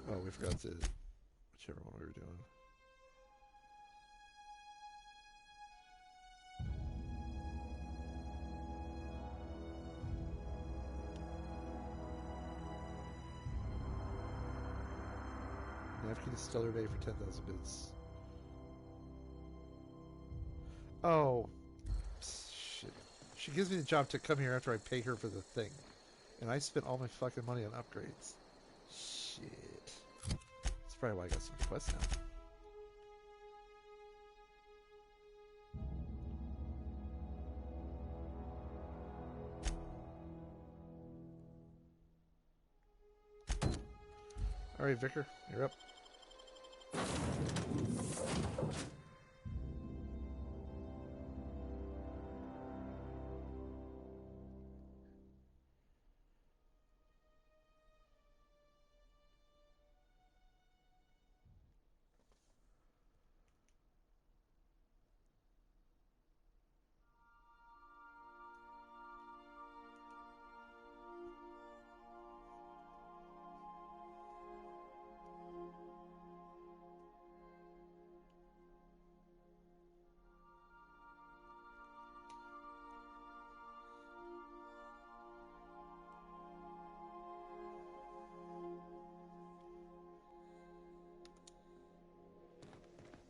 Oh, we forgot to... whichever one we were doing. Napkin is Stellar Bay for 10,000 bits. Oh. Shit. She gives me the job to come here after I pay her for the thing. And I spent all my fucking money on upgrades. Shit. That's probably why I got some quests now. Alright, Vicar, you're up.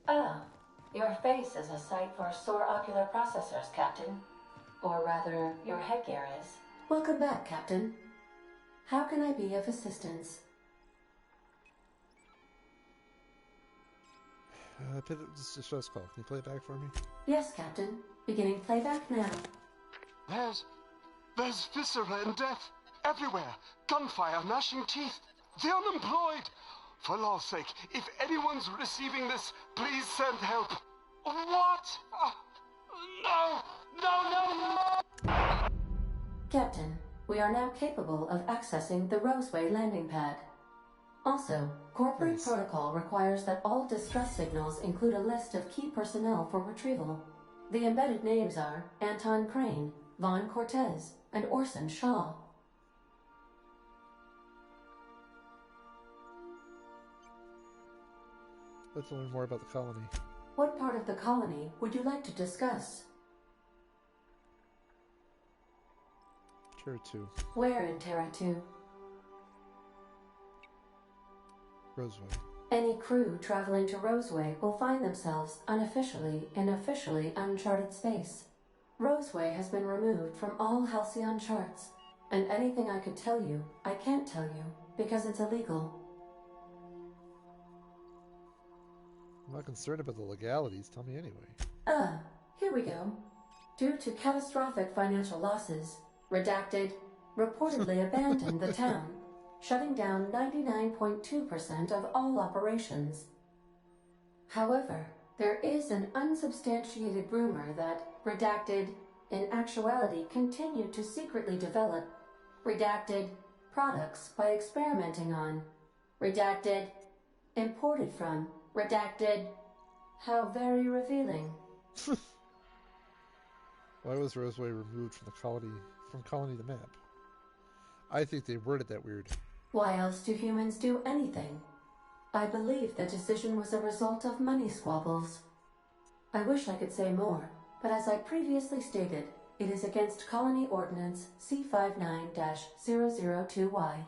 Ah, your face is a sight for sore ocular processors, Captain. Or rather, your headgear is. Welcome back, Captain. How can I be of assistance? This is first call. Can you play it back for me? Yes, Captain. Beginning playback now. There's viscera and death everywhere. Gunfire, gnashing teeth. The unemployed. For law's sake, if anyone's receiving this, please send help. What? No! Captain, we are now capable of accessing the Roseway landing pad. Also, corporate protocol requires that all distress signals include a list of key personnel for retrieval. The embedded names are Anton Crane, Vaughn Cortez, and Orson Shaw. Let's learn more about the colony. What part of the colony would you like to discuss? Terra 2. Where in Terra 2? Roseway. Any crew traveling to Roseway will find themselves unofficially in officially uncharted space. Roseway has been removed from all Halcyon charts, and anything I could tell you, I can't tell you, because it's illegal. I'm not concerned about the legalities. Tell me anyway. Here we go. Due to catastrophic financial losses, Redacted reportedly abandoned the town, shutting down 99.2% of all operations. However, there is an unsubstantiated rumor that Redacted, in actuality, continued to secretly develop Redacted products by experimenting on Redacted, imported from Redacted. How very revealing. Why was Roseway removed from colony to map? I think they worded that weird. Why else do humans do anything? I believe the decision was a result of money squabbles. I wish I could say more, but as I previously stated, it is against Colony Ordinance C59-002Y.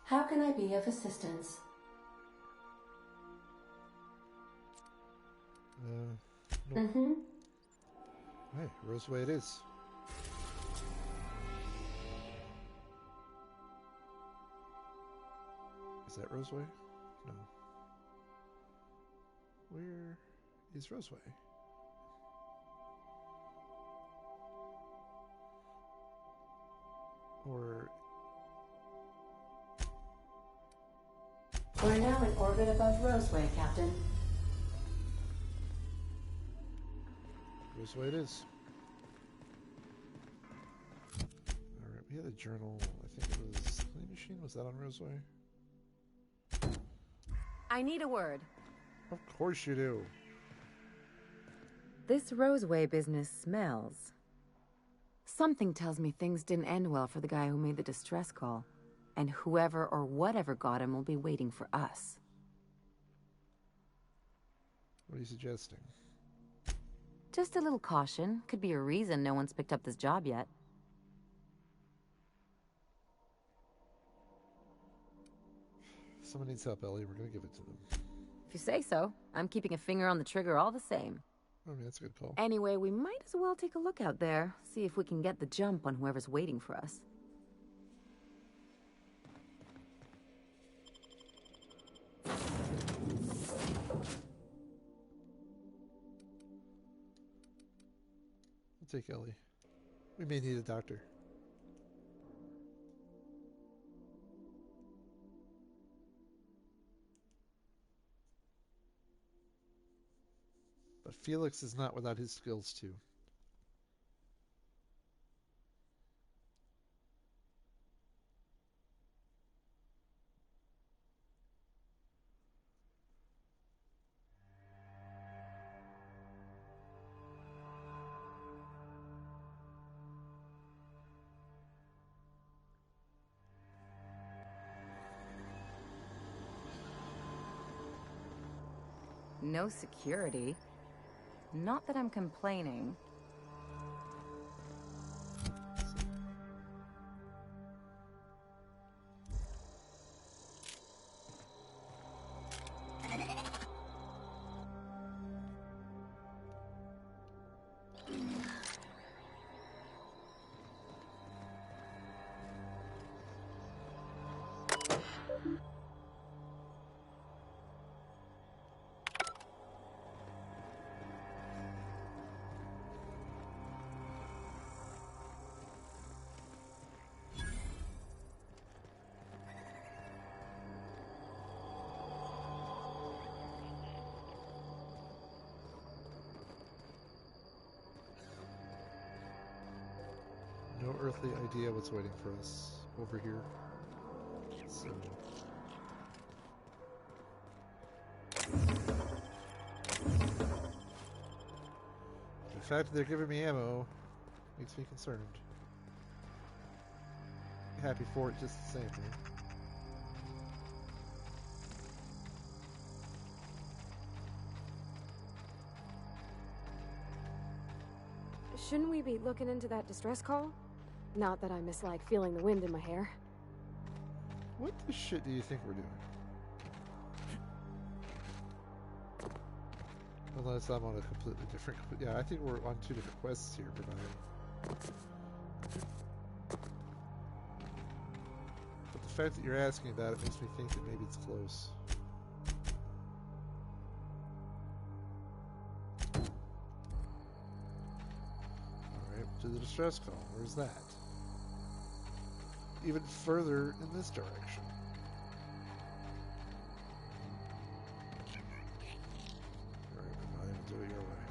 How can I be of assistance? No. Hey, Roseway it is. Is that Roseway? No. Where is Roseway? Or... We're now in orbit above Roseway, Captain. Roseway it is. Alright, we had a journal. I think it was Honey Machine. Was that on Roseway? I need a word. Of course you do. This Roseway business smells. Something tells me things didn't end well for the guy who made the distress call. And whoever or whatever got him will be waiting for us. What are you suggesting? Just a little caution. Could be a reason no one's picked up this job yet. If someone needs help, Ellie. We're gonna give it to them. If you say so. I'm keeping a finger on the trigger all the same. I mean, that's a good call. Anyway, we might as well take a look out there. See if we can get the jump on whoever's waiting for us. We'll take Ellie. We may need a doctor. But Felix is not without his skills too. No security. Not that I'm complaining. earthly idea what's waiting for us over here. So... the fact that they're giving me ammo makes me concerned. Happy for it just the same, man. Shouldn't we be looking into that distress call? Not that I mislike feeling the wind in my hair. What the shit do you think we're doing? Unless I'm on a completely different... Yeah, I think we're on two different quests here, but the fact that you're asking about it makes me think that maybe it's close. Alright, to the distress call. Where's that? Even further in this direction. Alright, but not even do it your way.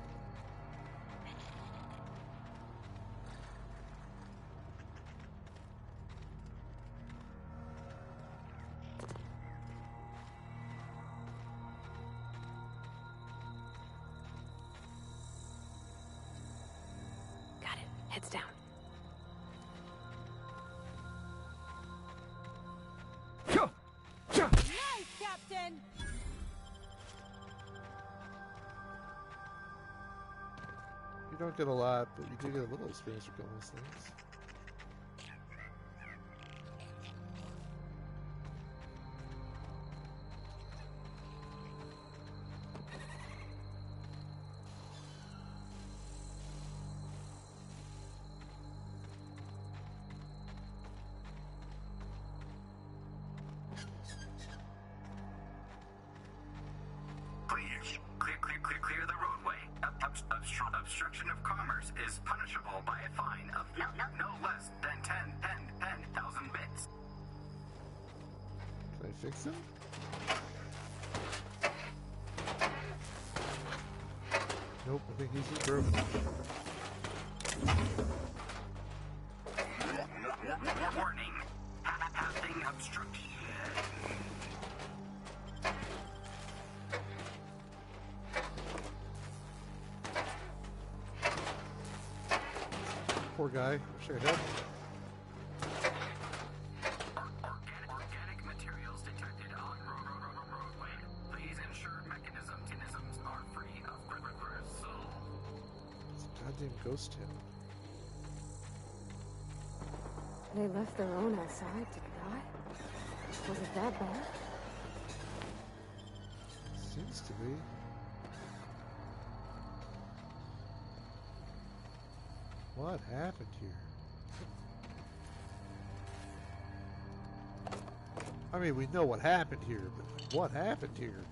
Got it. Heads down. Nice, Captain! You don't get a lot, but you do get a little experience for killing these things. Please, clear the roadway. Obstruction of commerce is punishable by a fine of no less than 10,000 bits. Can I fix him? Nope, I think he's just broken. Warning. Having obstruction. Poor guy. Wish I could help. Organic materials detected on roadway. Please ensure mechanisms are free of gristle. It's a goddamn ghost town. They left their own outside to die? Was it that bad? Seems to be. What happened here? I mean, we know what happened here, but what happened here?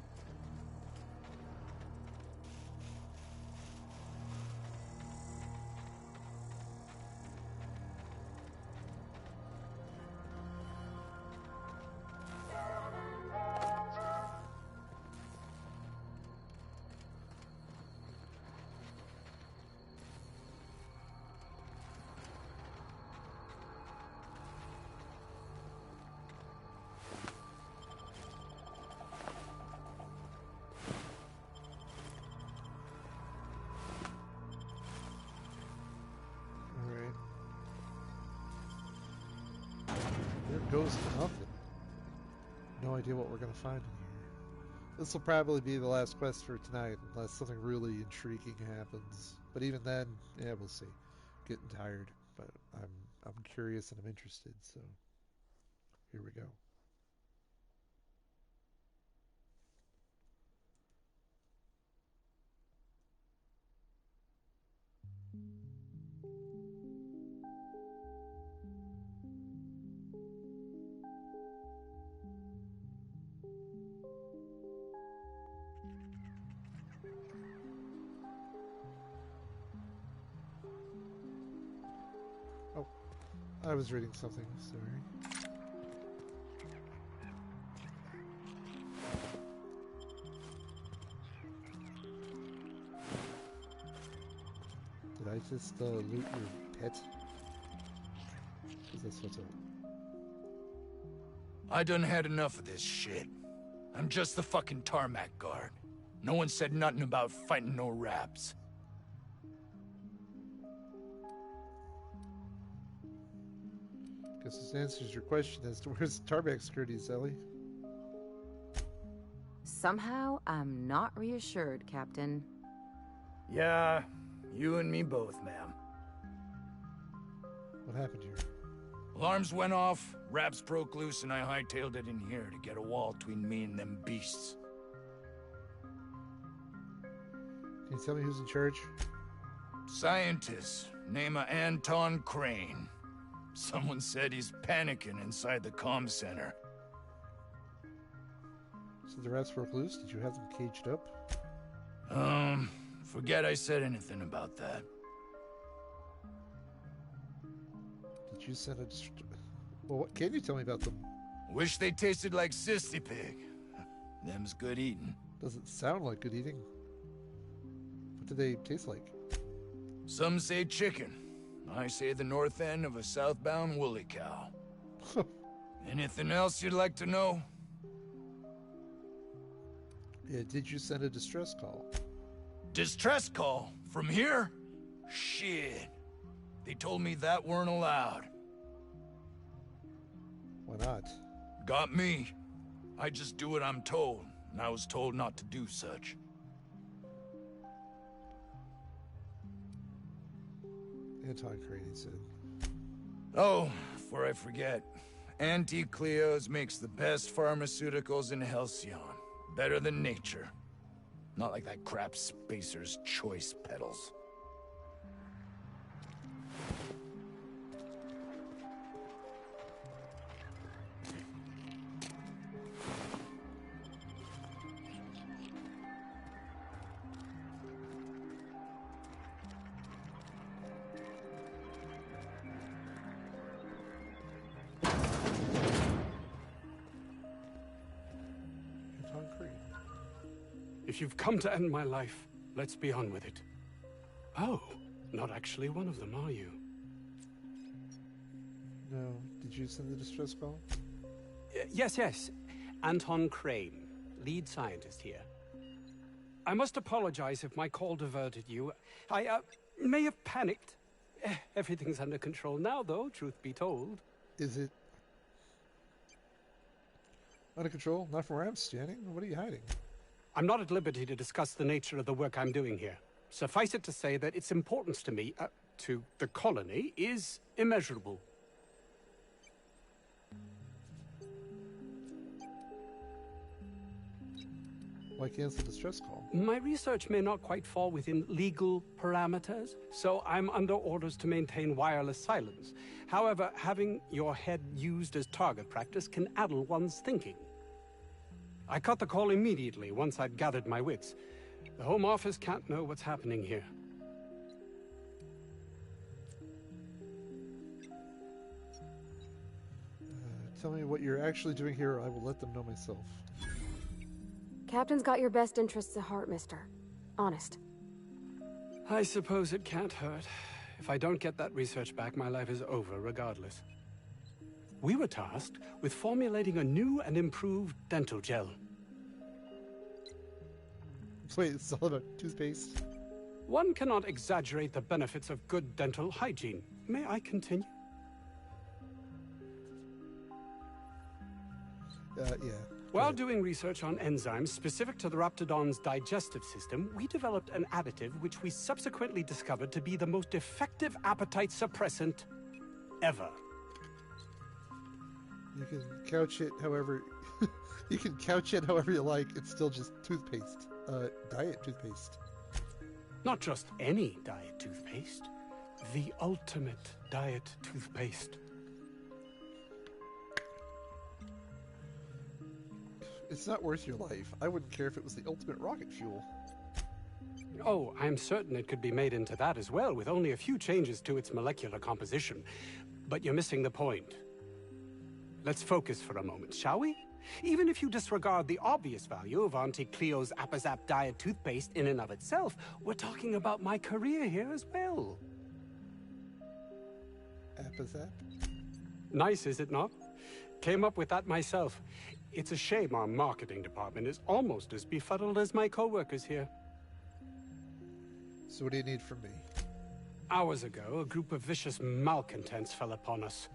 Goes to nothing. No idea what we're going to find in here. This will probably be the last quest for tonight, unless something really intriguing happens. But even then, yeah, we'll see. Getting tired, but I'm curious and I'm interested. So here we go. Oh, I was reading something, sorry. Did I just loot your pet? That's what's up. I done had enough of this shit. I'm just the fucking tarmac guard. No one said nothing about fighting no raps. Guess this answers your question as to where's tarmac security, Ellie. Somehow, I'm not reassured, Captain. Yeah, you and me both, ma'am. What happened here? Alarms went off, raps broke loose, and I hightailed it in here to get a wall between me and them beasts. Can you tell me who's in charge? Scientist, name of Anton Crane. Someone said he's panicking inside the comm center. So the rats broke loose? Did you have them caged up? Forget I said anything about that. Did you send a... Well, what can you tell me about them? Wish they tasted like Sissy Pig. Them's good eating. Doesn't sound like good eating. What do they taste like? Some say chicken. I say the north end of a southbound woolly cow. Anything else you'd like to know? Yeah, did you send a distress call? Distress call? From here? Shit. They told me that weren't allowed. Why not? Got me. I just do what I'm told, and I was told not to do such. Anton Crane, he said. Oh, before I forget, Auntie Cleo's makes the best pharmaceuticals in Halcyon. Better than nature. Not like that crap Spacer's Choice peddles. If you've come to end my life, let's be on with it. Oh, not actually one of them, are you? No. Did you send the distress call? Yes. Anton Crane, lead scientist here. I must apologize if my call diverted you. I may have panicked. Everything's under control now, though, truth be told. Is it under control? Not from where I'm standing? What are you hiding? I'm not at liberty to discuss the nature of the work I'm doing here. Suffice it to say that its importance to me, to the colony, is immeasurable. Why cancel the distress call? My research may not quite fall within legal parameters, so I'm under orders to maintain wireless silence. However, having your head used as target practice can addle one's thinking. I cut the call immediately once I'd gathered my wits. The Home Office can't know what's happening here. Tell me what you're actually doing here, or I will let them know myself. Captain's got your best interests at heart, mister. Honest. I suppose it can't hurt. If I don't get that research back, my life is over regardless. We were tasked with formulating a new and improved dental gel. Wait, it's all about toothpaste? One cannot exaggerate the benefits of good dental hygiene. May I continue? Yeah. While doing research on enzymes specific to the Raptidon's digestive system, we developed an additive which we subsequently discovered to be the most effective appetite suppressant ever. You can couch it however you like. It's still just toothpaste. Diet toothpaste. Not just any diet toothpaste. The ultimate diet toothpaste. It's not worth your life. I wouldn't care if it was the ultimate rocket fuel. Oh, I'm certain it could be made into that as well, with only a few changes to its molecular composition. But you're missing the point. Let's focus for a moment, shall we? Even if you disregard the obvious value of Auntie Cleo's Appazap diet toothpaste in and of itself, we're talking about my career here as well. Appazap? Nice, is it not? Came up with that myself. It's a shame our marketing department is almost as befuddled as my co-workers here. So what do you need from me? Hours ago, a group of vicious malcontents fell upon us,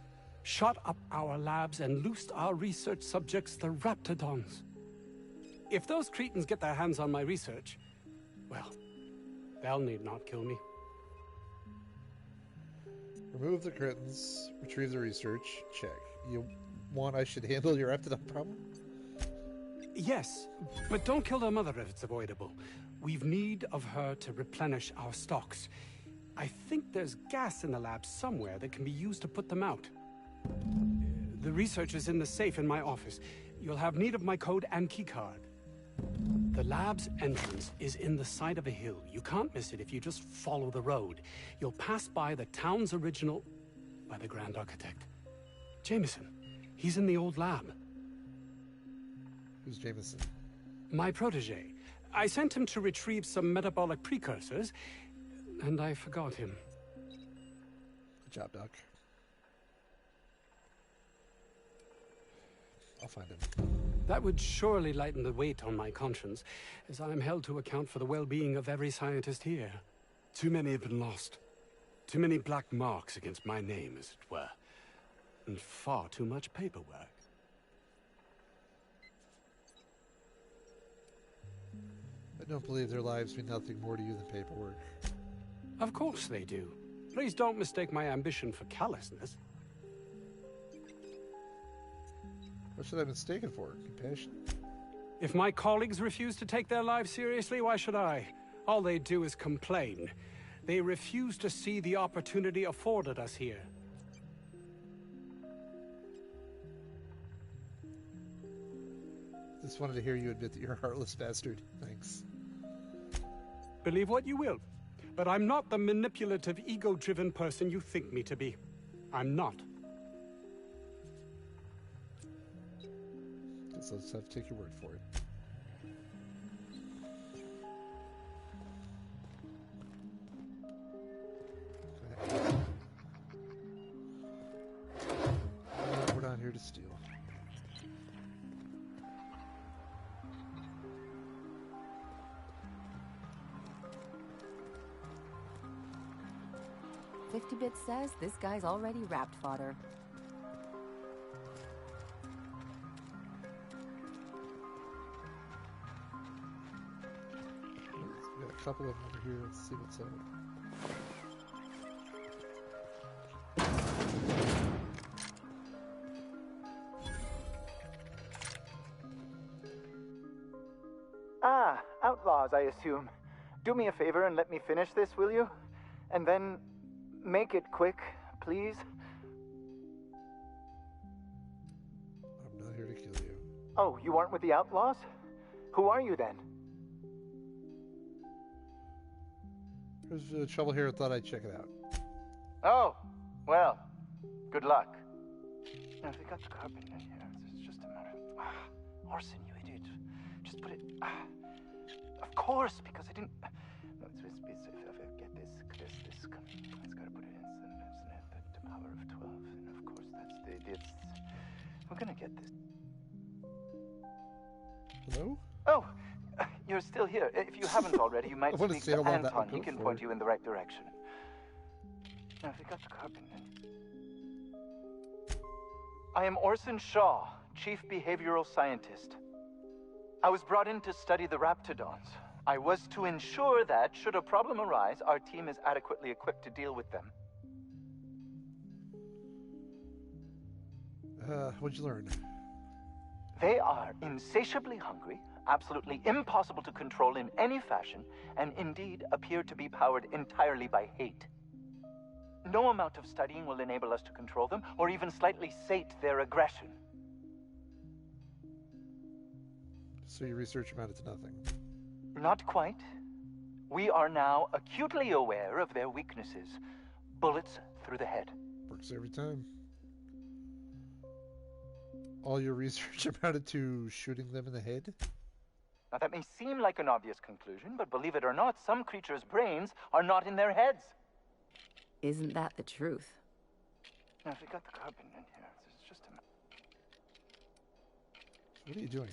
shot up our labs and loosed our research subjects, the Raptidons. If those cretins get their hands on my research, well, they'll need not kill me. Remove the cretins, retrieve the research, check. You want I should handle your Raptidon problem? Yes, but don't kill their mother if it's avoidable. We've need of her to replenish our stocks. I think there's gas in the lab somewhere that can be used to put them out. The research is in the safe in my office. You'll have need of my code and keycard. The lab's entrance is in the side of a hill. You can't miss it if you just follow the road. You'll pass by the town's original... by the Grand Architect. Jameson. He's in the old lab. Who's Jameson? My protege. I sent him to retrieve some metabolic precursors, and I forgot him. Good job, Doc. I'll find him. That would surely lighten the weight on my conscience, as I am held to account for the well-being of every scientist here. Too many have been lost. Too many black marks against my name, as it were. And far too much paperwork. I don't believe their lives mean nothing more to you than paperwork. Of course they do. Please don't mistake my ambition for callousness. What should I mistake it for? Compassion? If my colleagues refuse to take their lives seriously, why should I? All they do is complain. They refuse to see the opportunity afforded us here. Just wanted to hear you admit that you're a heartless bastard. Thanks. Believe what you will, but I'm not the manipulative, ego-driven person you think me to be. I'm not. Guess I'll just have to take your word for it. We're not here to steal. "50-bit says this guy's already wrapped fodder." We got a couple of them over here. Let's see what's up. Ah, outlaws, I assume. Do me a favor and let me finish this, will you? And then make it quick, please. I'm not here to kill you. Oh, you aren't with the outlaws? Who are you then? There's trouble here. I thought I'd check it out. Oh, well, good luck. Now, they got the carpet in here. It's just a matter of... Orson, you idiot. Just put it... Of course, because I didn't... No, it's if I get this... It's got to put it in the power of 12. And of course, that's the... We're gonna get this. Hello? Oh, you're still here. If you haven't already, you might speak to Anton. He can point you in the right direction. Now, they got the carpet in. I am Orson Shaw, Chief Behavioral Scientist. I was brought in to study the Raptidons. I was to ensure that, should a problem arise, our team is adequately equipped to deal with them. What'd you learn? They are insatiably hungry, absolutely impossible to control in any fashion, and indeed appear to be powered entirely by hate. No amount of studying will enable us to control them, or even slightly sate their aggression. So your research amounted to nothing? Not quite. We are now acutely aware of their weaknesses. Bullets through the head. Works every time. All your research amounted to shooting them in the head? Now that may seem like an obvious conclusion, but believe it or not, some creatures' brains are not in their heads. Isn't that the truth? Now, if we got the carbon in here, What are you doing?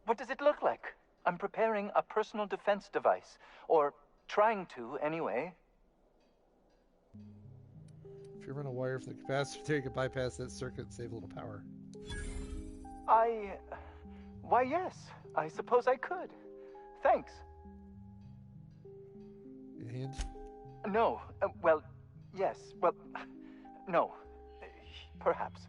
What does it look like? I'm preparing a personal defense device. Or trying to, anyway. If you run a wire from the capacitor, you can bypass that circuit and save a little power. Why, yes. I suppose I could. Thanks. Your hand? No. Well, yes. Well, no. Perhaps.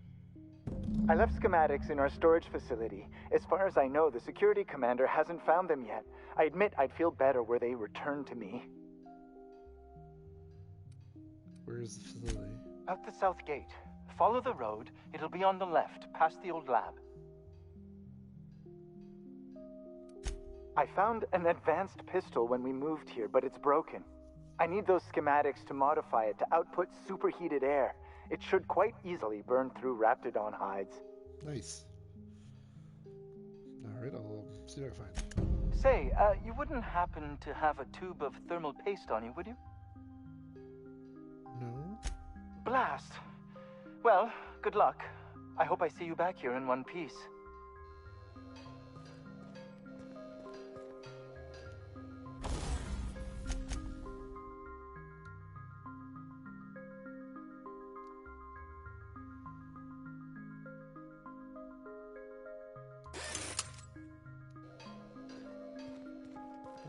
I left schematics in our storage facility. As far as I know, the security commander hasn't found them yet. I admit I'd feel better were they returned to me. Where's the facility? Out the south gate. Follow the road. It'll be on the left, past the old lab. I found an advanced pistol when we moved here, but it's broken. I need those schematics to modify it to output superheated air. It should quite easily burn through Raptidon hides. Nice. Alright, I'll see what I find. Say, you wouldn't happen to have a tube of thermal paste on you, would you? No. Blast. Well, good luck. I hope I see you back here in one piece.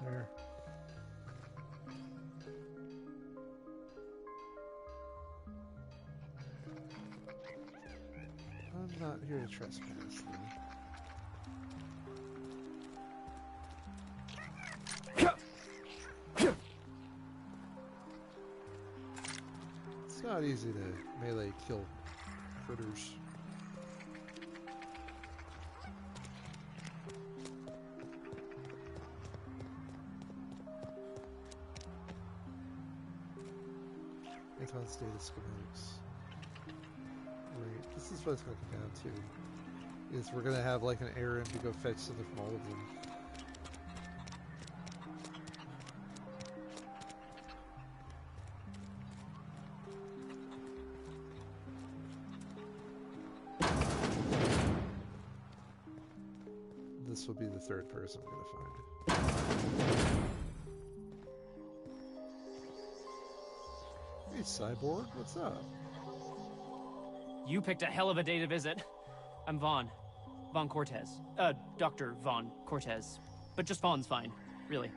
There. I'm not here to trespass, though. It's not easy to melee kill critters. Icons data schematics. Right, this is what it's going to come down to. Is we're going to have like an errand to go fetch something from all of them. This will be the third person I'm going to find. Hey, Cyborg, what's up? You picked a hell of a day to visit. I'm Vaughn. Vaughn Cortez. Dr. Vaughn Cortez. But just Vaughn's fine, really.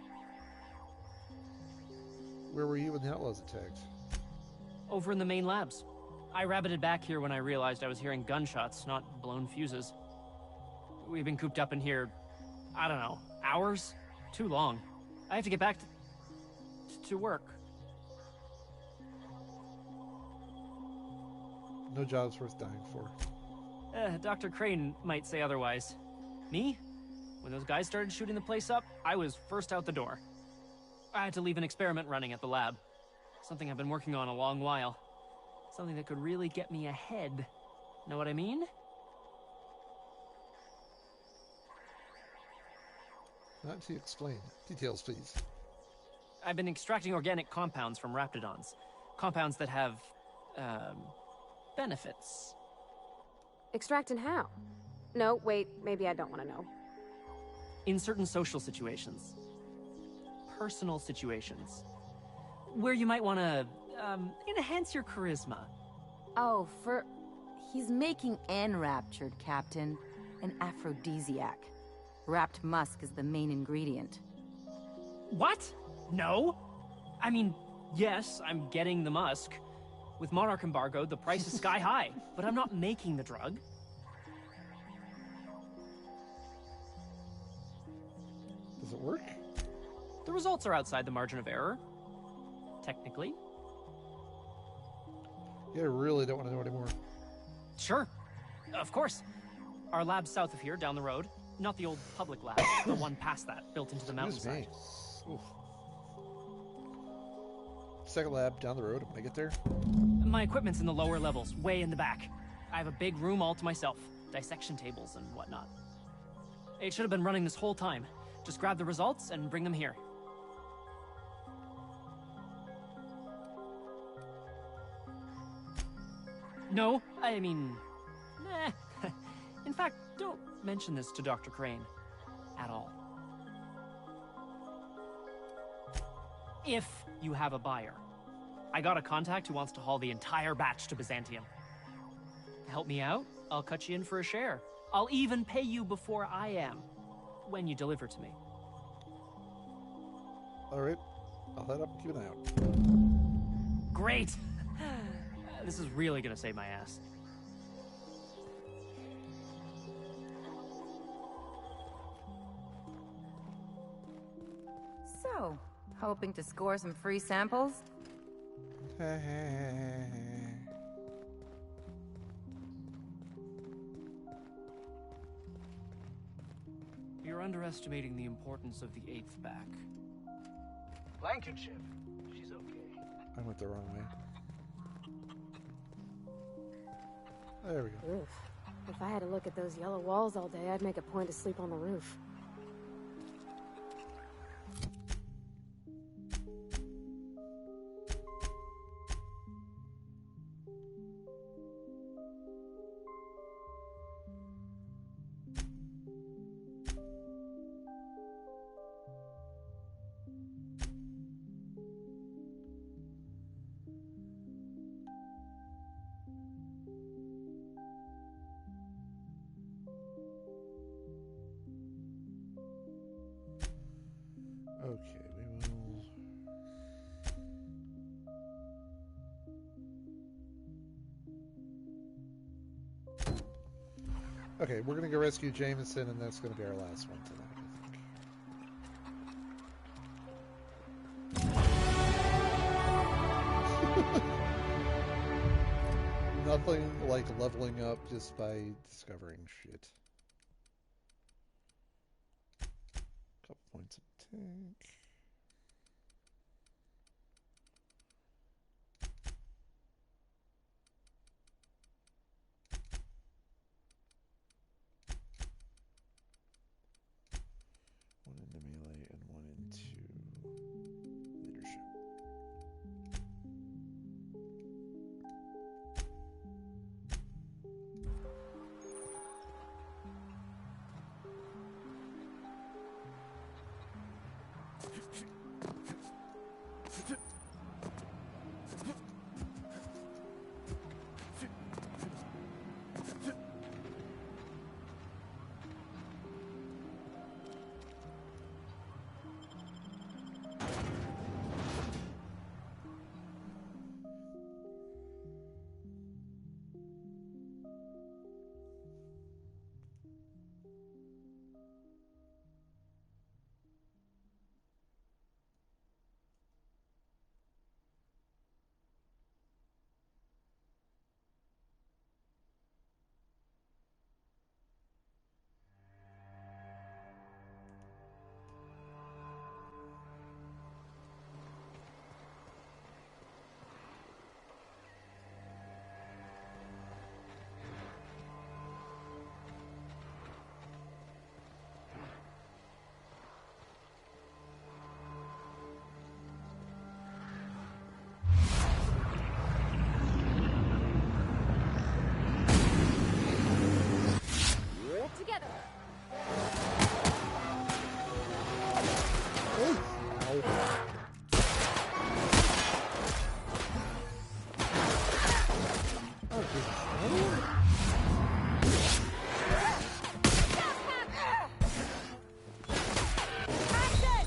Where were you when the Outlaws attacked? Over in the main labs. I rabbited back here when I realized I was hearing gunshots, not blown fuses. We've been cooped up in here, I don't know, hours? Too long. I have to get back to work. No job's worth dying for. Dr. Crane might say otherwise. Me? When those guys started shooting the place up, I was first out the door. I had to leave an experiment running at the lab. Something I've been working on a long while. Something that could really get me ahead. Know what I mean? Not until you explain. Details, please. I've been extracting organic compounds from Raptidons. Compounds that have, benefits. Extracting how? No, wait, maybe I don't want to know. In certain social situations. Personal situations. Where you might want to, enhance your charisma. Oh, he's making enraptured, Captain. An aphrodisiac. Wrapped musk is the main ingredient. What? No? I mean, yes, I'm getting the musk. With Monarch embargo, the price is sky high, but I'm not making the drug. Does it work? The results are outside the margin of error. Technically. Yeah, I really don't want to know anymore. Sure. Of course. Our lab's south of here, down the road. Not the old public lab, the one past that, built into the mountainside. Second lab down the road. When I get there. My equipment's in the lower levels, way in the back. I have a big room all to myself, dissection tables and whatnot. It should have been running this whole time. Just grab the results and bring them here. No, I mean, in fact, mention this to Dr. Crane at all. If you have a buyer. I got a contact who wants to haul the entire batch to Byzantium. Help me out, I'll cut you in for a share. I'll even pay you before I am, when you deliver to me. Alright, I'll head up and keep an eye out. Great! This is really gonna save my ass. So, hoping to score some free samples? You're underestimating the importance of the 8th back. Blankenship. She's okay. I went the wrong way. There we go. Oof. If I had to look at those yellow walls all day, I'd make a point to sleep on the roof. Okay, we will... Okay, we're gonna go rescue Jameson, and that's gonna be our last one tonight, I think. Nothing like leveling up just by discovering shit. Couple points of tank. One into melee and one into leadership. Together.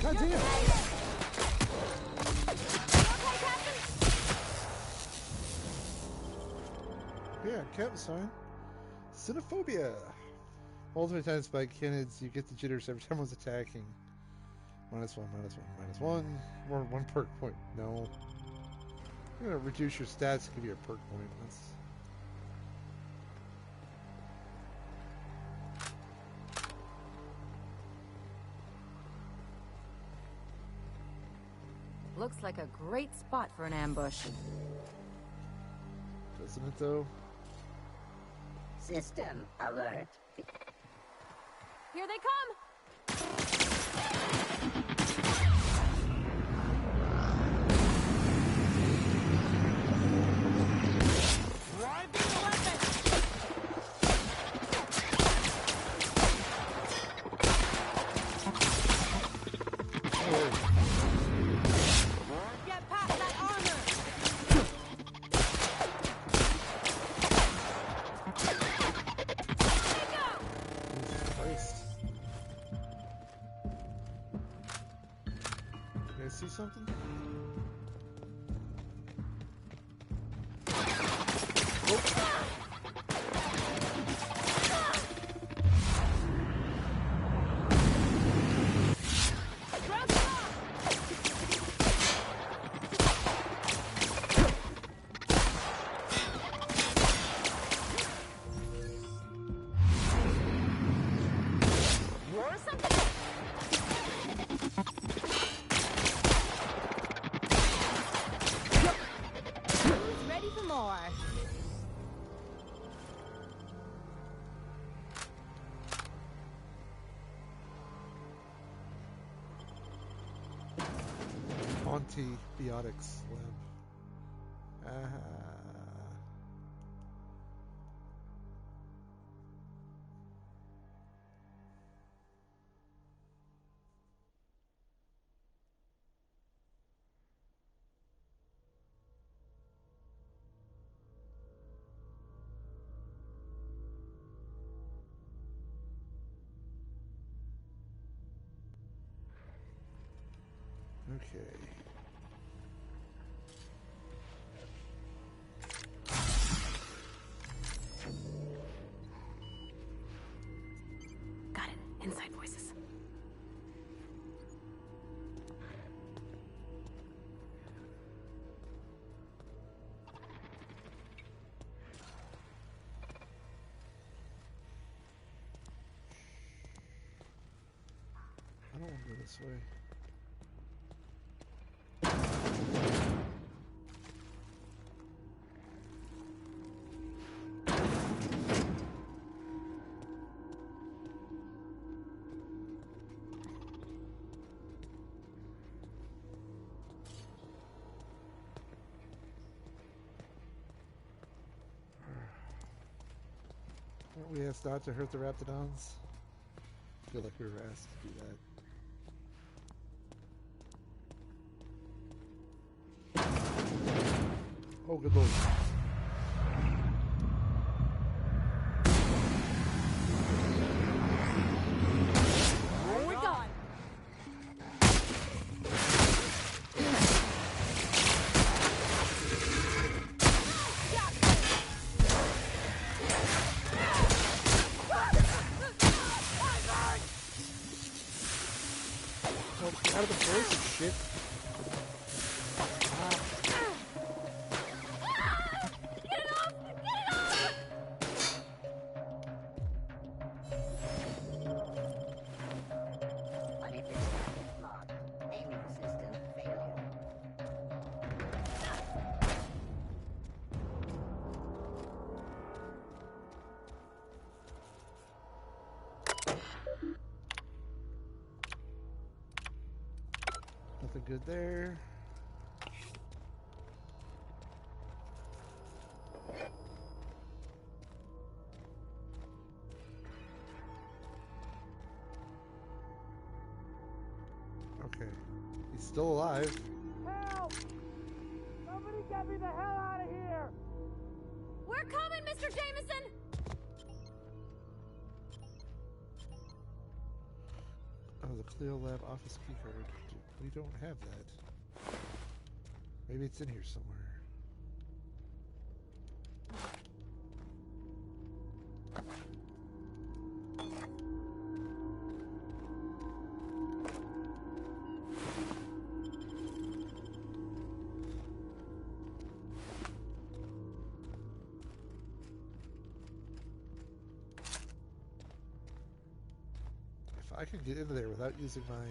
God damn. Yeah, Captain's fine. Xenophobia. Multiple times by canids, you get the jitters every time one's attacking. -1, -1, or 1 perk point. No. I'm gonna reduce your stats, give you a perk point. That's... Looks like a great spot for an ambush. Doesn't it, though? System alert. Here they come! something? Antibiotics lab. Okay. Got it. Inside voices. I don't want to go this way. Weren't we asked not to hurt the Raptidons? I feel like we were asked to do that. Oh, good lord. We're gone. Oh, get out of the voice, shit. Nothing good there. Okay. He's still alive. Help! Somebody get me the hell out of here! We're coming, Mr. Jameson! Oh, the Clio Lab office keycard. We don't have that. Maybe it's in here somewhere. If I can get into there without using my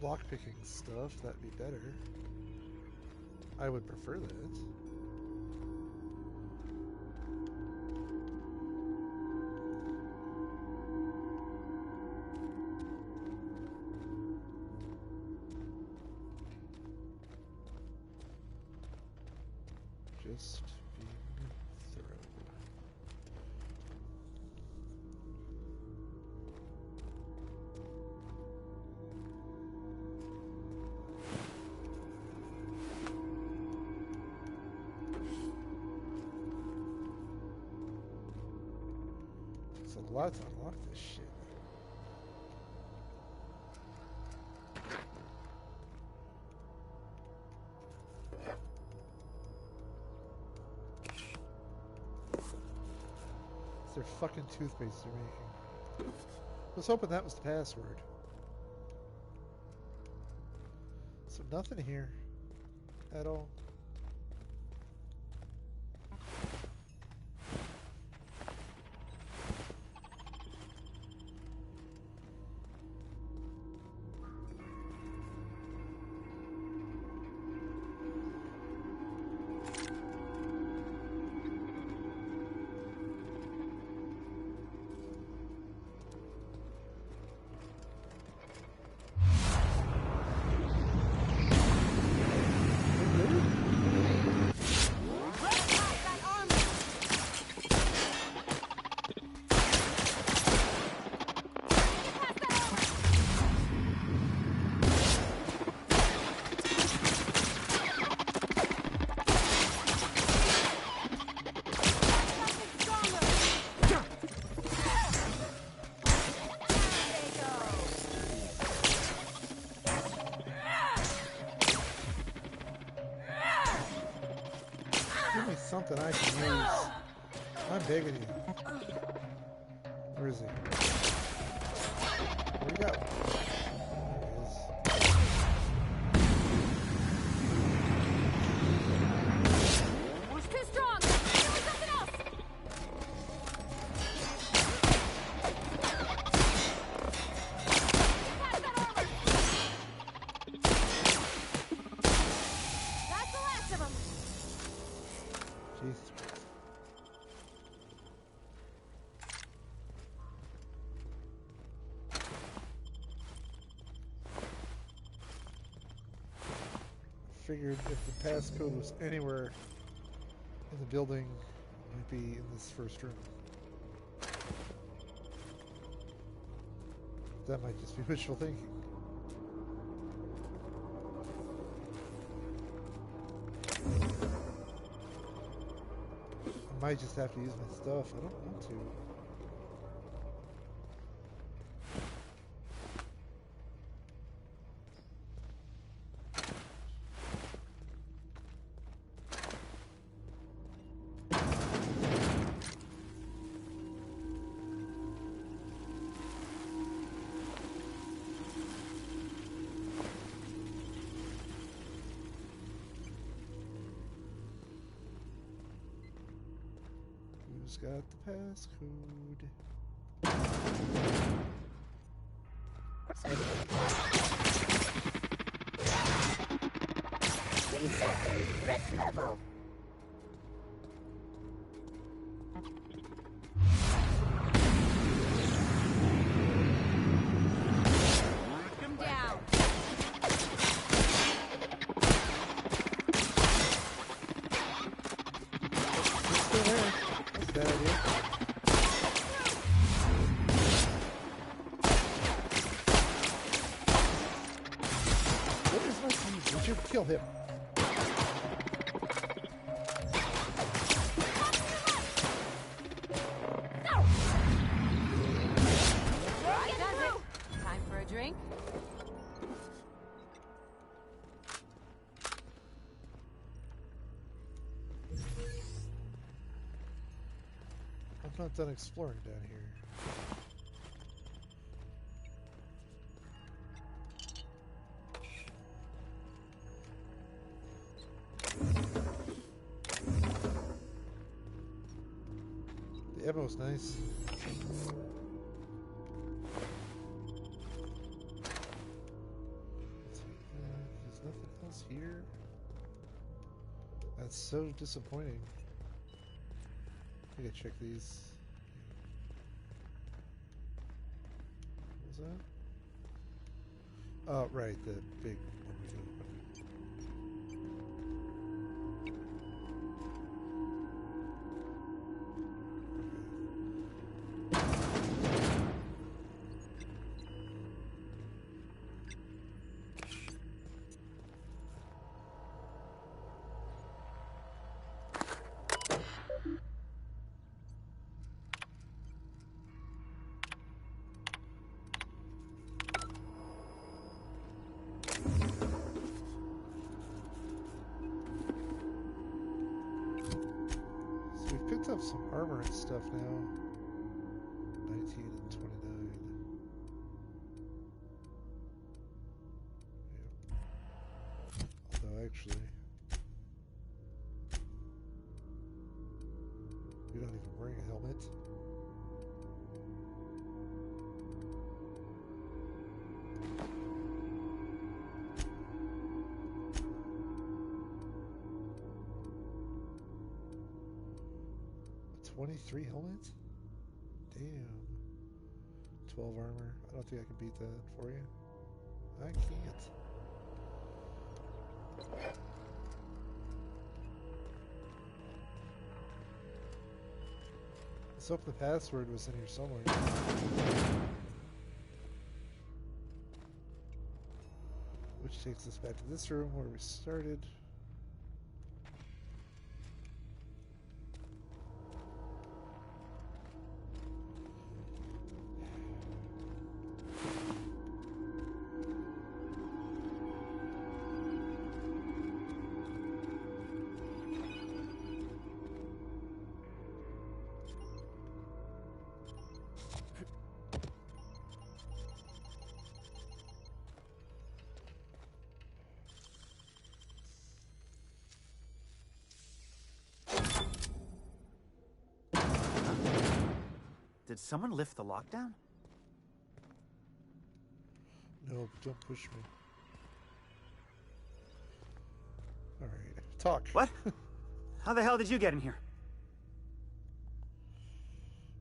lockpicking stuff, that'd be better. I would prefer that. Just being thorough. It's a lot to unlock this shit. It's their fucking toothpaste they're making. I was hoping that was the password. So nothing here at all. Something I can use. I'm begging you. Where is he? Where'd he go? There he is. Who's too strong? Doing something else. That's the last of them. Jesus Christ. Figured if the passcode was anywhere in the building, it might be in this first room. That might just be wishful thinking. I might just have to use my stuff. I don't want to. Who's got the passcode? Resetting threat level. Come down. Still there. That's a bad idea. What is my fuse? We should kill him. Right, does it. Time for a drink. I'm not done exploring down here. The ammo's nice. There's nothing else here. That's so disappointing. I gotta check these. What was that? Oh, right, the big one we can open. now. 19 and 29. Yep. Although actually, you're not even wearing a helmet. A 23 helmet? Damn. 12 armor. I don't think I can beat that for you. I can't. Let's hope the password was in here somewhere. Which takes us back to this room where we started. Did someone lift the lockdown? No, don't push me. Alright, talk. What? How the hell did you get in here?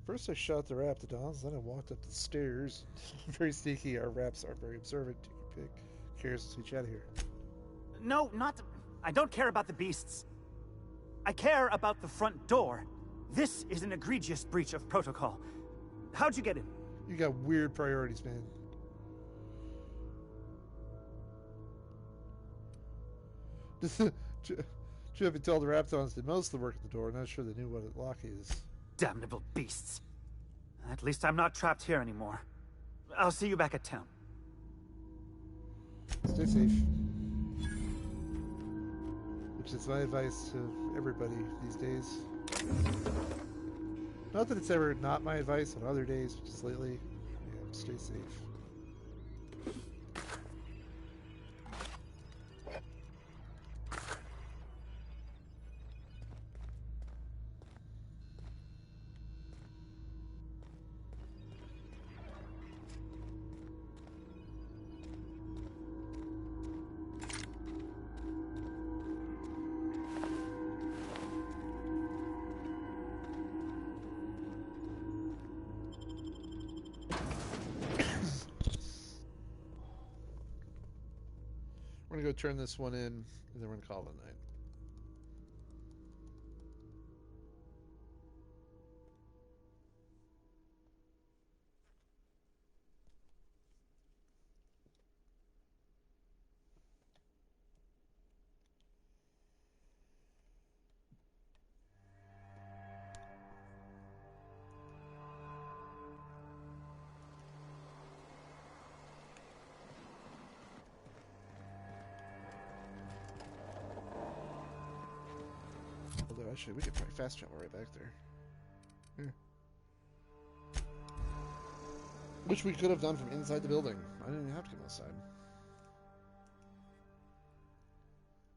First I shot the raptidons, then I walked up the stairs. Very sneaky, our raps are very observant. Take your pick. Curious to get you out of here. No, not... I don't care about the beasts. I care about the front door. This is an egregious breach of protocol. How'd you get in? You got weird priorities, man. Jeff had told the Raptons did most of the work at the door. Not sure they knew what a lock is. Damnable beasts. At least I'm not trapped here anymore. I'll see you back at town. Stay safe. Which is my advice to everybody these days. Not that it's ever not my advice on other days, just lately. Yeah, stay safe. We're gonna go turn this one in, and then we're gonna call it a night. Although, actually, we could probably fast travel right back there. Yeah. Which we could have done from inside the building. I didn't even have to come outside.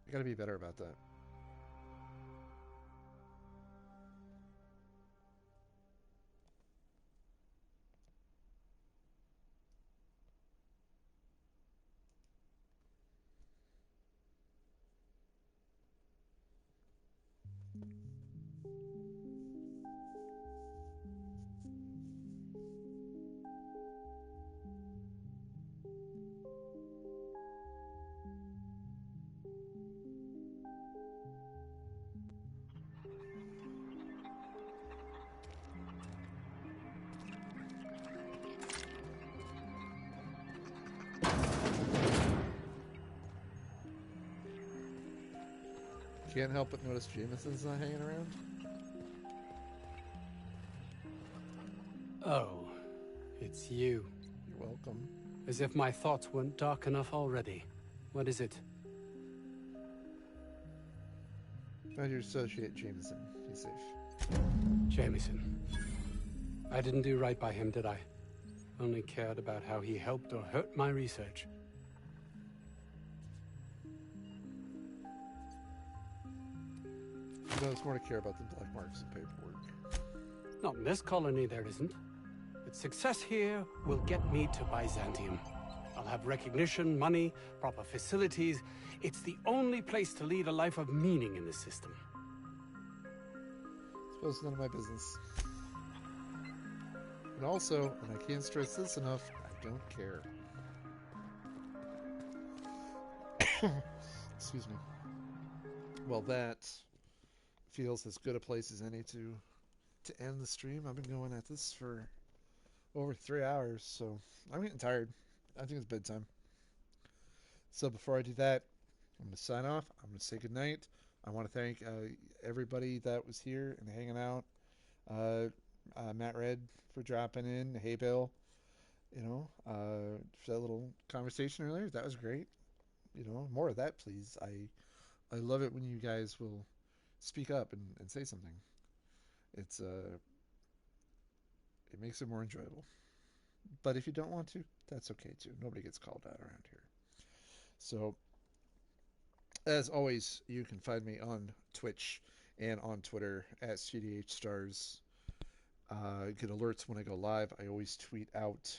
I gotta be better about that. Can't help but notice Jameson's not hanging around. Oh, it's you. You're welcome. As if my thoughts weren't dark enough already. What is it? Found your associate, Jameson. He's safe. Jameson. I didn't do right by him, did I? Only cared about how he helped or hurt my research. No, it's more to care about the black marks and paperwork. Not in this colony, there isn't. But success here will get me to Byzantium. I'll have recognition, money, proper facilities. It's the only place to lead a life of meaning in the system. Suppose it's none of my business. And also, and I can't stress this enough, I don't care. Excuse me. Well, that feels as good a place as any to end the stream. I've been going at this for over 3 hours, so I'm getting tired. I think it's bedtime. So before I do that, I'm going to sign off. I'm going to say goodnight. I want to thank everybody that was here and hanging out. Matt Red for dropping in. Hey, Bill. You know, for that little conversation earlier. That was great. You know, more of that, please. I love it when you guys will speak up and say something. It makes it more enjoyable. But if you don't want to, that's okay too. Nobody gets called out around here. So, as always, you can find me on Twitch and on Twitter at CDHStars. Get alerts when I go live. I always tweet out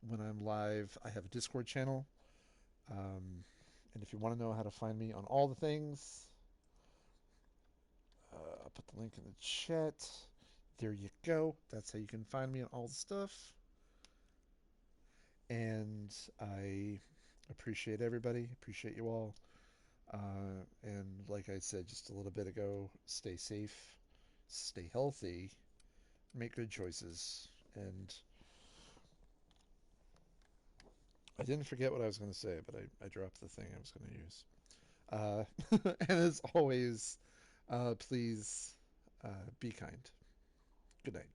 when I'm live. I have a Discord channel. And if you want to know how to find me on all the things, I'll put the link in the chat. There you go. That's how you can find me on all the stuff. And I appreciate everybody. Appreciate you all. And like I said just a little bit ago, stay safe, stay healthy, make good choices. And I didn't forget what I was going to say, but I dropped the thing I was going to use. And as always, please be kind. Good night.